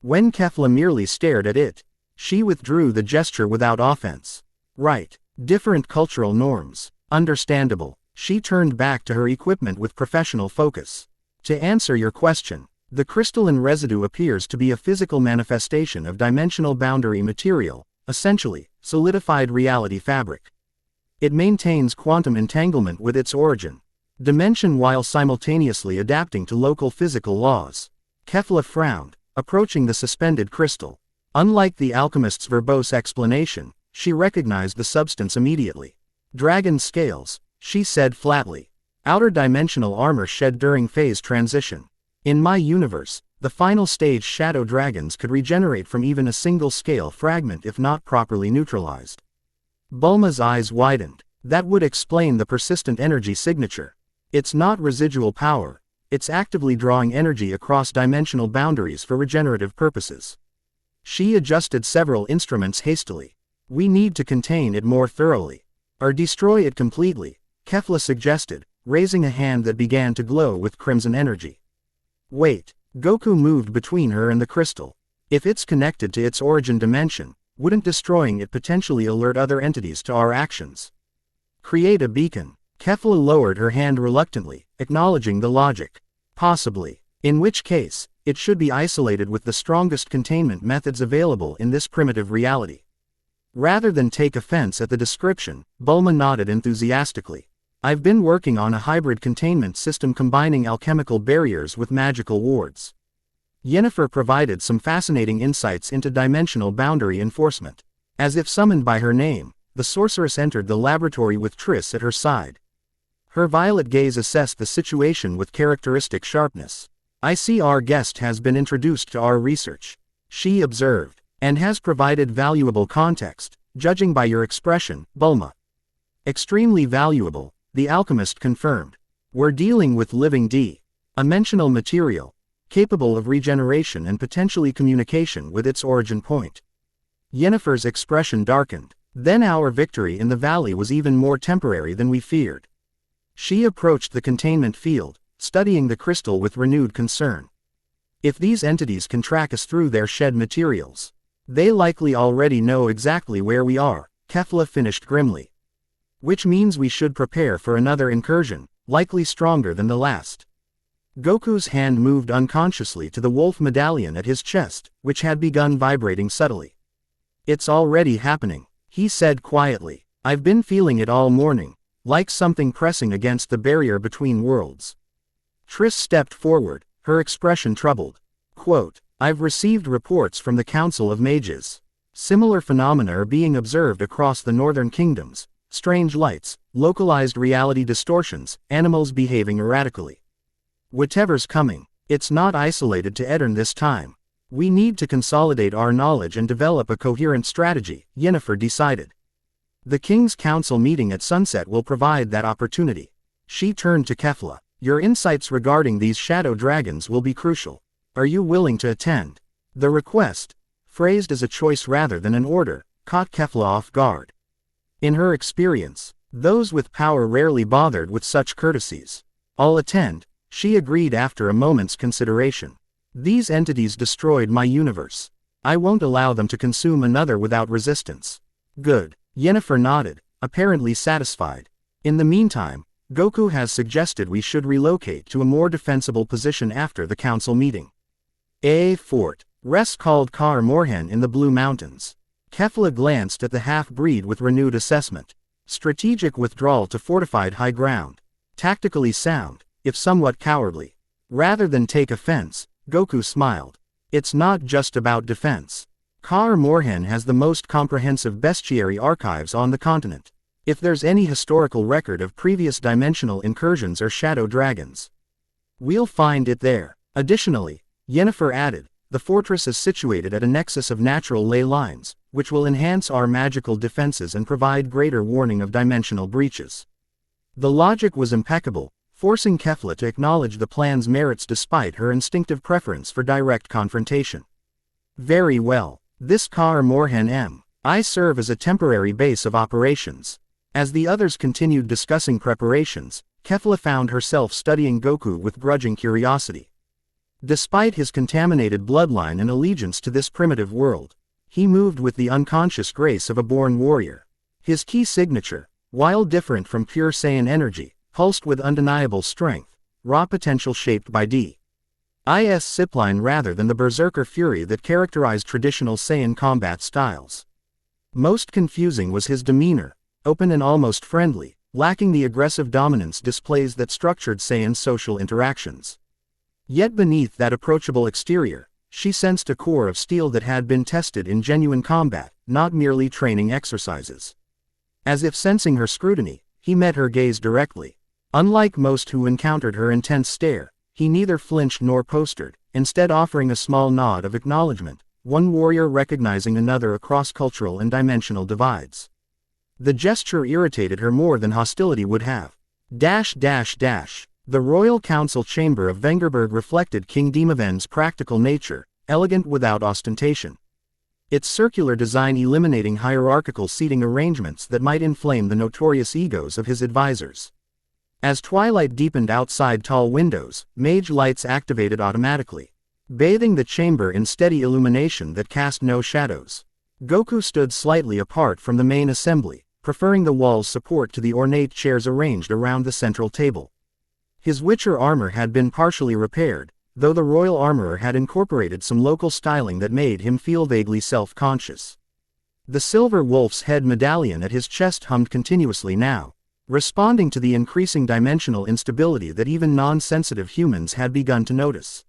When Kefla merely stared at it, she withdrew the gesture without offense. "Right. Different cultural norms. Understandable." She turned back to her equipment with professional focus. "To answer your question, the crystalline residue appears to be a physical manifestation of dimensional boundary material, essentially, solidified reality fabric. It maintains quantum entanglement with its origin dimension while simultaneously adapting to local physical laws." Kefla frowned, approaching the suspended crystal. Unlike the alchemist's verbose explanation, she recognized the substance immediately. "Dragon scales," she said flatly. "Outer dimensional armor shed during phase transition. In my universe, the final stage shadow dragons could regenerate from even a single scale fragment if not properly neutralized." Bulma's eyes widened. "That would explain the persistent energy signature. It's not residual power, it's actively drawing energy across dimensional boundaries for regenerative purposes." She adjusted several instruments hastily. "We need to contain it more thoroughly. Or destroy it completely," Kefla suggested, raising a hand that began to glow with crimson energy. "Wait." Goku moved between her and the crystal. "If it's connected to its origin dimension, wouldn't destroying it potentially alert other entities to our actions? Create a beacon." Kefla lowered her hand reluctantly, acknowledging the logic. "Possibly. In which case, it should be isolated with the strongest containment methods available in this primitive reality." Rather than take offense at the description, Bulma nodded enthusiastically. "I've been working on a hybrid containment system combining alchemical barriers with magical wards." Yennefer provided some fascinating insights into dimensional boundary enforcement. As if summoned by her name, the sorceress entered the laboratory with Triss at her side. Her violet gaze assessed the situation with characteristic sharpness. "I see our guest has been introduced to our research," she observed, "and has provided valuable context, judging by your expression, Bulma." "Extremely valuable," the alchemist confirmed. "We're dealing with living dimensional material, capable of regeneration and potentially communication with its origin point." Yennefer's expression darkened. "Then our victory in the valley was even more temporary than we feared." She approached the containment field, studying the crystal with renewed concern. "If these entities can track us through their shed materials, they likely already know exactly where we are," Kefla finished grimly. "Which means we should prepare for another incursion, likely stronger than the last." Goku's hand moved unconsciously to the wolf medallion at his chest, which had begun vibrating subtly. "It's already happening," he said quietly. "I've been feeling it all morning, like something pressing against the barrier between worlds." Triss stepped forward, her expression troubled. Quote, "I've received reports from the Council of Mages. Similar phenomena are being observed across the northern kingdoms: strange lights, localized reality distortions, animals behaving erratically. Whatever's coming, it's not isolated to Edirne this time. We need to consolidate our knowledge and develop a coherent strategy," Yennefer decided. "The King's Council meeting at sunset will provide that opportunity." She turned to Kefla. "Your insights regarding these shadow dragons will be crucial. Are you willing to attend?" The request, phrased as a choice rather than an order, caught Kefla off guard. In her experience, those with power rarely bothered with such courtesies. "I'll attend," she agreed after a moment's consideration. "These entities destroyed my universe. I won't allow them to consume another without resistance." "Good." Yennefer nodded, apparently satisfied. "In the meantime, Goku has suggested we should relocate to a more defensible position after the council meeting. A fort. Rest called Kar Morhen in the Blue Mountains. Kefla glanced at the half-breed with renewed assessment. Strategic withdrawal to fortified high ground. Tactically sound, if somewhat cowardly. Rather than take offense, Goku smiled. It's not just about defense. Kar Morhen has the most comprehensive bestiary archives on the continent. If there's any historical record of previous dimensional incursions or shadow dragons, we'll find it there. Additionally, Yennefer added, the fortress is situated at a nexus of natural ley lines, which will enhance our magical defenses and provide greater warning of dimensional breaches. The logic was impeccable, forcing Kefla to acknowledge the plan's merits despite her instinctive preference for direct confrontation. Very well. This Kar Morhen I serve as a temporary base of operations. As the others continued discussing preparations, Kefla found herself studying Goku with grudging curiosity. Despite his contaminated bloodline and allegiance to this primitive world, he moved with the unconscious grace of a born warrior. His key signature, while different from pure Saiyan energy, pulsed with undeniable strength, raw potential shaped by D.I.'s discipline rather than the berserker fury that characterized traditional Saiyan combat styles. Most confusing was his demeanor, open and almost friendly, lacking the aggressive dominance displays that structured Saiyan's social interactions. Yet beneath that approachable exterior, she sensed a core of steel that had been tested in genuine combat, not merely training exercises. As if sensing her scrutiny, he met her gaze directly. Unlike most who encountered her intense stare, he neither flinched nor postured, instead offering a small nod of acknowledgement, one warrior recognizing another across cultural and dimensional divides. The gesture irritated her more than hostility would have. The Royal Council chamber of Vengerberg reflected King Demoven's practical nature, elegant without ostentation. Its circular design eliminating hierarchical seating arrangements that might inflame the notorious egos of his advisors. As twilight deepened outside tall windows, mage lights activated automatically, bathing the chamber in steady illumination that cast no shadows. Goku stood slightly apart from the main assembly, preferring the wall's support to the ornate chairs arranged around the central table. His Witcher armor had been partially repaired, though the royal armorer had incorporated some local styling that made him feel vaguely self-conscious. The silver wolf's head medallion at his chest hummed continuously now, responding to the increasing dimensional instability that even non-sensitive humans had begun to notice.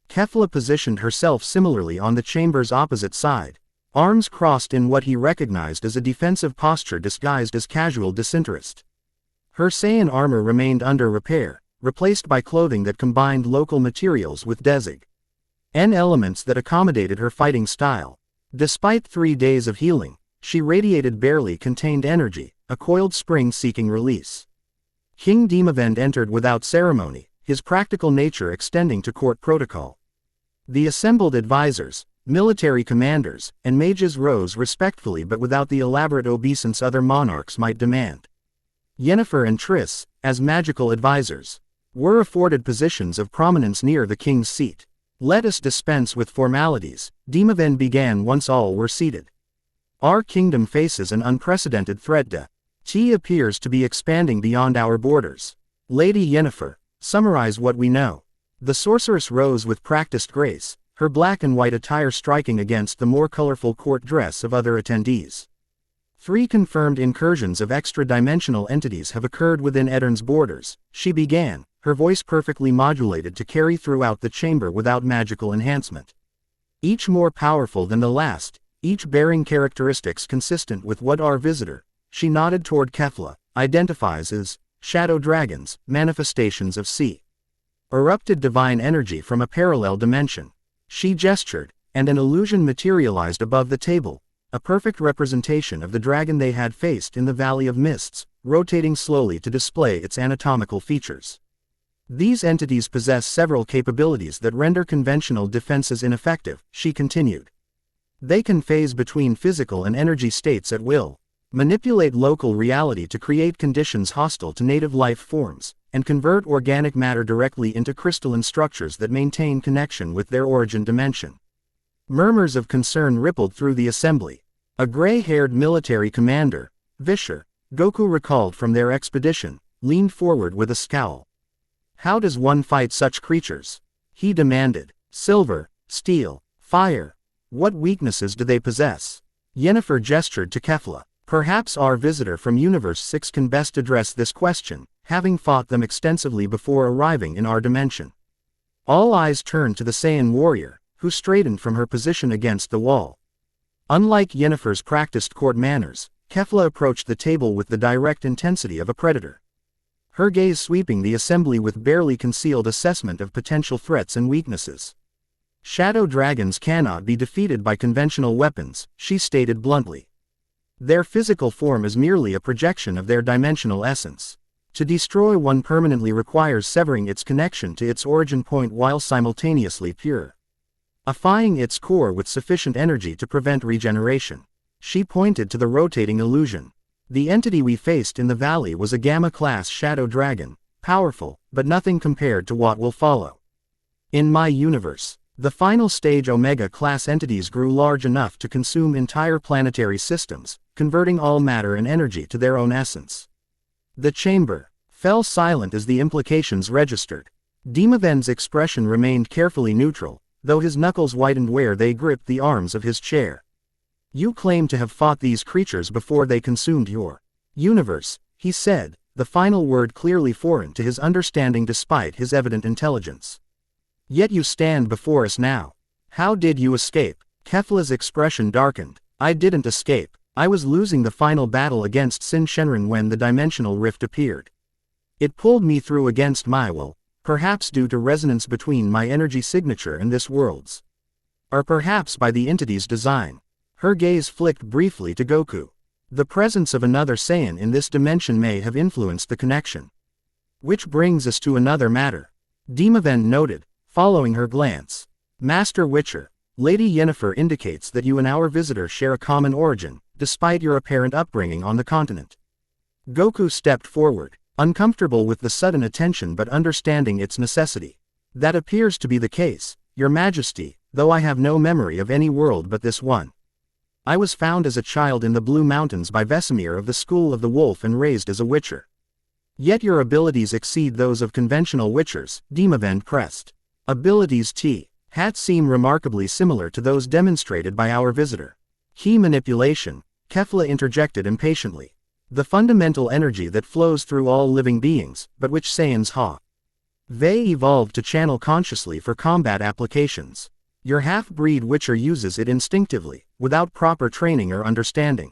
Kefla positioned herself similarly on the chamber's opposite side, arms crossed in what he recognized as a defensive posture disguised as casual disinterest. Her Saiyan armor remained under repair, replaced by clothing that combined local materials with Desig N elements that accommodated her fighting style. Despite 3 days of healing, she radiated barely contained energy, a coiled spring seeking release. King Demoven entered without ceremony, his practical nature extending to court protocol. The assembled advisors, military commanders, and mages rose respectfully but without the elaborate obeisance other monarchs might demand. Yennefer and Triss, as magical advisors, were afforded positions of prominence near the king's seat. Let us dispense with formalities, Demoven began once all were seated. Our kingdom faces an unprecedented threat. T appears to be expanding beyond our borders. Lady Yennefer, summarize what we know. The sorceress rose with practiced grace, her black and white attire striking against the more colorful court dress of other attendees. 3 confirmed incursions of extra-dimensional entities have occurred within Edirne's borders, she began, her voice perfectly modulated to carry throughout the chamber without magical enhancement. Each more powerful than the last, each bearing characteristics consistent with what our visitor, she nodded toward Kefla, identifies as shadow dragons, manifestations of sea. Erupted divine energy from a parallel dimension. She gestured, and an illusion materialized above the table, a perfect representation of the dragon they had faced in the Valley of Mists, rotating slowly to display its anatomical features. These entities possess several capabilities that render conventional defenses ineffective, she continued. They can phase between physical and energy states at will, manipulate local reality to create conditions hostile to native life forms, and convert organic matter directly into crystalline structures that maintain connection with their origin dimension. Murmurs of concern rippled through the assembly. A gray-haired military commander, Vischer, Goku recalled from their expedition, leaned forward with a scowl. How does one fight such creatures? He demanded. Silver, steel, fire. What weaknesses do they possess? Yennefer gestured to Kefla. Perhaps our visitor from Universe 6 can best address this question, having fought them extensively before arriving in our dimension. All eyes turned to the Saiyan warrior, who straightened from her position against the wall. Unlike Yennefer's practiced court manners, Kefla approached the table with the direct intensity of a predator. Her gaze sweeping the assembly with barely concealed assessment of potential threats and weaknesses. Shadow dragons cannot be defeated by conventional weapons, she stated bluntly. Their physical form is merely a projection of their dimensional essence. To destroy one permanently requires severing its connection to its origin point while simultaneously purifying its core with sufficient energy to prevent regeneration. She pointed to the rotating illusion. The entity we faced in the valley was a Gamma-class shadow dragon, powerful, but nothing compared to what will follow. In my universe, the final stage Omega-class entities grew large enough to consume entire planetary systems, converting all matter and energy to their own essence. The chamber fell silent as the implications registered. Demaven's expression remained carefully neutral, though his knuckles whitened where they gripped the arms of his chair. You claim to have fought these creatures before they consumed your universe, he said, the final word clearly foreign to his understanding despite his evident intelligence. Yet you stand before us now. How did you escape? Kefla's expression darkened. I didn't escape. I was losing the final battle against Sin Shenron when the dimensional rift appeared. It pulled me through against my will, perhaps due to resonance between my energy signature and this world's. Or perhaps by the entity's design. Her gaze flicked briefly to Goku. The presence of another Saiyan in this dimension may have influenced the connection. Which brings us to another matter. Demaven noted, following her glance. Master Witcher, Lady Yennefer indicates that you and our visitor share a common origin, despite your apparent upbringing on the continent. Goku stepped forward, uncomfortable with the sudden attention but understanding its necessity. That appears to be the case, Your Majesty, though I have no memory of any world but this one. I was found as a child in the Blue Mountains by Vesemir of the School of the Wolf and raised as a Witcher. Yet your abilities exceed those of conventional Witchers, Demaven pressed. Abilities had seem remarkably similar to those demonstrated by our visitor. Key manipulation, Kefla interjected impatiently. The fundamental energy that flows through all living beings, but which Saiyans they evolved to channel consciously for combat applications. Your half-breed Witcher uses it instinctively, without proper training or understanding.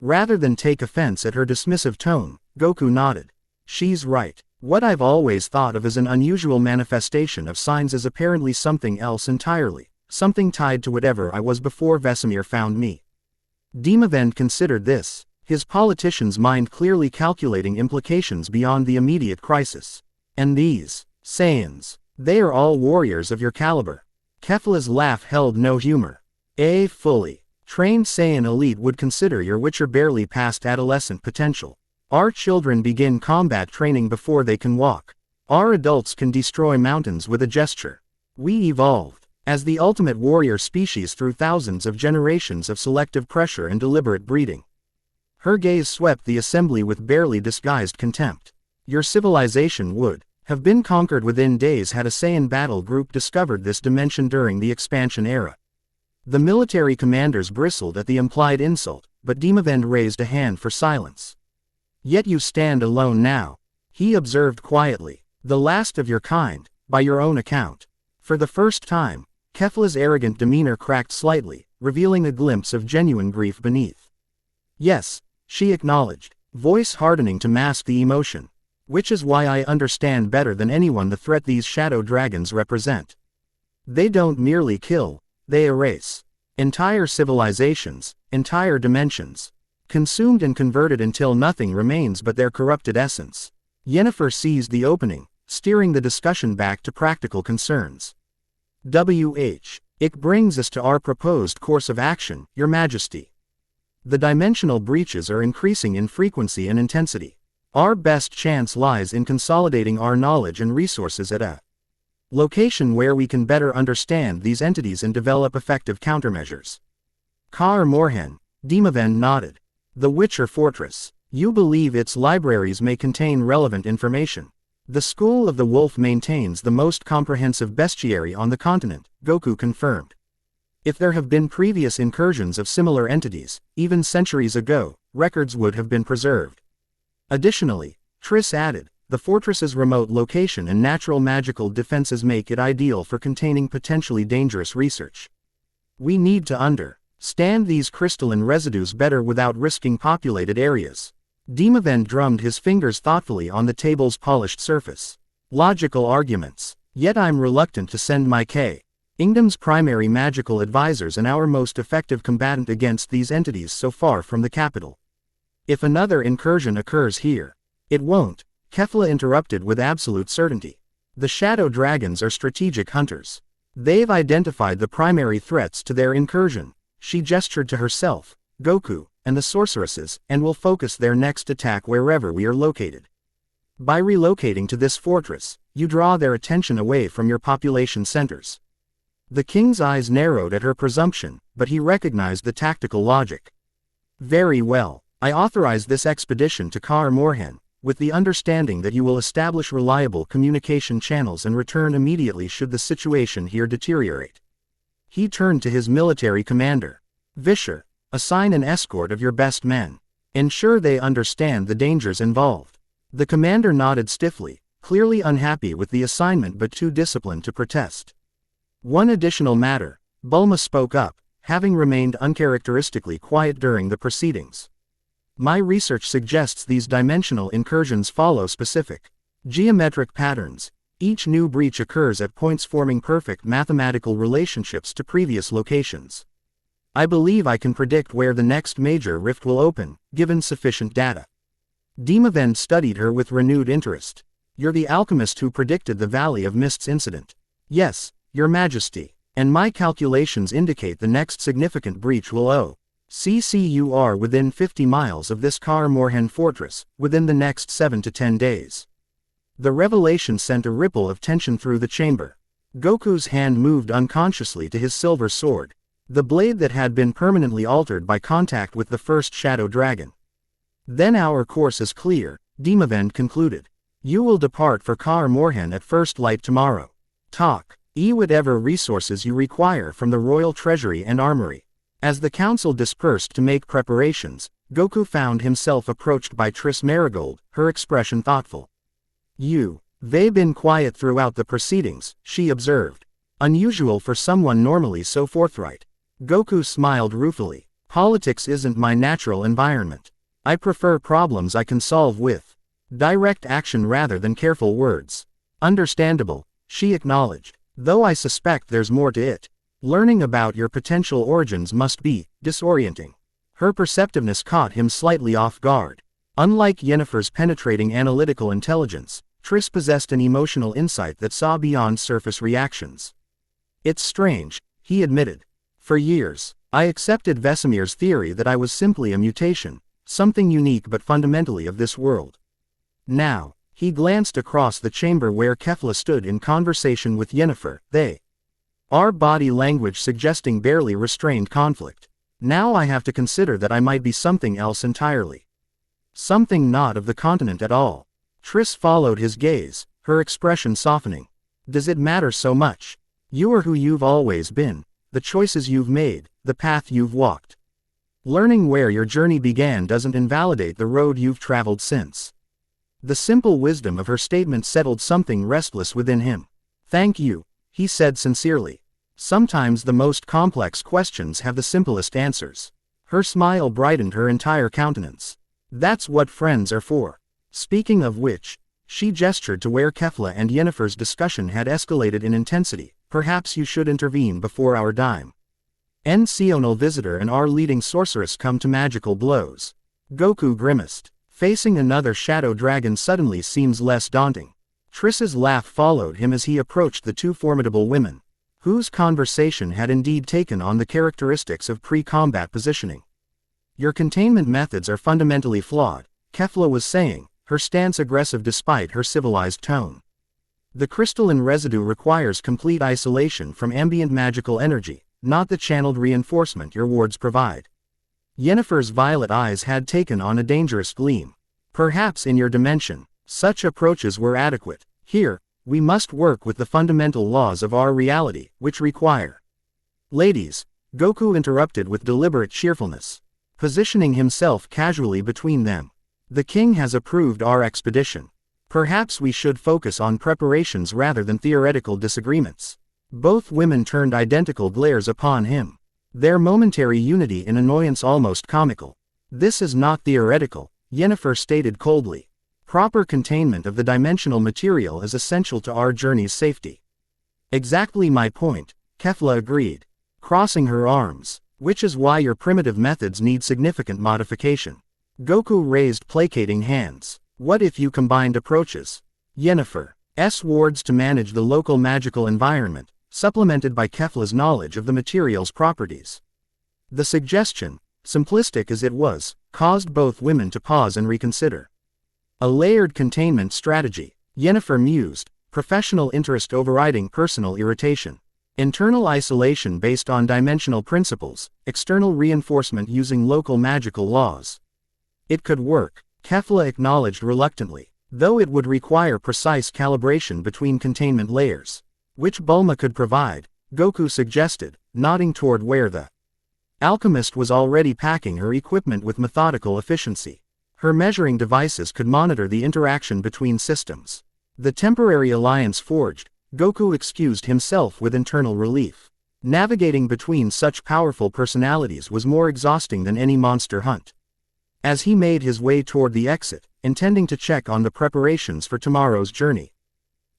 Rather than take offense at her dismissive tone, Goku nodded. She's right. What I've always thought of as an unusual manifestation of signs is apparently something else entirely, something tied to whatever I was before Vesemir found me. Demaven considered this, his politician's mind clearly calculating implications beyond the immediate crisis. And these Saiyans, they are all warriors of your caliber. Kefla's laugh held no humor. A fully trained Saiyan elite would consider your Witcher barely past adolescent potential. Our children begin combat training before they can walk. Our adults can destroy mountains with a gesture. We evolved as the ultimate warrior species through thousands of generations of selective pressure and deliberate breeding. Her gaze swept the assembly with barely disguised contempt. Your civilization would have been conquered within days had a Saiyan battle group discovered this dimension during the expansion era. The military commanders bristled at the implied insult, but Demaven raised a hand for silence. Yet you stand alone now, he observed quietly, the last of your kind, by your own account. For the first time, Kefla's arrogant demeanor cracked slightly, revealing a glimpse of genuine grief beneath. Yes, she acknowledged, voice hardening to mask the emotion. Which is why I understand better than anyone the threat these shadow dragons represent. They don't merely kill, they erase. Entire civilizations, entire dimensions. Consumed and converted until nothing remains but their corrupted essence. Yennefer seized the opening, steering the discussion back to practical concerns. It brings us to our proposed course of action, Your Majesty. The dimensional breaches are increasing in frequency and intensity. Our best chance lies in consolidating our knowledge and resources at a location where we can better understand these entities and develop effective countermeasures. Kar Morhen, Demaven nodded. The Witcher Fortress. You believe its libraries may contain relevant information. The School of the Wolf maintains the most comprehensive bestiary on the continent, Goku confirmed. If there have been previous incursions of similar entities, even centuries ago, records would have been preserved. Additionally, Triss added, the fortress's remote location and natural magical defenses make it ideal for containing potentially dangerous research. We need to understand these crystalline residues better without risking populated areas. Demavend drummed his fingers thoughtfully on the table's polished surface. Logical arguments. Yet I'm reluctant to send my Kingdom's primary magical advisors and our most effective combatant against these entities so far from the capital. If another incursion occurs here, it won't, Kefla interrupted with absolute certainty. The shadow dragons are strategic hunters. They've identified the primary threats to their incursion. She gestured to herself, Goku, and the sorceresses, and will focus their next attack wherever we are located. By relocating to this fortress, you draw their attention away from your population centers. The king's eyes narrowed at her presumption, but he recognized the tactical logic. Very well, I authorize this expedition to Kar Morhen, with the understanding that you will establish reliable communication channels and return immediately should the situation here deteriorate. He turned to his military commander. Vischer, assign an escort of your best men. Ensure they understand the dangers involved. The commander nodded stiffly, clearly unhappy with the assignment but too disciplined to protest. One additional matter, Bulma spoke up, having remained uncharacteristically quiet during the proceedings. My research suggests these dimensional incursions follow specific geometric patterns. Each new breach occurs at points forming perfect mathematical relationships to previous locations. I believe I can predict where the next major rift will open, given sufficient data. Demavend studied her with renewed interest. You're the alchemist who predicted the Valley of Mists incident. Yes, Your Majesty. And my calculations indicate the next significant breach will occur within 50 miles of this Kar Morhen fortress, within the next 7 to 10 days. The revelation sent a ripple of tension through the chamber. Goku's hand moved unconsciously to his silver sword, the blade that had been permanently altered by contact with the first shadow dragon. Then our course is clear, Demavend concluded. You will depart for Kar Morhen at first light tomorrow. Whatever resources you require from the royal treasury and armory. As the council dispersed to make preparations, Goku found himself approached by Triss Marigold, her expression thoughtful. They've been quiet throughout the proceedings, she observed. Unusual for someone normally so forthright. Goku smiled ruefully. Politics isn't my natural environment. I prefer problems I can solve with direct action rather than careful words. Understandable, she acknowledged, though I suspect there's more to it. Learning about your potential origins must be disorienting. Her perceptiveness caught him slightly off guard. Unlike Yennefer's penetrating analytical intelligence, Triss possessed an emotional insight that saw beyond surface reactions. It's strange, he admitted. For years, I accepted Vesemir's theory that I was simply a mutation, something unique but fundamentally of this world. Now, he glanced across the chamber where Kefla stood in conversation with Yennefer. Our body language suggesting barely restrained conflict. Now I have to consider that I might be something else entirely. Something not of the continent at all. Triss followed his gaze, her expression softening. Does it matter so much? You are who you've always been, the choices you've made, the path you've walked. Learning where your journey began doesn't invalidate the road you've traveled since. The simple wisdom of her statement settled something restless within him. Thank you, he said sincerely. Sometimes the most complex questions have the simplest answers. Her smile brightened her entire countenance. That's what friends are for. Speaking of which, she gestured to where Kefla and Yennefer's discussion had escalated in intensity. Perhaps you should intervene before our dimensional visitor and our leading sorceress come to magical blows. Goku grimaced. Facing another shadow dragon suddenly seems less daunting. Triss's laugh followed him as he approached the two formidable women, whose conversation had indeed taken on the characteristics of pre-combat positioning. Your containment methods are fundamentally flawed, Kefla was saying, her stance aggressive despite her civilized tone. The crystalline residue requires complete isolation from ambient magical energy, not the channeled reinforcement your wards provide. Yennefer's violet eyes had taken on a dangerous gleam. Perhaps in your dimension, such approaches were adequate. Here, we must work with the fundamental laws of our reality, which require. Ladies, Goku interrupted with deliberate cheerfulness, positioning himself casually between them. The king has approved our expedition. Perhaps we should focus on preparations rather than theoretical disagreements. Both women turned identical glares upon him, their momentary unity in annoyance almost comical. This is not theoretical, Yennefer stated coldly. Proper containment of the dimensional material is essential to our journey's safety. Exactly my point, Kefla agreed, crossing her arms, which is why your primitive methods need significant modification. Goku raised placating hands. What if you combined approaches? Yennefer's wards to manage the local magical environment, supplemented by Kefla's knowledge of the material's properties. The suggestion, simplistic as it was, caused both women to pause and reconsider. A layered containment strategy, Yennefer mused, professional interest overriding personal irritation. Internal isolation based on dimensional principles, external reinforcement using local magical laws. It could work, Kefla acknowledged reluctantly, though it would require precise calibration between containment layers. Which Bulma could provide, Goku suggested, nodding toward where the alchemist was already packing her equipment with methodical efficiency. Her measuring devices could monitor the interaction between systems. The temporary alliance forged, Goku excused himself with internal relief. Navigating between such powerful personalities was more exhausting than any monster hunt. As he made his way toward the exit, intending to check on the preparations for tomorrow's journey,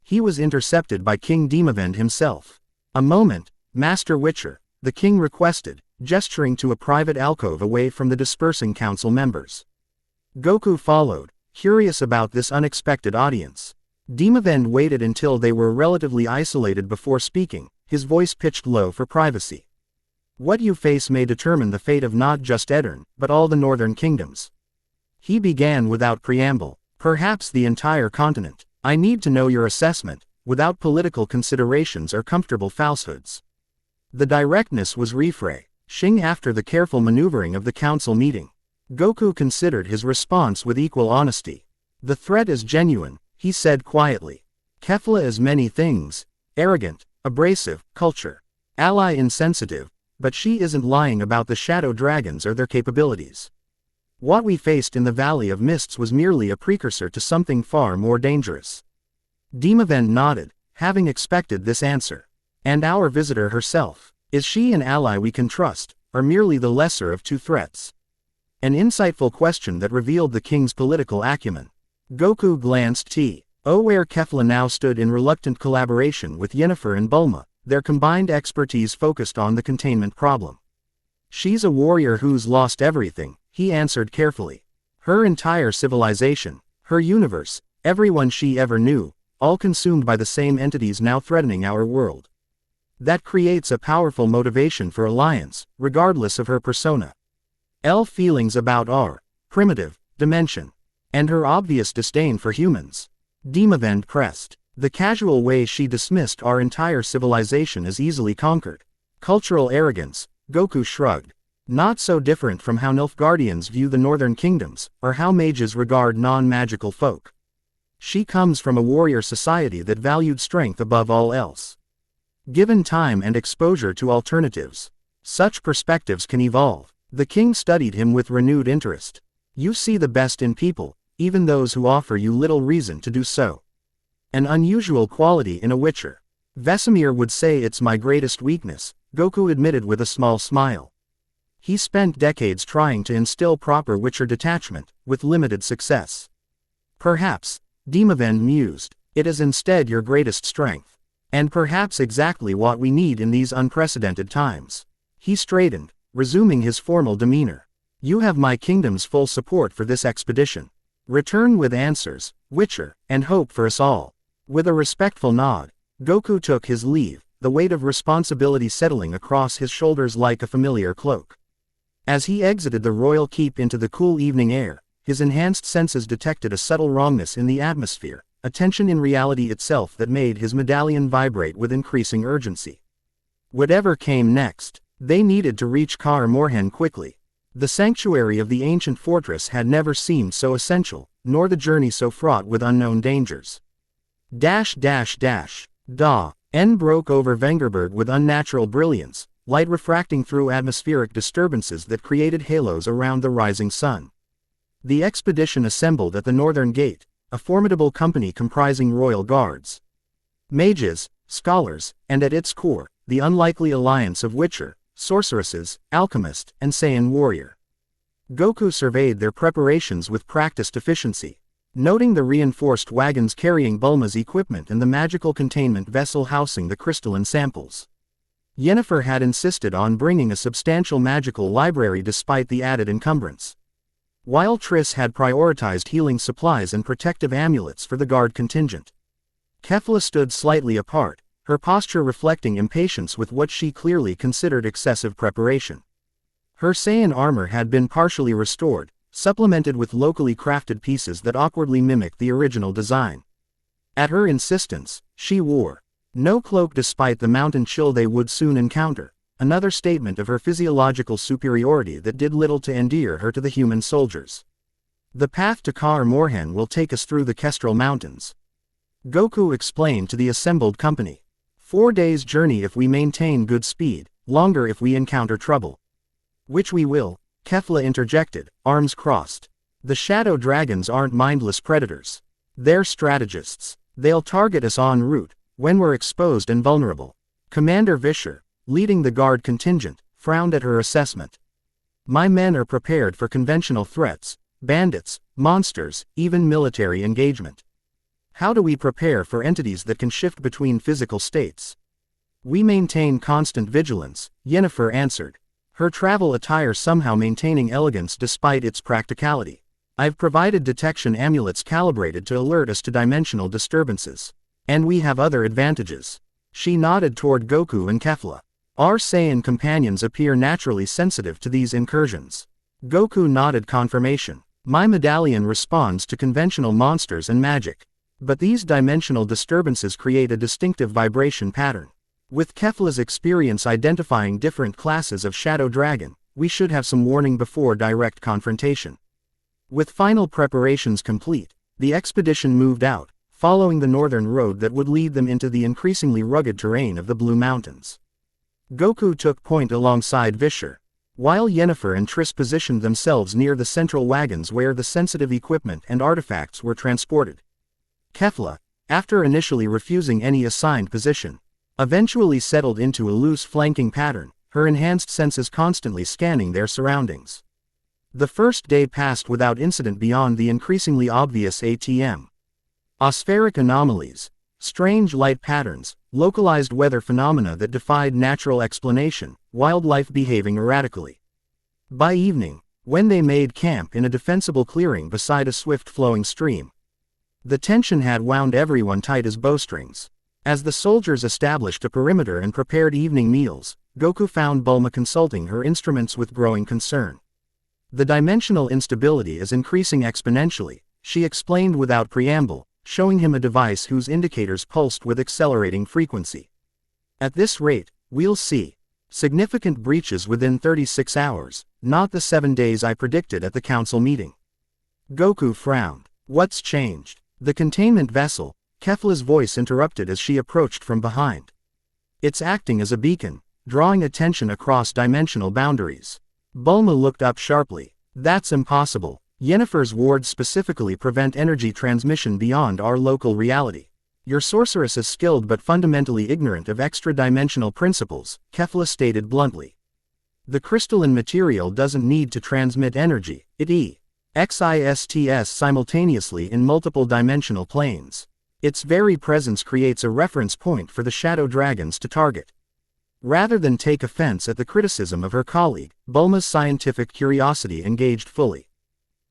he was intercepted by King Demavend himself. A moment, Master Witcher, the king requested, gesturing to a private alcove away from the dispersing council members. Goku followed, curious about this unexpected audience. Demavend waited until they were relatively isolated before speaking, his voice pitched low for privacy. What you face may determine the fate of not just Edirne, but all the northern kingdoms. He began without preamble, perhaps the entire continent. I need to know your assessment, without political considerations or comfortable falsehoods. The directness was refreshing after the careful maneuvering of the council meeting. Goku considered his response with equal honesty. The threat is genuine, he said quietly. Kefla is many things: arrogant, abrasive, culture, ally insensitive, but she isn't lying about the shadow dragons or their capabilities. What we faced in the Valley of Mists was merely a precursor to something far more dangerous. Demavend nodded, having expected this answer. And our visitor herself, is she an ally we can trust, or merely the lesser of two threats? An insightful question that revealed the king's political acumen. Goku glanced where Kefla now stood in reluctant collaboration with Yennefer and Bulma, their combined expertise focused on the containment problem. She's a warrior who's lost everything, he answered carefully. Her entire civilization, her universe, everyone she ever knew, all consumed by the same entities now threatening our world. That creates a powerful motivation for alliance, regardless of her persona. Feelings about our primitive dimension, and her obvious disdain for humans. Demavend pressed. The casual way she dismissed our entire civilization is easily conquered. Cultural arrogance, Goku shrugged. Not so different from how Nilfgaardians view the northern kingdoms, or how mages regard non-magical folk. She comes from a warrior society that valued strength above all else. Given time and exposure to alternatives, such perspectives can evolve. The king studied him with renewed interest. You see the best in people, even those who offer you little reason to do so. An unusual quality in a Witcher. Vesemir would say it's my greatest weakness, Goku admitted with a small smile. He spent decades trying to instill proper Witcher detachment, with limited success. Perhaps, Demavend mused, it is instead your greatest strength. And perhaps exactly what we need in these unprecedented times. He straightened, resuming his formal demeanor. You have my kingdom's full support for this expedition. Return with answers, Witcher, and hope for us all. With a respectful nod, Goku took his leave, the weight of responsibility settling across his shoulders like a familiar cloak. As he exited the royal keep into the cool evening air, his enhanced senses detected a subtle wrongness in the atmosphere, a tension in reality itself that made his medallion vibrate with increasing urgency. Whatever came next, they needed to reach Kar Morhen quickly. The sanctuary of the ancient fortress had never seemed so essential, nor the journey so fraught with unknown dangers. Da. N broke over Vengerberg with unnatural brilliance, light refracting through atmospheric disturbances that created halos around the rising sun. The expedition assembled at the northern gate, a formidable company comprising royal guards, mages, scholars, and at its core, the unlikely alliance of witcher, sorceresses, alchemist, and Saiyan warrior. Goku surveyed their preparations with practiced efficiency, noting the reinforced wagons carrying Bulma's equipment and the magical containment vessel housing the crystalline samples. Yennefer had insisted on bringing a substantial magical library despite the added encumbrance, while Triss had prioritized healing supplies and protective amulets for the guard contingent. Kefla stood slightly apart, her posture reflecting impatience with what she clearly considered excessive preparation. Her Saiyan armor had been partially restored, supplemented with locally crafted pieces that awkwardly mimicked the original design. At her insistence, she wore no cloak despite the mountain chill they would soon encounter, another statement of her physiological superiority that did little to endear her to the human soldiers. The path to Kar Morhen will take us through the Kestrel Mountains, Goku explained to the assembled company. 4 days' journey if we maintain good speed, longer if we encounter trouble. Which we will, Kefla interjected, arms crossed. The shadow dragons aren't mindless predators. They're strategists. They'll target us en route, when we're exposed and vulnerable. Commander Vischer, leading the guard contingent, frowned at her assessment. My men are prepared for conventional threats, bandits, monsters, even military engagement. How do we prepare for entities that can shift between physical states? We maintain constant vigilance, Yennefer answered, her travel attire somehow maintaining elegance despite its practicality. I've provided detection amulets calibrated to alert us to dimensional disturbances. And we have other advantages. She nodded toward Goku and Kefla. Our Saiyan companions appear naturally sensitive to these incursions. Goku nodded confirmation. My medallion responds to conventional monsters and magic. But these dimensional disturbances create a distinctive vibration pattern. With Kefla's experience identifying different classes of shadow dragon, we should have some warning before direct confrontation. With final preparations complete, the expedition moved out, following the northern road that would lead them into the increasingly rugged terrain of the Blue Mountains. Goku took point alongside Vischer, while Yennefer and Triss positioned themselves near the central wagons where the sensitive equipment and artifacts were transported. Kefla, after initially refusing any assigned position, eventually settled into a loose flanking pattern, her enhanced senses constantly scanning their surroundings. The first day passed without incident beyond the increasingly obvious ATM. Ospheric anomalies, strange light patterns, localized weather phenomena that defied natural explanation, wildlife behaving erratically. By evening, when they made camp in a defensible clearing beside a swift-flowing stream, the tension had wound everyone tight as bowstrings. As the soldiers established a perimeter and prepared evening meals, Goku found Bulma consulting her instruments with growing concern. The dimensional instability is increasing exponentially, she explained without preamble, showing him a device whose indicators pulsed with accelerating frequency. At this rate, we'll see significant breaches within 36 hours, not the 7 days I predicted at the council meeting. Goku frowned. What's changed? The containment vessel, Kefla's voice interrupted as she approached from behind. It's acting as a beacon, drawing attention across dimensional boundaries. Bulma looked up sharply. That's impossible. Yennefer's wards specifically prevent energy transmission beyond our local reality. Your sorceress is skilled but fundamentally ignorant of extra-dimensional principles, Kefla stated bluntly. The crystalline material doesn't need to transmit energy, it exists simultaneously in multiple dimensional planes. Its very presence creates a reference point for the shadow dragons to target. Rather than take offense at the criticism of her colleague, Bulma's scientific curiosity engaged fully.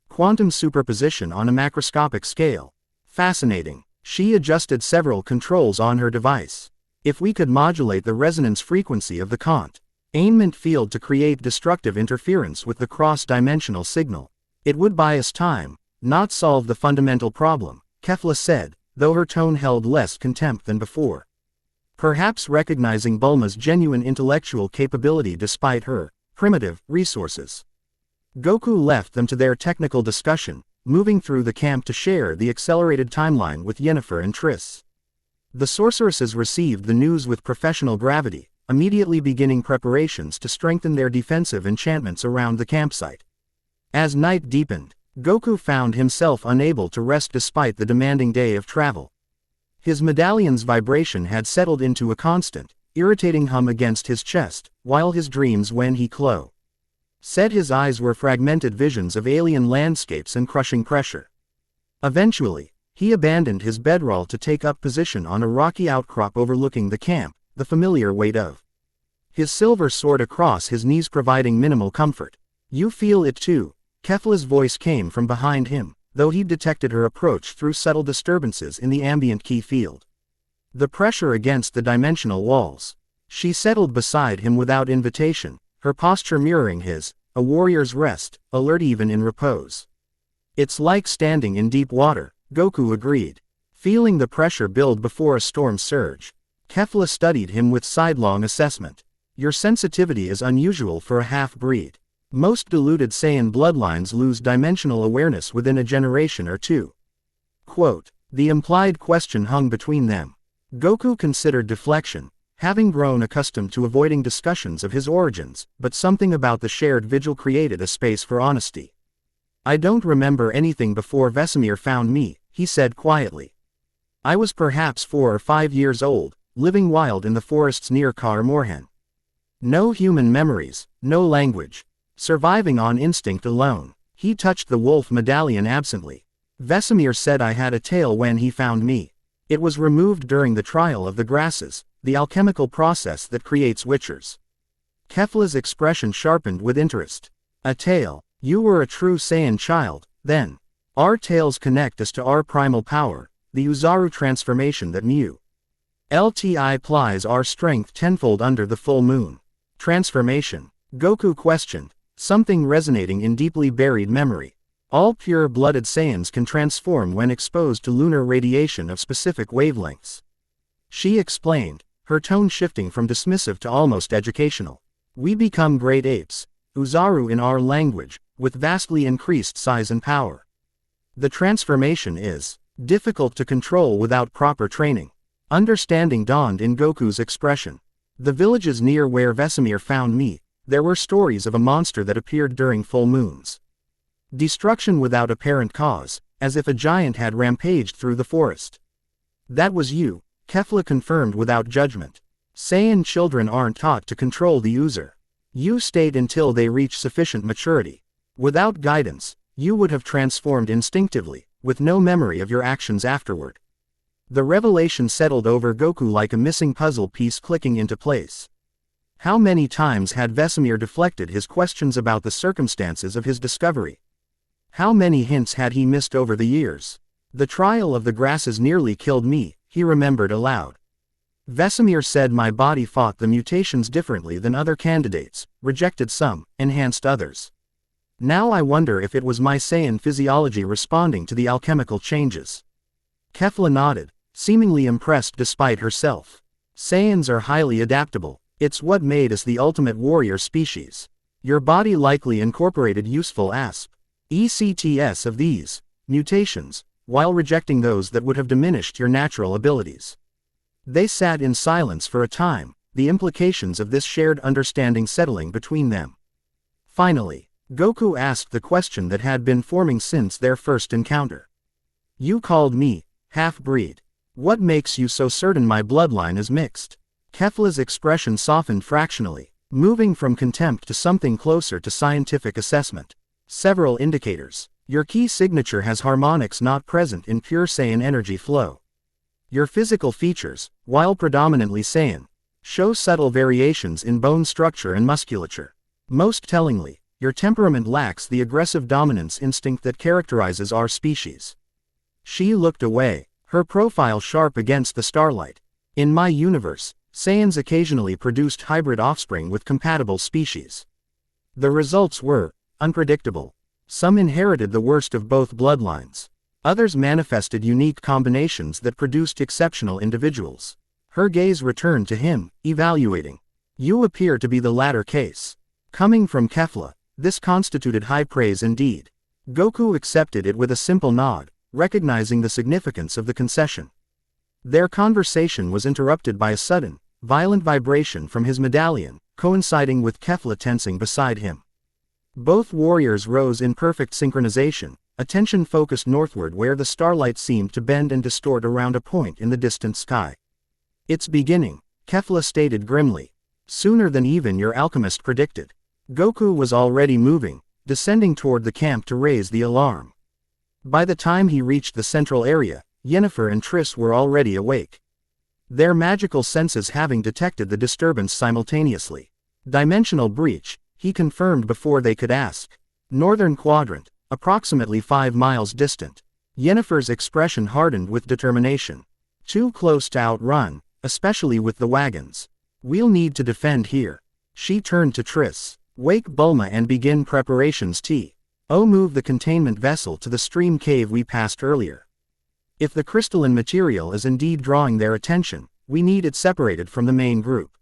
Quantum superposition on a macroscopic scale. Fascinating. She adjusted several controls on her device. If we could modulate the resonance frequency of the containment field to create destructive interference with the cross-dimensional signal, it would buy us time, not solve the fundamental problem, Kefla said, though her tone held less contempt than before. Perhaps recognizing Bulma's genuine intellectual capability despite her primitive resources. Goku left them to their technical discussion, moving through the camp to share the accelerated timeline with Yennefer and Triss. The sorceresses received the news with professional gravity, immediately beginning preparations to strengthen their defensive enchantments around the campsite. As night deepened, Goku found himself unable to rest despite the demanding day of travel. His medallion's vibration had settled into a constant, irritating hum against his chest, while his dreams when he said his eyes were fragmented visions of alien landscapes and crushing pressure. Eventually, he abandoned his bedroll to take up position on a rocky outcrop overlooking the camp, the familiar weight of his silver sword across his knees providing minimal comfort. "You feel it too." Kefla's voice came from behind him, though he detected her approach through subtle disturbances in the ambient ki field. The pressure against the dimensional walls. She settled beside him without invitation, her posture mirroring his, a warrior's rest, alert even in repose. "It's like standing in deep water," Goku agreed. Feeling the pressure build before a storm surge, Kefla studied him with sidelong assessment. "Your sensitivity is unusual for a half-breed. Most diluted Saiyan bloodlines lose dimensional awareness within a generation or two." Quote. The implied question hung between them. Goku considered deflection, having grown accustomed to avoiding discussions of his origins, but something about the shared vigil created a space for honesty. "I don't remember anything before Vesemir found me," he said quietly. "I was perhaps 4 or 5 years old, living wild in the forests near Kar Morhen. No human memories, no language. Surviving on instinct alone." He touched the wolf medallion absently. "Vesemir said I had a tail when he found me. It was removed during the trial of the grasses, the alchemical process that creates witchers." Kefla's expression sharpened with interest. "A tail. You were a true Saiyan child, then. Our tails connect us to our primal power, the Uzaru transformation that multiplies our strength tenfold under the full moon." Transformation? Goku questioned, something resonating in deeply buried memory. "All pure-blooded Saiyans can transform when exposed to lunar radiation of specific wavelengths," she explained, her tone shifting from dismissive to almost educational. "We become great apes, Uzaru in our language, with vastly increased size and power. The transformation is difficult to control without proper training." Understanding dawned in Goku's expression. "The villages near where Vesemir found me, there were stories of a monster that appeared during full moons. Destruction without apparent cause, as if a giant had rampaged through the forest." "That was you," Kefla confirmed without judgment. "Saiyan children aren't taught to control the Uzer. You stayed until they reach sufficient maturity. Without guidance, you would have transformed instinctively, with no memory of your actions afterward." The revelation settled over Goku like a missing puzzle piece clicking into place. How many times had Vesemir deflected his questions about the circumstances of his discovery? How many hints had he missed over the years? "The trial of the grasses nearly killed me," he remembered aloud. "Vesemir said my body fought the mutations differently than other candidates, rejected some, enhanced others. Now I wonder if it was my Saiyan physiology responding to the alchemical changes." Kefla nodded, seemingly impressed despite herself. "Saiyans are highly adaptable. It's what made us the ultimate warrior species. Your body likely incorporated useful ECTS of these mutations, while rejecting those that would have diminished your natural abilities." They sat in silence for a time, the implications of this shared understanding settling between them. Finally, Goku asked the question that had been forming since their first encounter. "You called me half-breed. What makes you so certain my bloodline is mixed?" Kefla's expression softened fractionally, moving from contempt to something closer to scientific assessment. "Several indicators. Your key signature has harmonics not present in pure Saiyan energy flow. Your physical features, while predominantly Saiyan, show subtle variations in bone structure and musculature. Most tellingly, your temperament lacks the aggressive dominance instinct that characterizes our species." She looked away, her profile sharp against the starlight. "In my universe, Saiyans occasionally produced hybrid offspring with compatible species. The results were unpredictable. Some inherited the worst of both bloodlines. Others manifested unique combinations that produced exceptional individuals." Her gaze returned to him, evaluating. "You appear to be the latter case." Coming from Kefla, This constituted high praise indeed. Goku accepted it with a simple nod, recognizing the significance of the concession. Their conversation was interrupted by a sudden, violent vibration from his medallion, coinciding with Kefla tensing beside him. Both warriors rose in perfect synchronization, attention focused northward where the starlight seemed to bend and distort around a point in the distant sky. "It's beginning," Kefla stated grimly. "Sooner than even your alchemist predicted." Goku was already moving, descending toward the camp to raise the alarm. By the time he reached the central area, Yennefer and Triss were already awake. Their magical senses having detected the disturbance simultaneously. "Dimensional breach," he confirmed before they could ask. "Northern quadrant, approximately 5 miles distant." Yennefer's expression hardened with determination. "Too close to outrun, especially with the wagons. We'll need to defend here." She turned to Triss. "Wake Bulma and begin preparations to move the containment vessel to the stream cave we passed earlier. If the crystalline material is indeed drawing their attention, we need it separated from the main group."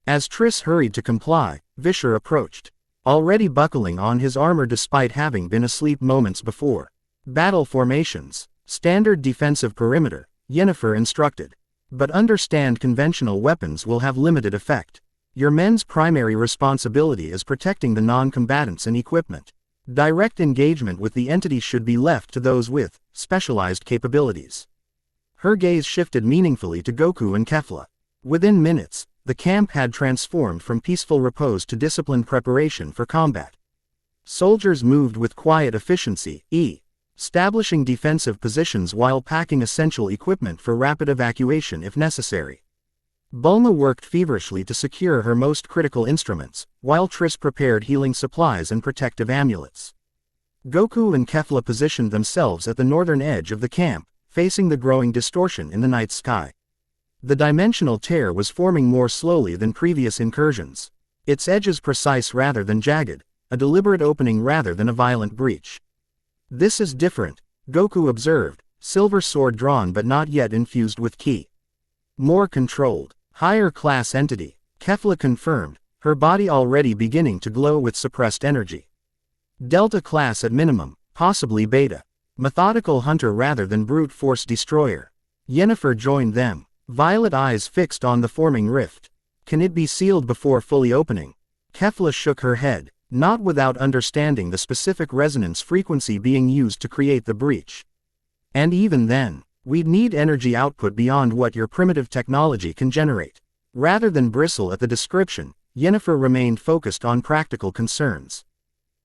As Triss hurried to comply, Vischer approached, already buckling on his armor despite having been asleep moments before. "Battle formations. Standard defensive perimeter," Yennefer instructed. "But understand conventional weapons will have limited effect. Your men's primary responsibility is protecting the non-combatants and equipment. Direct engagement with the entity should be left to those with specialized capabilities." Her gaze shifted meaningfully to Goku and Kefla. Within minutes, the camp had transformed from peaceful repose to disciplined preparation for combat. Soldiers moved with quiet efficiency, establishing defensive positions while packing essential equipment for rapid evacuation if necessary. Bulma worked feverishly to secure her most critical instruments, while Triss prepared healing supplies and protective amulets. Goku and Kefla positioned themselves at the northern edge of the camp, facing the growing distortion in the night sky. The dimensional tear was forming more slowly than previous incursions. Its edges precise rather than jagged, a deliberate opening rather than a violent breach. "This is different," Goku observed, silver sword drawn but not yet infused with ki. "More controlled. Higher class entity," Kefla confirmed, her body already beginning to glow with suppressed energy. "Delta class at minimum, possibly beta. Methodical hunter rather than brute force destroyer." Yennefer joined them, violet eyes fixed on the forming rift. "Can it be sealed before fully opening?" Kefla shook her head, not without understanding the specific resonance frequency being used to create the breach. "And even then, we'd need energy output beyond what your primitive technology can generate." Rather than bristle at the description, Yennefer remained focused on practical concerns.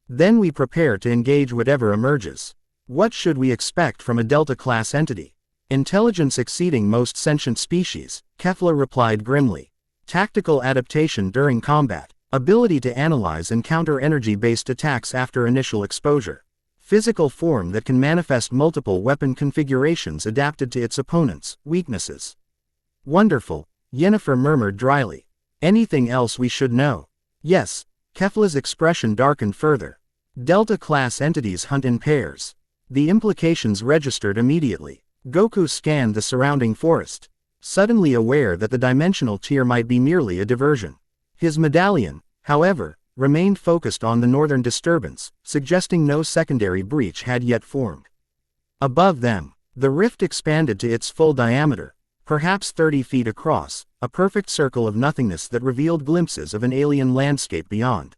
"Then we prepare to engage whatever emerges. What should we expect from a Delta-class entity?" "Intelligence exceeding most sentient species," Kefla replied grimly. "Tactical adaptation during combat, ability to analyze and counter energy-based attacks after initial exposure. Physical form that can manifest multiple weapon configurations adapted to its opponent's weaknesses." "Wonderful," Yennefer murmured dryly. "Anything else we should know?" "Yes." Kefla's expression darkened further. "Delta-class entities hunt in pairs." The implications registered immediately. Goku scanned the surrounding forest, suddenly aware that the dimensional tear might be merely a diversion. His medallion, however, remained focused on the northern disturbance, suggesting no secondary breach had yet formed. Above them, the rift expanded to its full diameter, perhaps 30 feet across, a perfect circle of nothingness that revealed glimpses of an alien landscape beyond.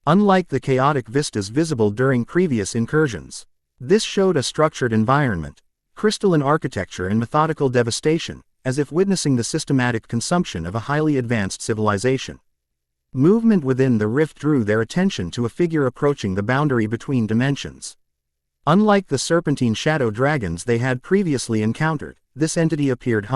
Unlike the chaotic vistas visible during previous incursions, this showed a structured environment, crystalline architecture and methodical devastation, as if witnessing the systematic consumption of a highly advanced civilization. Movement within the rift drew their attention to a figure approaching the boundary between dimensions. Unlike the serpentine shadow dragons they had previously encountered, this entity appeared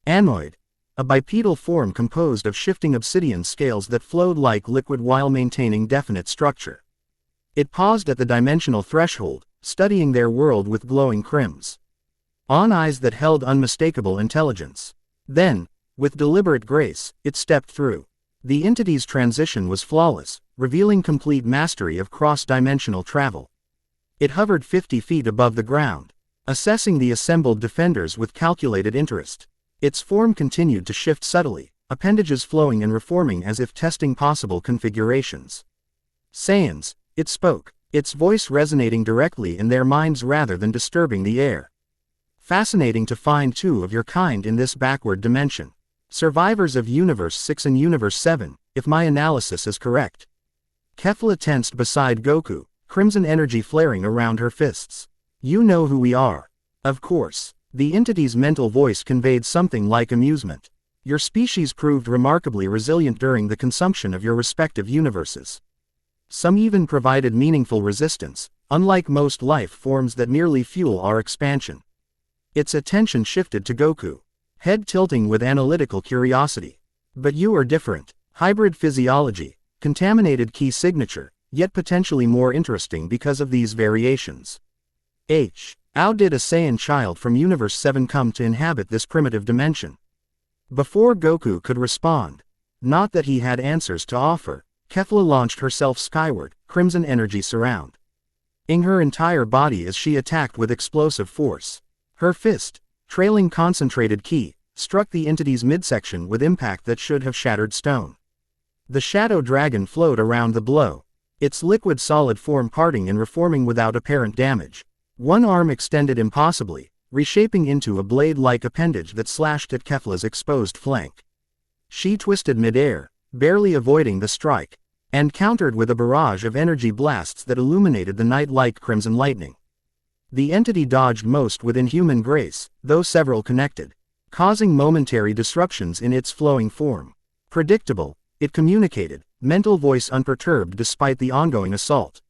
humanoid, a bipedal form composed of shifting obsidian scales that flowed like liquid while maintaining definite structure. It paused at the dimensional threshold, studying their world with glowing crims on eyes that held unmistakable intelligence. Then, with deliberate grace, it stepped through. The entity's transition was flawless, revealing complete mastery of cross-dimensional travel. It hovered 50 feet above the ground, assessing the assembled defenders with calculated interest. Its form continued to shift subtly, appendages flowing and reforming as if testing possible configurations. Saiyans, it spoke, its voice resonating directly in their minds rather than disturbing the air. Fascinating to find two of your kind in this backward dimension. Survivors of Universe 6 and Universe 7, if my analysis is correct. Kefla tensed beside Goku, crimson energy flaring around her fists. You know who we are. Of course. The entity's mental voice conveyed something like amusement. Your species proved remarkably resilient during the consumption of your respective universes. Some even provided meaningful resistance, unlike most life forms that merely fuel our expansion. Its attention shifted to Goku, head tilting with analytical curiosity. But you are different. Hybrid physiology, contaminated key signature, yet potentially more interesting because of these variations. How did a Saiyan child from Universe 7 come to inhabit this primitive dimension? Before Goku could respond, not that he had answers to offer, Kefla launched herself skyward, crimson energy surrounding her entire body as she attacked with explosive force. Her fist, trailing concentrated ki, struck the entity's midsection with impact that should have shattered stone. The shadow dragon flowed around the blow, its liquid solid form parting and reforming without apparent damage. One arm extended impossibly, reshaping into a blade-like appendage that slashed at Kefla's exposed flank. She twisted mid-air, barely avoiding the strike, and countered with a barrage of energy blasts that illuminated the night like crimson lightning. The entity dodged most with inhuman grace, though several connected, causing momentary disruptions in its flowing form. Predictable, it communicated, mental voice unperturbed despite the ongoing assault.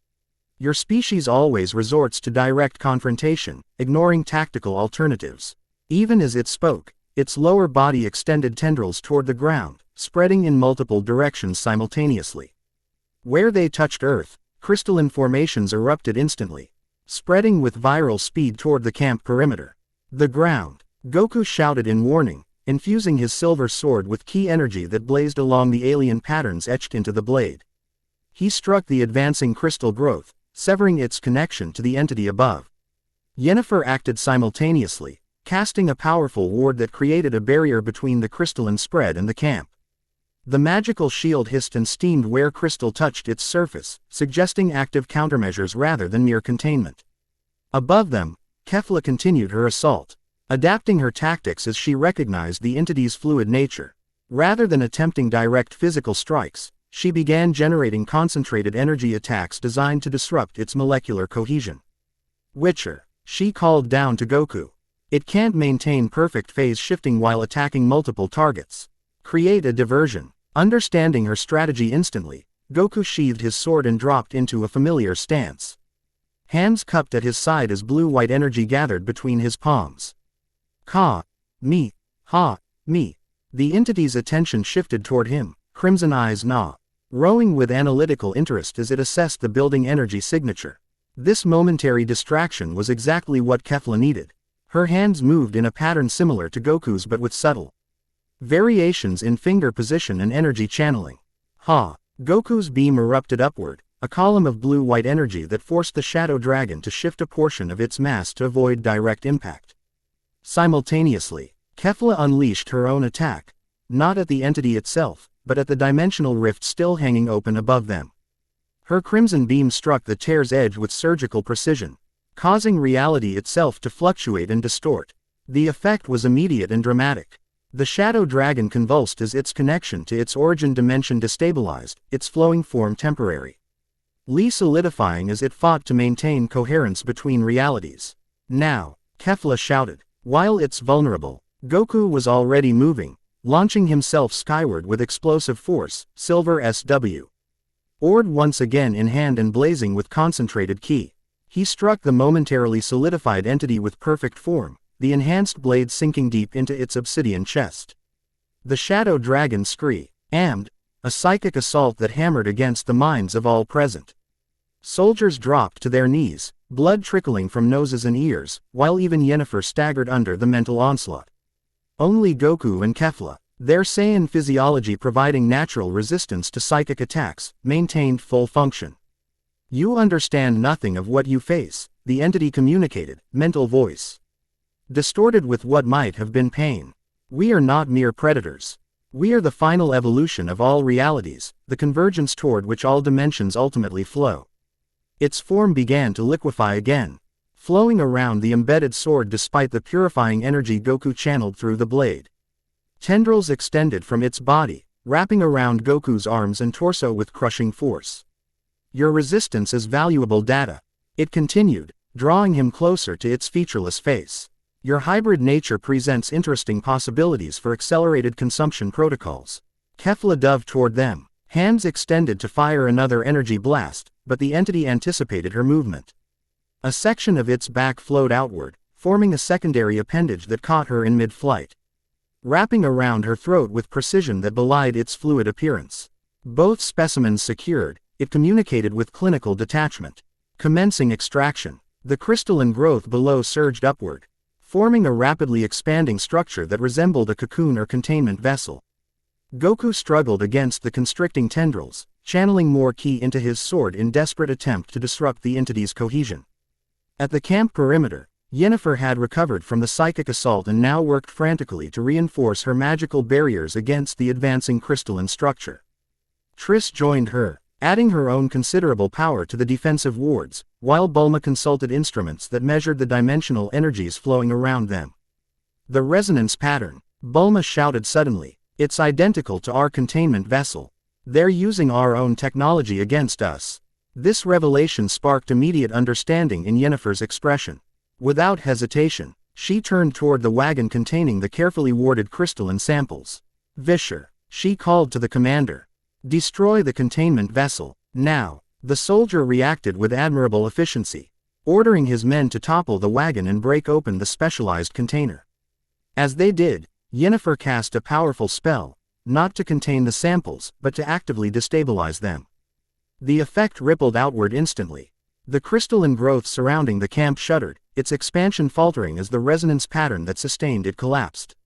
Your species always resorts to direct confrontation, ignoring tactical alternatives. Even as it spoke, its lower body extended tendrils toward the ground, spreading in multiple directions simultaneously. Where they touched Earth, crystalline formations erupted instantly, spreading with viral speed toward the camp perimeter. The ground, Goku shouted in warning, infusing his silver sword with ki energy that blazed along the alien patterns etched into the blade. He struck the advancing crystal growth, severing its connection to the entity above. Yennefer acted simultaneously, casting a powerful ward that created a barrier between the crystalline spread and the camp. The magical shield hissed and steamed where crystal touched its surface, suggesting active countermeasures rather than mere containment. Above them, Kefla continued her assault, adapting her tactics as she recognized the entity's fluid nature. Rather than attempting direct physical strikes, she began generating concentrated energy attacks designed to disrupt its molecular cohesion. Witcher, she called down to Goku. It can't maintain perfect phase shifting while attacking multiple targets. Create a diversion. Understanding her strategy instantly, Goku sheathed his sword and dropped into a familiar stance. Hands cupped at his side as blue-white energy gathered between his palms. Ha, me. The entity's attention shifted toward him, crimson eyes rowing with analytical interest as it assessed the building energy signature. This momentary distraction was exactly what Kefla needed. Her hands moved in a pattern similar to Goku's but with subtle variations in finger position and energy channeling. Goku's beam erupted upward, a column of blue-white energy that forced the shadow dragon to shift a portion of its mass to avoid direct impact. Simultaneously, Kefla unleashed her own attack, not at the entity itself, but at the dimensional rift still hanging open above them. Her crimson beam struck the tear's edge with surgical precision, causing reality itself to fluctuate and distort. The effect was immediate and dramatic. The shadow dragon convulsed as its connection to its origin dimension destabilized, its flowing form temporarily solidifying as it fought to maintain coherence between realities. Now, Kefla shouted. While it's vulnerable, Goku was already moving, launching himself skyward with explosive force, Silver SW. Ord once again in hand and blazing with concentrated ki. He struck the momentarily solidified entity with perfect form, the enhanced blade sinking deep into its obsidian chest. The shadow dragon screamed, a psychic assault that hammered against the minds of all present. Soldiers dropped to their knees, blood trickling from noses and ears, while even Yennefer staggered under the mental onslaught. Only Goku and Kefla, their Saiyan physiology providing natural resistance to psychic attacks, maintained full function. You understand nothing of what you face, the entity communicated, mental voice distorted with what might have been pain. We are not mere predators. We are the final evolution of all realities, the convergence toward which all dimensions ultimately flow. Its form began to liquefy again, flowing around the embedded sword despite the purifying energy Goku channeled through the blade. Tendrils extended from its body, wrapping around Goku's arms and torso with crushing force. Your resistance is valuable data. It continued, drawing him closer to its featureless face. Your hybrid nature presents interesting possibilities for accelerated consumption protocols. Kefla dove toward them, hands extended to fire another energy blast, but the entity anticipated her movement. A section of its back flowed outward, forming a secondary appendage that caught her in mid-flight, wrapping around her throat with precision that belied its fluid appearance. Both specimens secured, it communicated with clinical detachment. Commencing extraction. The crystalline growth below surged upward, forming a rapidly expanding structure that resembled a cocoon or containment vessel. Goku struggled against the constricting tendrils, channeling more ki into his sword in desperate attempt to disrupt the entity's cohesion. At the camp perimeter, Yennefer had recovered from the psychic assault and now worked frantically to reinforce her magical barriers against the advancing crystalline structure. Triss joined her, adding her own considerable power to the defensive wards, while Bulma consulted instruments that measured the dimensional energies flowing around them. The resonance pattern, Bulma shouted suddenly, it's identical to our containment vessel. They're using our own technology against us. This revelation sparked immediate understanding in Yennefer's expression. Without hesitation, she turned toward the wagon containing the carefully warded crystalline samples. Vischer, she called to the commander. Destroy the containment vessel, now. The soldier reacted with admirable efficiency, ordering his men to topple the wagon and break open the specialized container. As they did, Yennefer cast a powerful spell, not to contain the samples, but to actively destabilize them. The effect rippled outward instantly. The crystalline growth surrounding the camp shuddered, its expansion faltering as the resonance pattern that sustained it collapsed.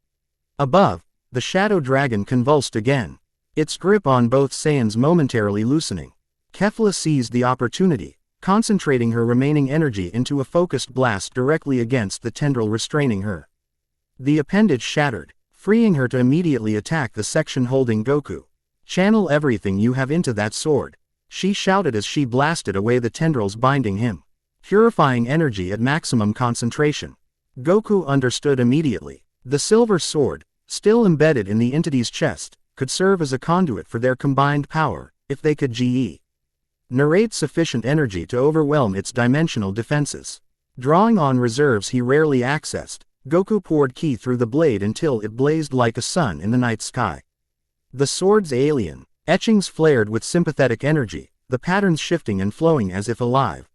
Above, the shadow dragon convulsed again, its grip on both Saiyans momentarily loosening. Kefla seized the opportunity, concentrating her remaining energy into a focused blast directly against the tendril restraining her. The appendage shattered, freeing her to immediately attack the section holding Goku. Channel everything you have into that sword, she shouted as she blasted away the tendrils binding him, purifying energy at maximum concentration. Goku understood immediately. The silver sword, still embedded in the entity's chest, could serve as a conduit for their combined power, if they could generate sufficient energy to overwhelm its dimensional defenses. Drawing on reserves he rarely accessed, Goku poured ki through the blade until it blazed like a sun in the night sky. The sword's alien etchings flared with sympathetic energy, the patterns shifting and flowing as if alive.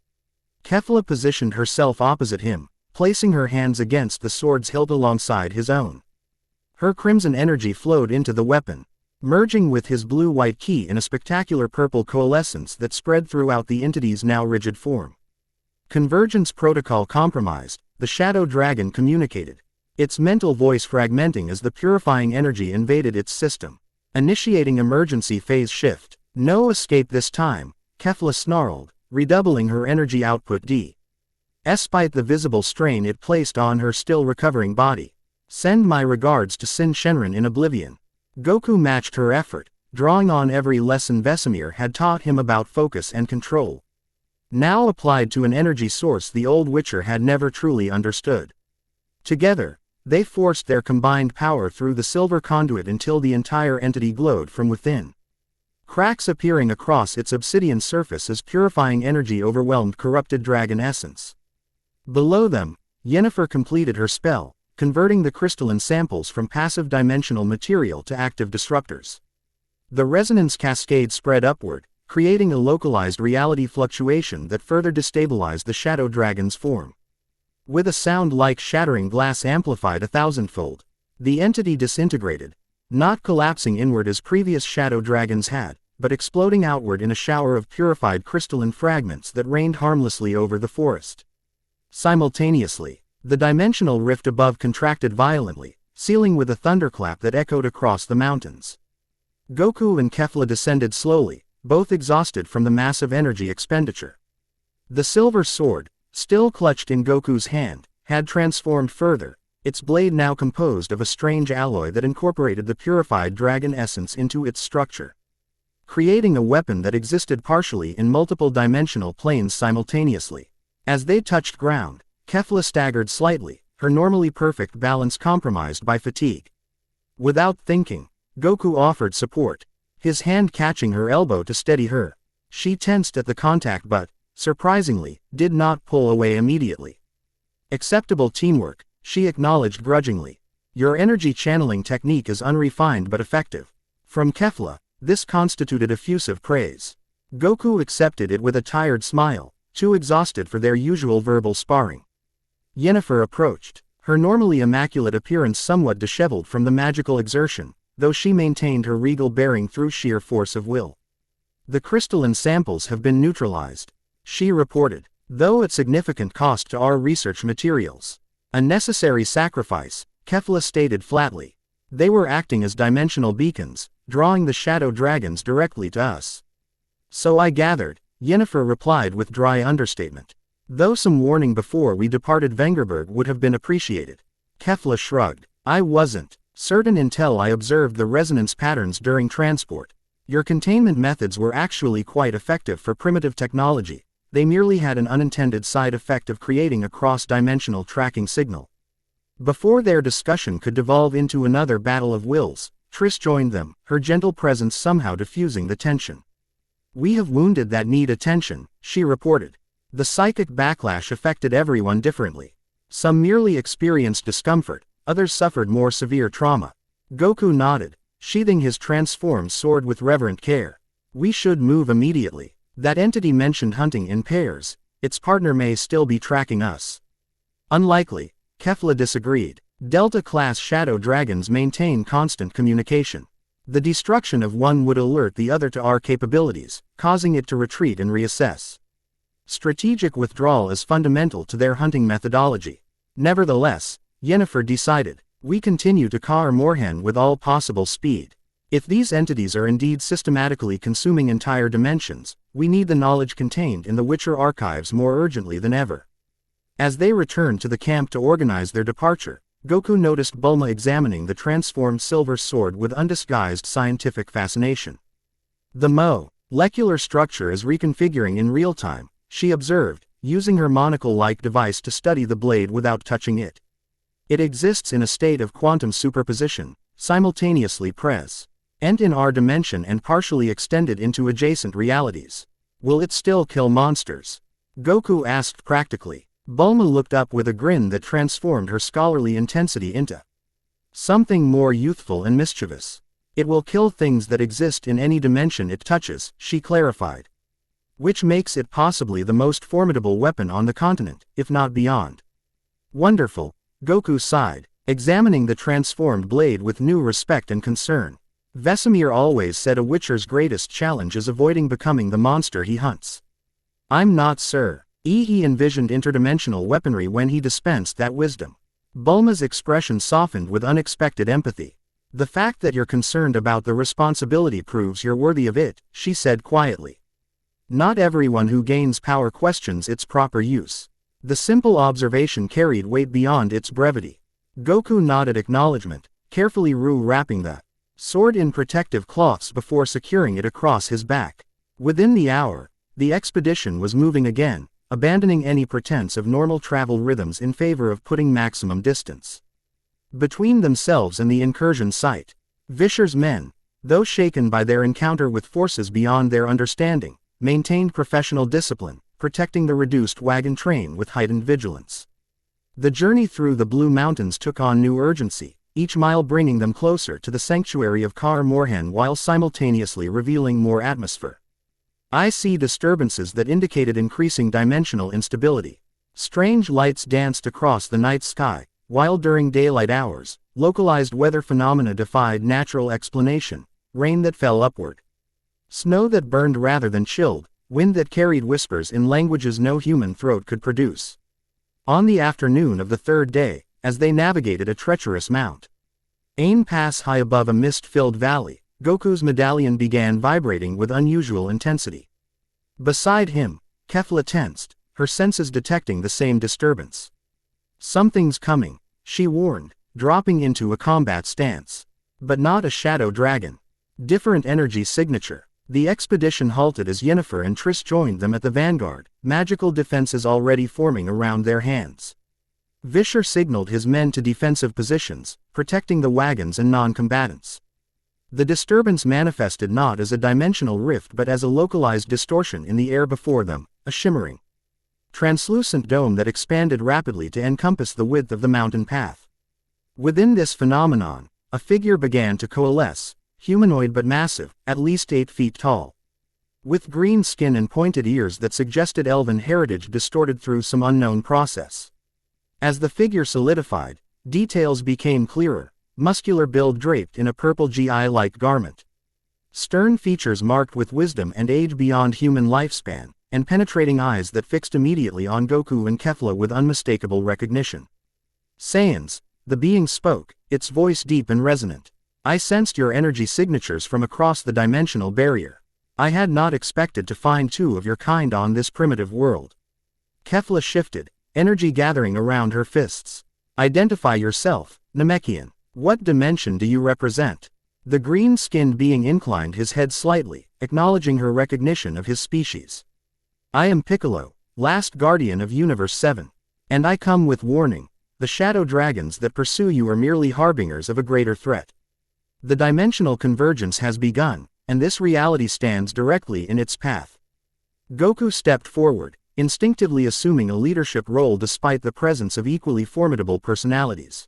Kefla positioned herself opposite him, placing her hands against the sword's hilt alongside his own. Her crimson energy flowed into the weapon, merging with his blue-white ki in a spectacular purple coalescence that spread throughout the entity's now rigid form. Convergence protocol compromised, the shadow dragon communicated, its mental voice fragmenting as the purifying energy invaded its system. Initiating emergency phase shift. No escape this time, Kefla snarled, redoubling her energy output despite the visible strain it placed on her still recovering body. Send my regards to Sin Shenron in oblivion. Goku matched her effort, drawing on every lesson Vesemir had taught him about focus and control, now applied to an energy source the old Witcher had never truly understood. Together, they forced their combined power through the silver conduit until the entire entity glowed from within, cracks appearing across its obsidian surface as purifying energy overwhelmed corrupted dragon essence. Below them, Yennefer completed her spell, converting the crystalline samples from passive dimensional material to active disruptors. The resonance cascade spread upward, creating a localized reality fluctuation that further destabilized the shadow dragon's form. With a sound like shattering glass amplified 1,000-fold, the entity disintegrated, not collapsing inward as previous shadow dragons had, but exploding outward in a shower of purified crystalline fragments that rained harmlessly over the forest. Simultaneously, the dimensional rift above contracted violently, sealing with a thunderclap that echoed across the mountains. Goku and Kefla descended slowly, both exhausted from the massive energy expenditure. The silver sword, still clutched in Goku's hand, had transformed further, its blade now composed of a strange alloy that incorporated the purified dragon essence into its structure, creating a weapon that existed partially in multiple dimensional planes simultaneously. As they touched ground, Kefla staggered slightly, her normally perfect balance compromised by fatigue. Without thinking, Goku offered support, his hand catching her elbow to steady her. She tensed at the contact but, surprisingly, did not pull away immediately. Acceptable teamwork, she acknowledged grudgingly. Your energy channeling technique is unrefined but effective. From Kefla, this constituted effusive praise. Goku accepted it with a tired smile, too exhausted for their usual verbal sparring. Yennefer approached, her normally immaculate appearance somewhat disheveled from the magical exertion, though she maintained her regal bearing through sheer force of will. The crystalline samples have been neutralized, she reported, though at significant cost to our research materials. A necessary sacrifice, Kefla stated flatly. They were acting as dimensional beacons, drawing the shadow dragons directly to us. So I gathered, Yennefer replied with dry understatement. Though some warning before we departed Vengerberg would have been appreciated. Kefla shrugged. I wasn't certain until I observed the resonance patterns during transport. Your containment methods were actually quite effective for primitive technology. They merely had an unintended side effect of creating a cross-dimensional tracking signal. Before their discussion could devolve into another battle of wills, Triss joined them, her gentle presence somehow diffusing the tension. We have wounded that need attention, she reported. The psychic backlash affected everyone differently. Some merely experienced discomfort, others suffered more severe trauma. Goku nodded, sheathing his transformed sword with reverent care. We should move immediately. That entity mentioned hunting in pairs. Its partner may still be tracking us. Unlikely, Kefla disagreed. Delta-class shadow dragons maintain constant communication. The destruction of one would alert the other to our capabilities, causing it to retreat and reassess. Strategic withdrawal is fundamental to their hunting methodology. Nevertheless, Yennefer decided, we continue to Kar Morhen with all possible speed. If these entities are indeed systematically consuming entire dimensions, we need the knowledge contained in the Witcher archives more urgently than ever. As they returned to the camp to organize their departure, Goku noticed Bulma examining the transformed silver sword with undisguised scientific fascination. The molecular structure is reconfiguring in real time, she observed, using her monocle-like device to study the blade without touching it. It exists in a state of quantum superposition, simultaneously present in our dimension and partially extended into adjacent realities. Will it still kill monsters? Goku asked practically. Bulma looked up with a grin that transformed her scholarly intensity into something more youthful and mischievous. It will kill things that exist in any dimension it touches, she clarified. Which makes it possibly the most formidable weapon on the continent, if not beyond. Wonderful, Goku sighed, examining the transformed blade with new respect and concern. Vesemir always said a Witcher's greatest challenge is avoiding becoming the monster he hunts. I'm not, sir. He envisioned interdimensional weaponry when he dispensed that wisdom. Bulma's expression softened with unexpected empathy. The fact that you're concerned about the responsibility proves you're worthy of it, she said quietly. Not everyone who gains power questions its proper use. The simple observation carried weight beyond its brevity. Goku nodded acknowledgement, carefully wrapping the sword in protective cloths before securing it across his back. Within the hour, the expedition was moving again, abandoning any pretense of normal travel rhythms in favor of putting maximum distance between themselves and the incursion site. Vischer's men, though shaken by their encounter with forces beyond their understanding, maintained professional discipline, protecting the reduced wagon train with heightened vigilance. The journey through the Blue Mountains took on new urgency, each mile bringing them closer to the sanctuary of Kar Morhen while simultaneously revealing more atmosphere. I see disturbances that indicated increasing dimensional instability. Strange lights danced across the night sky, while during daylight hours, localized weather phenomena defied natural explanation, rain that fell upward, snow that burned rather than chilled, wind that carried whispers in languages no human throat could produce. On the afternoon of the third day, as they navigated a treacherous Mount Ain pass high above a mist-filled valley, Goku's medallion began vibrating with unusual intensity. Beside him, Kefla tensed, her senses detecting the same disturbance. Something's coming, she warned, dropping into a combat stance. But not a shadow dragon. Different energy signature. The expedition halted as Yennefer and Triss joined them at the vanguard, magical defenses already forming around their hands. Vischer signaled his men to defensive positions, protecting the wagons and non-combatants. The disturbance manifested not as a dimensional rift but as a localized distortion in the air before them, a shimmering, translucent dome that expanded rapidly to encompass the width of the mountain path. Within this phenomenon, a figure began to coalesce, humanoid but massive, at least 8 feet tall. With green skin and pointed ears that suggested elven heritage distorted through some unknown process. As the figure solidified, details became clearer, muscular build draped in a purple GI-like garment. Stern features marked with wisdom and age beyond human lifespan, and penetrating eyes that fixed immediately on Goku and Kefla with unmistakable recognition. Saiyans, the being spoke, its voice deep and resonant. I sensed your energy signatures from across the dimensional barrier. I had not expected to find 2 of your kind on this primitive world. Kefla shifted, energy gathering around her fists. Identify yourself, Namekian. What dimension do you represent? The green-skinned being inclined his head slightly, acknowledging her recognition of his species. I am Piccolo, last guardian of Universe 7. And I come with warning. The shadow dragons that pursue you are merely harbingers of a greater threat. The dimensional convergence has begun, and this reality stands directly in its path. Goku stepped forward, instinctively assuming a leadership role despite the presence of equally formidable personalities.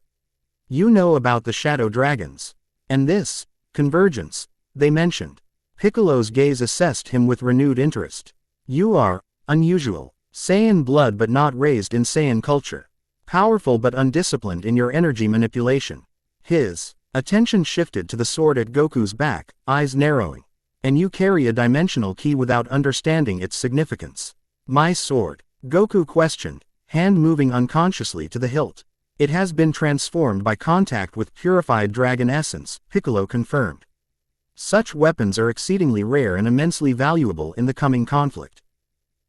You know about the shadow dragons. And this convergence, they mentioned. Piccolo's gaze assessed him with renewed interest. You are unusual. Saiyan blood but not raised in Saiyan culture. Powerful but undisciplined in your energy manipulation. His attention shifted to the sword at Goku's back, eyes narrowing. And you carry a dimensional key without understanding its significance. My sword? Goku questioned, hand moving unconsciously to the hilt. It has been transformed by contact with purified dragon essence, Piccolo confirmed. Such weapons are exceedingly rare and immensely valuable in the coming conflict.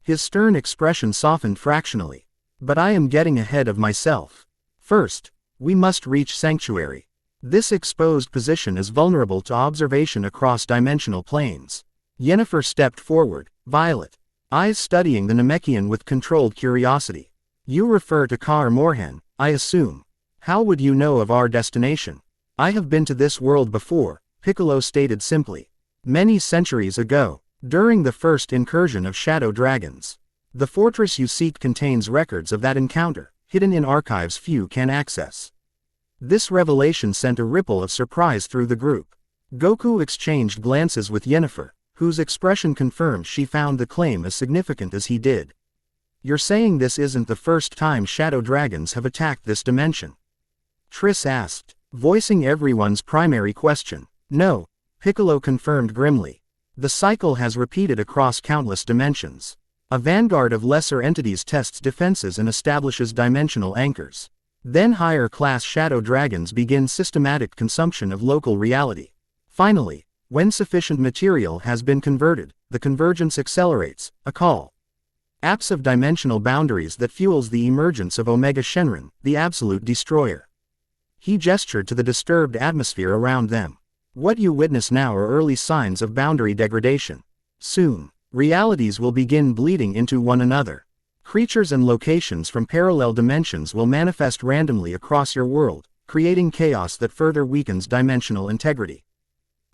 His stern expression softened fractionally. But I am getting ahead of myself. First, we must reach Sanctuary. This exposed position is vulnerable to observation across dimensional planes. Yennefer stepped forward, violet eyes studying the Namekian with controlled curiosity. You refer to Kar Morhen, I assume. How would you know of our destination? I have been to this world before, Piccolo stated simply. Many centuries ago, during the first incursion of shadow dragons. The fortress you seek contains records of that encounter, hidden in archives few can access. This revelation sent a ripple of surprise through the group. Goku exchanged glances with Yennefer, whose expression confirmed she found the claim as significant as he did. You're saying this isn't the first time shadow dragons have attacked this dimension? Triss asked, voicing everyone's primary question. No, Piccolo confirmed grimly. The cycle has repeated across countless dimensions. A vanguard of lesser entities tests defenses and establishes dimensional anchors. Then higher-class shadow dragons begin systematic consumption of local reality. Finally, when sufficient material has been converted, the convergence accelerates, a call. Apse of dimensional boundaries that fuels the emergence of Omega Shenron, the absolute destroyer. He gestured to the disturbed atmosphere around them. What you witness now are early signs of boundary degradation. Soon, realities will begin bleeding into one another. Creatures and locations from parallel dimensions will manifest randomly across your world, creating chaos that further weakens dimensional integrity.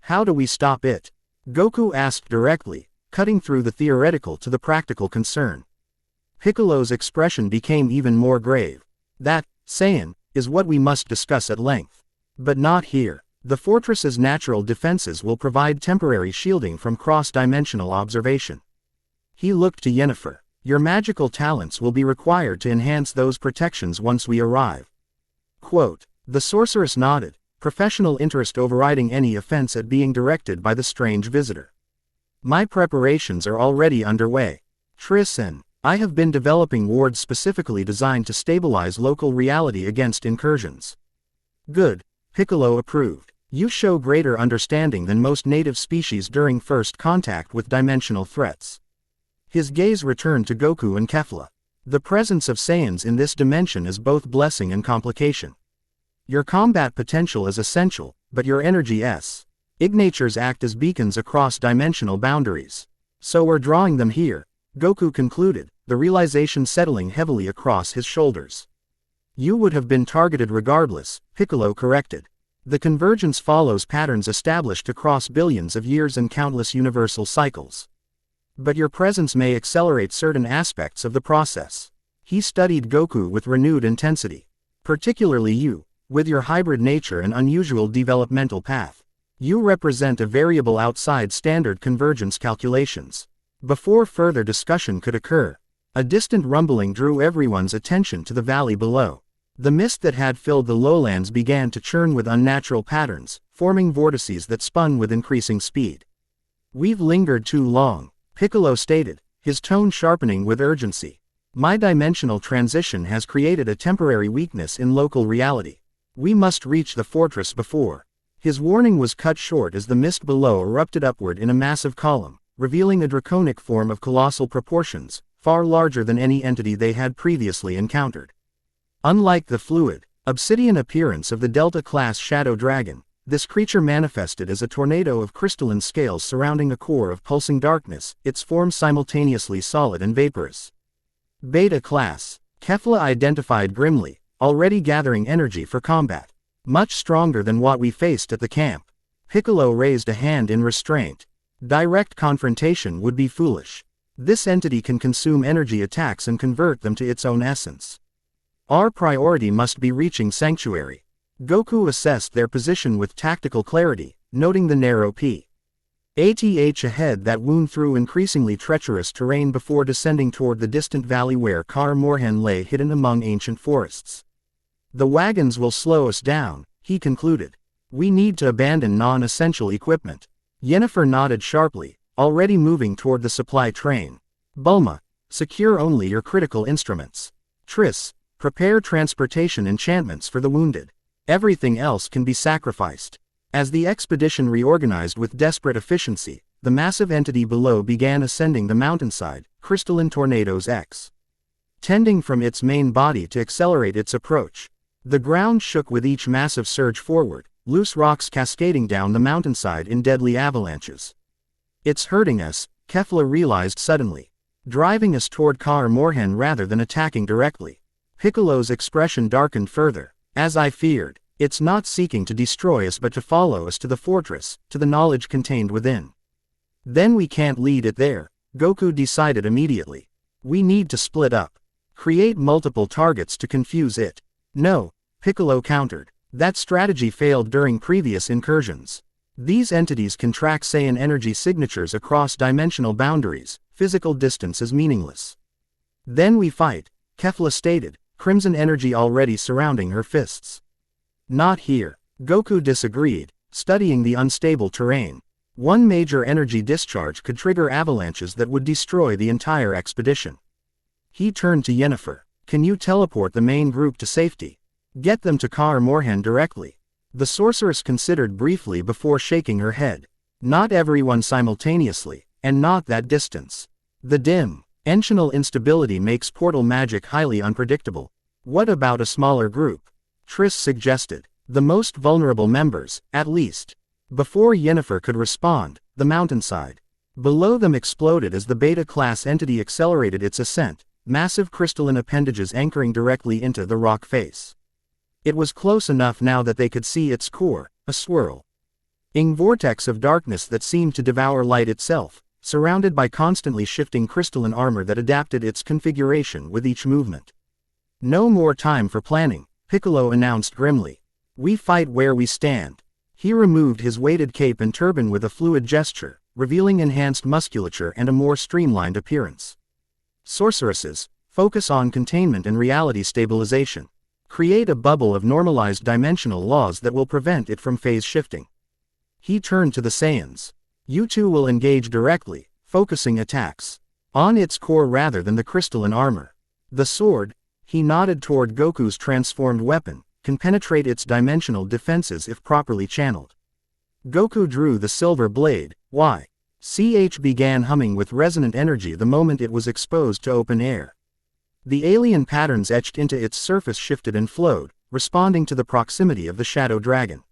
How do we stop it? Goku asked directly, cutting through the theoretical to the practical concern. Piccolo's expression became even more grave. That, Saiyan, is what we must discuss at length. But not here. The fortress's natural defenses will provide temporary shielding from cross-dimensional observation. He looked to Yennefer. Your magical talents will be required to enhance those protections once we arrive. Quote, the sorceress nodded, professional interest overriding any offense at being directed by the strange visitor. My preparations are already underway. Triss and I have been developing wards specifically designed to stabilize local reality against incursions. Good, Piccolo approved. You show greater understanding than most native species during first contact with dimensional threats. His gaze returned to Goku and Kefla. The presence of Saiyans in this dimension is both blessing and complication. Your combat potential is essential, but your energy signatures act as beacons across dimensional boundaries. So we're drawing them here, Goku concluded, the realization settling heavily across his shoulders. You would have been targeted regardless, Piccolo corrected. The convergence follows patterns established across billions of years and countless universal cycles. But your presence may accelerate certain aspects of the process. He studied Goku with renewed intensity. Particularly you, with your hybrid nature and unusual developmental path. You represent a variable outside standard convergence calculations. Before further discussion could occur, a distant rumbling drew everyone's attention to the valley below. The mist that had filled the lowlands began to churn with unnatural patterns, forming vortices that spun with increasing speed. We've lingered too long, Piccolo stated, his tone sharpening with urgency. My dimensional transition has created a temporary weakness in local reality. We must reach the fortress before. His warning was cut short as the mist below erupted upward in a massive column, revealing a draconic form of colossal proportions, far larger than any entity they had previously encountered. Unlike the fluid, obsidian appearance of the Delta-class Shadow Dragon, this creature manifested as a tornado of crystalline scales surrounding a core of pulsing darkness, its form simultaneously solid and vaporous. Beta class, Kefla identified grimly, already gathering energy for combat. Much stronger than what we faced at the camp. Piccolo raised a hand in restraint. Direct confrontation would be foolish. This entity can consume energy attacks and convert them to its own essence. Our priority must be reaching Sanctuary. Goku assessed their position with tactical clarity, noting the narrow path ahead that wound through increasingly treacherous terrain before descending toward the distant valley where Kar Morhen lay hidden among ancient forests. The wagons will slow us down, he concluded. We need to abandon non-essential equipment. Yennefer nodded sharply, already moving toward the supply train. Bulma, secure only your critical instruments. Triss, prepare transportation enchantments for the wounded. Everything else can be sacrificed. As the expedition reorganized with desperate efficiency, the massive entity below began ascending the mountainside, crystalline tornadoes tending from its main body to accelerate its approach. The ground shook with each massive surge forward, loose rocks cascading down the mountainside in deadly avalanches. It's hurting us, Kefla realized suddenly. Driving us toward Kar Morhen rather than attacking directly. Piccolo's expression darkened further. As I feared, it's not seeking to destroy us but to follow us to the fortress, to the knowledge contained within. Then we can't lead it there, Goku decided immediately. We need to split up. Create multiple targets to confuse it. No, Piccolo countered. That strategy failed during previous incursions. These entities can track Saiyan energy signatures across dimensional boundaries. Physical distance is meaningless. Then we fight, Kefla stated, crimson energy already surrounding her fists. Not here, Goku disagreed, studying the unstable terrain. One major energy discharge could trigger avalanches that would destroy the entire expedition. He turned to Yennefer. Can you teleport the main group to safety? Get them to Kar Morhen directly. The sorceress considered briefly before shaking her head. Not everyone simultaneously, and not that distance. The dimensional instability makes portal magic highly unpredictable. What about a smaller group? Triss suggested. The most vulnerable members, at least. Before Yennefer could respond, the mountainside below them exploded as the Beta-class entity accelerated its ascent, massive crystalline appendages anchoring directly into the rock face. It was close enough now that they could see its core, a swirling vortex of darkness that seemed to devour light itself, surrounded by constantly shifting crystalline armor that adapted its configuration with each movement. No more time for planning, Piccolo announced grimly. We fight where we stand. He removed his weighted cape and turban with a fluid gesture, revealing enhanced musculature and a more streamlined appearance. Sorceresses, focus on containment and reality stabilization. Create a bubble of normalized dimensional laws that will prevent it from phase shifting. He turned to the Saiyans. You two will engage directly, focusing attacks on its core rather than the crystalline armor. The sword, he nodded toward Goku's transformed weapon, can penetrate its dimensional defenses if properly channeled. Goku drew the silver blade, YCH began humming with resonant energy the moment it was exposed to open air. The alien patterns etched into its surface shifted and flowed, responding to the proximity of the shadow dragon.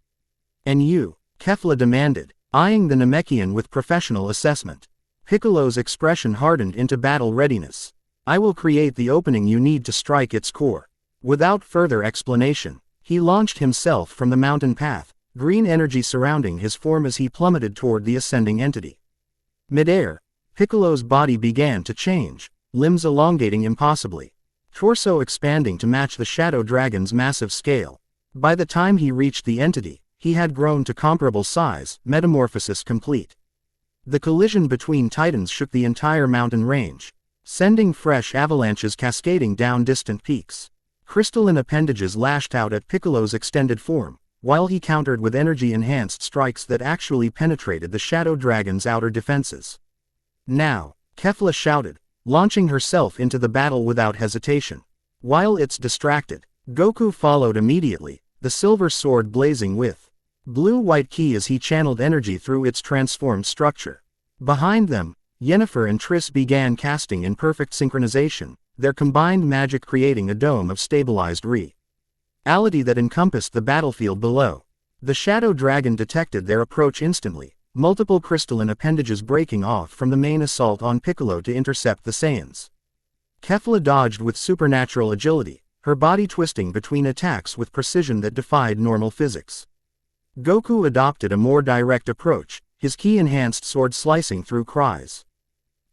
"And you?" Kefla demanded, eyeing the Namekian with professional assessment. Piccolo's expression hardened into battle readiness. "I will create the opening you need to strike its core." Without further explanation, he launched himself from the mountain path, green energy surrounding his form as he plummeted toward the ascending entity. Mid-air, Piccolo's body began to change, limbs elongating impossibly, torso expanding to match the shadow dragon's massive scale. By the time he reached the entity, he had grown to comparable size, metamorphosis complete. The collision between titans shook the entire mountain range, sending fresh avalanches cascading down distant peaks. Crystalline appendages lashed out at Piccolo's extended form, while he countered with energy-enhanced strikes that actually penetrated the shadow dragon's outer defenses. "Now!" Kefla shouted, launching herself into the battle without hesitation. While it's distracted, Goku followed immediately, the silver sword blazing with blue-white ki as he channeled energy through its transformed structure. Behind them, Yennefer and Triss began casting in perfect synchronization, their combined magic creating a dome of stabilized reality that encompassed the battlefield below. The shadow dragon detected their approach instantly, multiple crystalline appendages breaking off from the main assault on Piccolo to intercept the Saiyans. Kefla dodged with supernatural agility, her body twisting between attacks with precision that defied normal physics. Goku adopted a more direct approach, his ki-enhanced sword slicing through cries.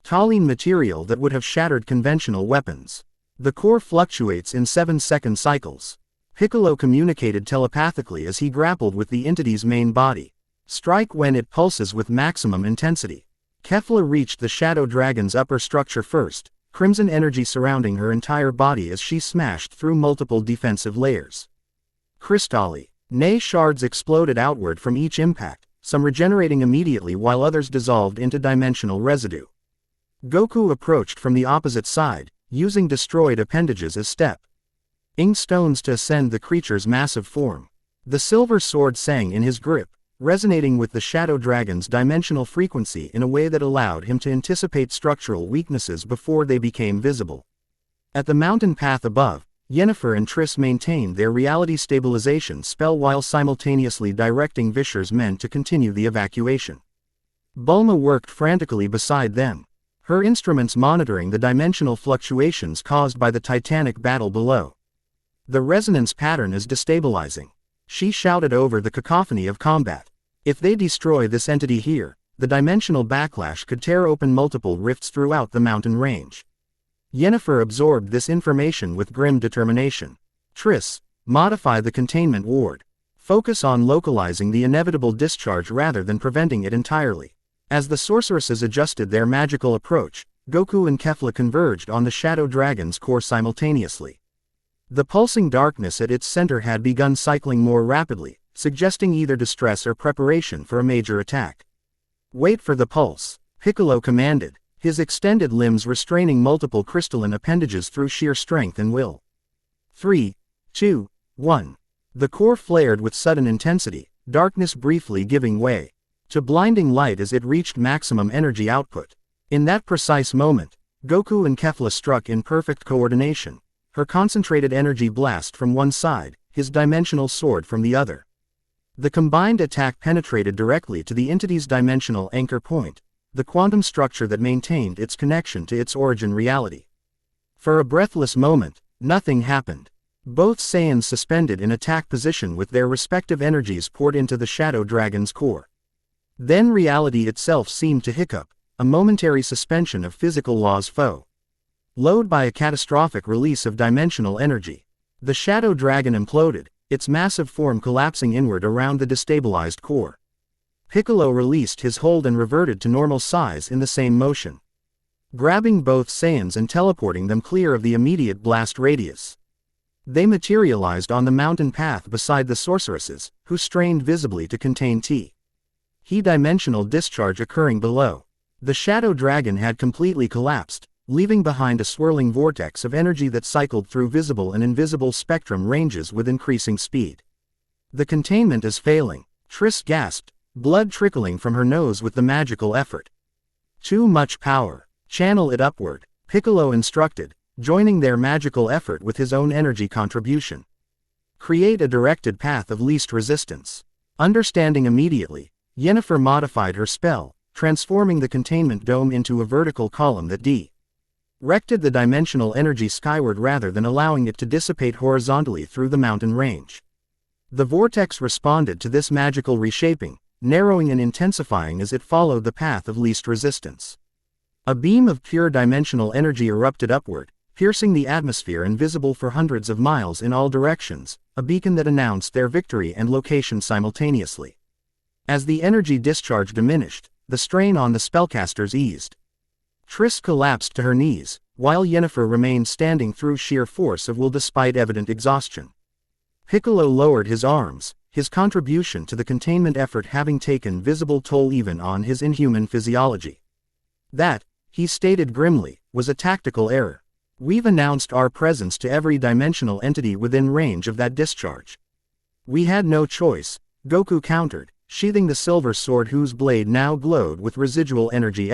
Tallene material that would have shattered conventional weapons. The core fluctuates in 7-second cycles. Piccolo communicated telepathically as he grappled with the entity's main body. Strike when it pulses with maximum intensity. Kefla reached the shadow dragon's upper structure first, crimson energy surrounding her entire body as she smashed through multiple defensive layers. Crystalline shards exploded outward from each impact, some regenerating immediately while others dissolved into dimensional residue. Goku approached from the opposite side, using destroyed appendages as stepping stones to ascend the creature's massive form. The silver sword sang in his grip, resonating with the shadow dragon's dimensional frequency in a way that allowed him to anticipate structural weaknesses before they became visible. At the mountain path above, Yennefer and Triss maintained their reality stabilization spell while simultaneously directing Vischer's men to continue the evacuation. Bulma worked frantically beside them, her instruments monitoring the dimensional fluctuations caused by the titanic battle below. "The resonance pattern is destabilizing," she shouted over the cacophony of combat. "If they destroy this entity here, the dimensional backlash could tear open multiple rifts throughout the mountain range." Yennefer absorbed this information with grim determination. "Triss, modify the containment ward. Focus on localizing the inevitable discharge rather than preventing it entirely." As the sorceresses adjusted their magical approach, Goku and Kefla converged on the shadow dragon's core simultaneously. The pulsing darkness at its center had begun cycling more rapidly, suggesting either distress or preparation for a major attack. "Wait for the pulse," Piccolo commanded, his extended limbs restraining multiple crystalline appendages through sheer strength and will. 3, 2, 1. The core flared with sudden intensity, darkness briefly giving way to blinding light as it reached maximum energy output. In that precise moment, Goku and Kefla struck in perfect coordination, her concentrated energy blast from one side, his dimensional sword from the other. The combined attack penetrated directly to the entity's dimensional anchor point, the quantum structure that maintained its connection to its origin reality. For a breathless moment, nothing happened. Both Saiyans suspended in attack position with their respective energies poured into the shadow dragon's core. Then reality itself seemed to hiccup, a momentary suspension of physical laws followed by a catastrophic release of dimensional energy. The shadow dragon imploded, its massive form collapsing inward around the destabilized core. Piccolo released his hold and reverted to normal size in the same motion, grabbing both Saiyans and teleporting them clear of the immediate blast radius. They materialized on the mountain path beside the sorceresses, who strained visibly to contain dimensional discharge occurring below. The shadow dragon had completely collapsed, leaving behind a swirling vortex of energy that cycled through visible and invisible spectrum ranges with increasing speed. "The containment is failing," Triss gasped, blood trickling from her nose with the magical effort. "Too much power. Channel it upward," Piccolo instructed, joining their magical effort with his own energy contribution. Create a directed path of least resistance. Understanding immediately, Yennefer modified her spell, transforming the containment dome into a vertical column that directed the dimensional energy skyward rather than allowing it to dissipate horizontally through the mountain range. The vortex responded to this magical reshaping, narrowing and intensifying as it followed the path of least resistance. A beam of pure dimensional energy erupted upward, piercing the atmosphere and visible for hundreds of miles in all directions, a beacon that announced their victory and location simultaneously. As the energy discharge diminished, the strain on the spellcasters eased. Triss collapsed to her knees, while Yennefer remained standing through sheer force of will despite evident exhaustion. Piccolo lowered his arms, his contribution to the containment effort having taken visible toll even on his inhuman physiology. That, he stated grimly, was a tactical error. We've announced our presence to every dimensional entity within range of that discharge. We had no choice, Goku countered, sheathing the silver sword whose blade now glowed with residual energy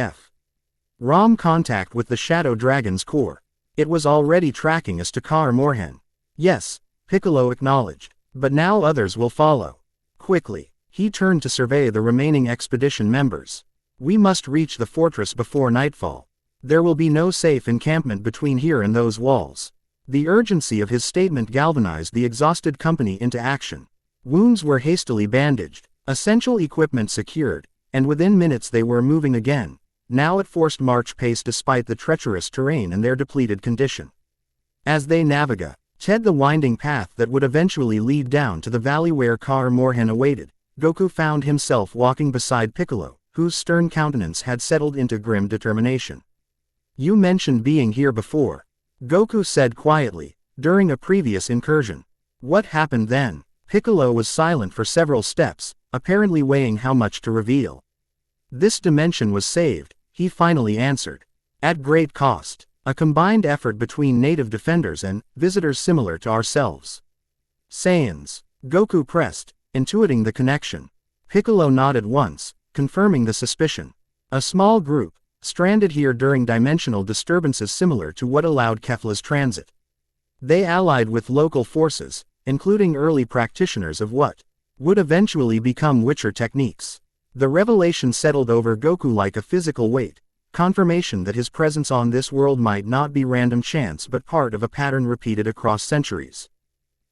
from contact with the Shadow Dragon's core. It was already tracking us to Kar Morhen. Yes, Piccolo acknowledged, but now others will follow. Quickly, he turned to survey the remaining expedition members. We must reach the fortress before nightfall. There will be no safe encampment between here and those walls. The urgency of his statement galvanized the exhausted company into action. Wounds were hastily bandaged, essential equipment secured, and within minutes they were moving again, now at forced march pace despite the treacherous terrain and their depleted condition. As they navigated the winding path that would eventually lead down to the valley where Kar Morhen awaited, Goku found himself walking beside Piccolo, whose stern countenance had settled into grim determination. You mentioned being here before, Goku said quietly, during a previous incursion. What happened then? Piccolo was silent for several steps, apparently weighing how much to reveal. This dimension was saved, he finally answered. At great cost. A combined effort between native defenders and visitors similar to ourselves. Saiyans. Goku pressed, intuiting the connection. Piccolo nodded once, confirming the suspicion. A small group, stranded here during dimensional disturbances similar to what allowed Kefla's transit. They allied with local forces, including early practitioners of what would eventually become Witcher techniques. The revelation settled over Goku like a physical weight. Confirmation that his presence on this world might not be random chance but part of a pattern repeated across centuries.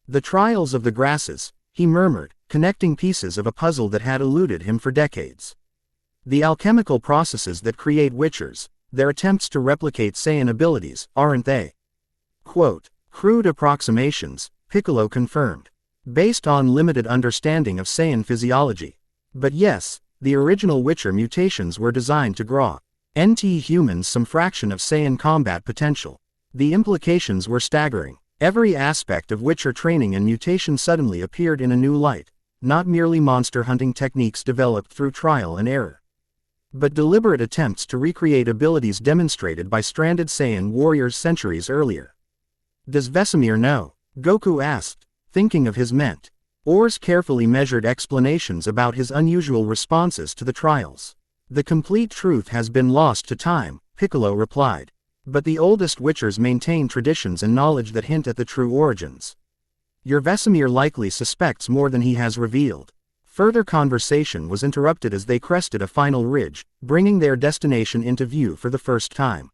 The trials of the grasses, he murmured, connecting pieces of a puzzle that had eluded him for decades. The alchemical processes that create Witchers, their attempts to replicate Saiyan abilities, aren't they? Quote, crude approximations, Piccolo confirmed. Based on limited understanding of Saiyan physiology. But yes, the original Witcher mutations were designed to grow humans some fraction of Saiyan combat potential. The implications were staggering. Every aspect of Witcher training and mutation suddenly appeared in a new light, not merely monster hunting techniques developed through trial and error, but deliberate attempts to recreate abilities demonstrated by stranded Saiyan warriors centuries earlier. Does Vesemir know? Goku asked, thinking of his mentor's carefully measured explanations about his unusual responses to the trials. The complete truth has been lost to time, Piccolo replied. But the oldest Witchers maintain traditions and knowledge that hint at the true origins. Your Vesemir likely suspects more than he has revealed. Further conversation was interrupted as they crested a final ridge, bringing their destination into view for the first time.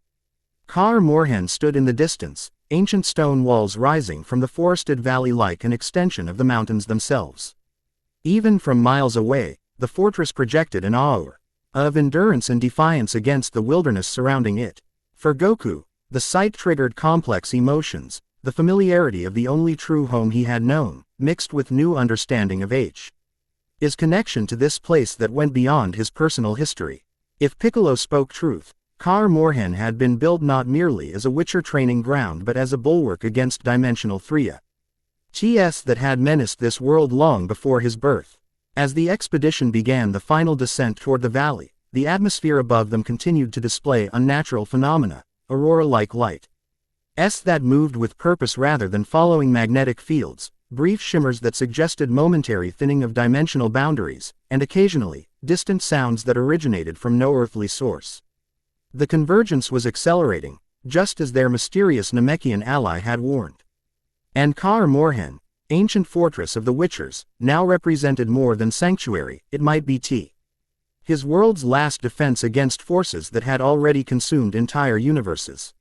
Kar Morhen stood in the distance, ancient stone walls rising from the forested valley like an extension of the mountains themselves. Even from miles away, the fortress projected an aura of endurance and defiance against the wilderness surrounding it. For Goku, the sight triggered complex emotions, the familiarity of the only true home he had known, mixed with new understanding of his connection to this place that went beyond his personal history. If Piccolo spoke truth, Kar Morhen had been built not merely as a Witcher training ground but as a bulwark against dimensional threats that had menaced this world long before his birth. As the expedition began the final descent toward the valley, the atmosphere above them continued to display unnatural phenomena, aurora-like light that moved with purpose rather than following magnetic fields, brief shimmers that suggested momentary thinning of dimensional boundaries, and occasionally, distant sounds that originated from no earthly source. The convergence was accelerating, just as their mysterious Namekian ally had warned. And Kar Morhen, ancient fortress of the Witchers, now represented more than sanctuary, it might be his world's last defense against forces that had already consumed entire universes.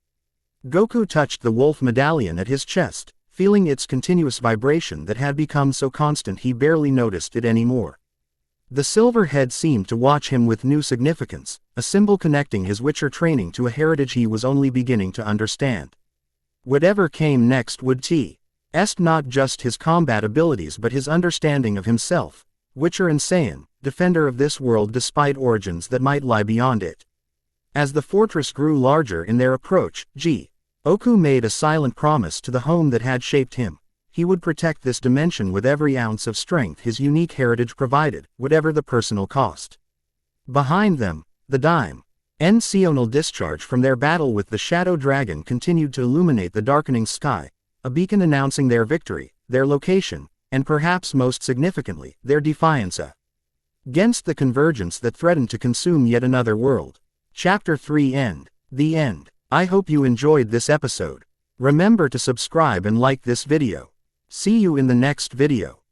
Goku touched the wolf medallion at his chest, feeling its continuous vibration that had become so constant he barely noticed it anymore. The silver head seemed to watch him with new significance, a symbol connecting his Witcher training to a heritage he was only beginning to understand. Whatever came next would test not just his combat abilities but his understanding of himself, Witcher and Saiyan, defender of this world despite origins that might lie beyond it. As the fortress grew larger in their approach, Goku made a silent promise to the home that had shaped him. He would protect this dimension with every ounce of strength his unique heritage provided, whatever the personal cost. Behind them, the dimensional discharge from their battle with the Shadow Dragon continued to illuminate the darkening sky, a beacon announcing their victory, their location, and perhaps most significantly, their defiance against the convergence that threatened to consume yet another world. Chapter 3 End. The End. I hope you enjoyed this episode. Remember to subscribe and like this video. See you in the next video.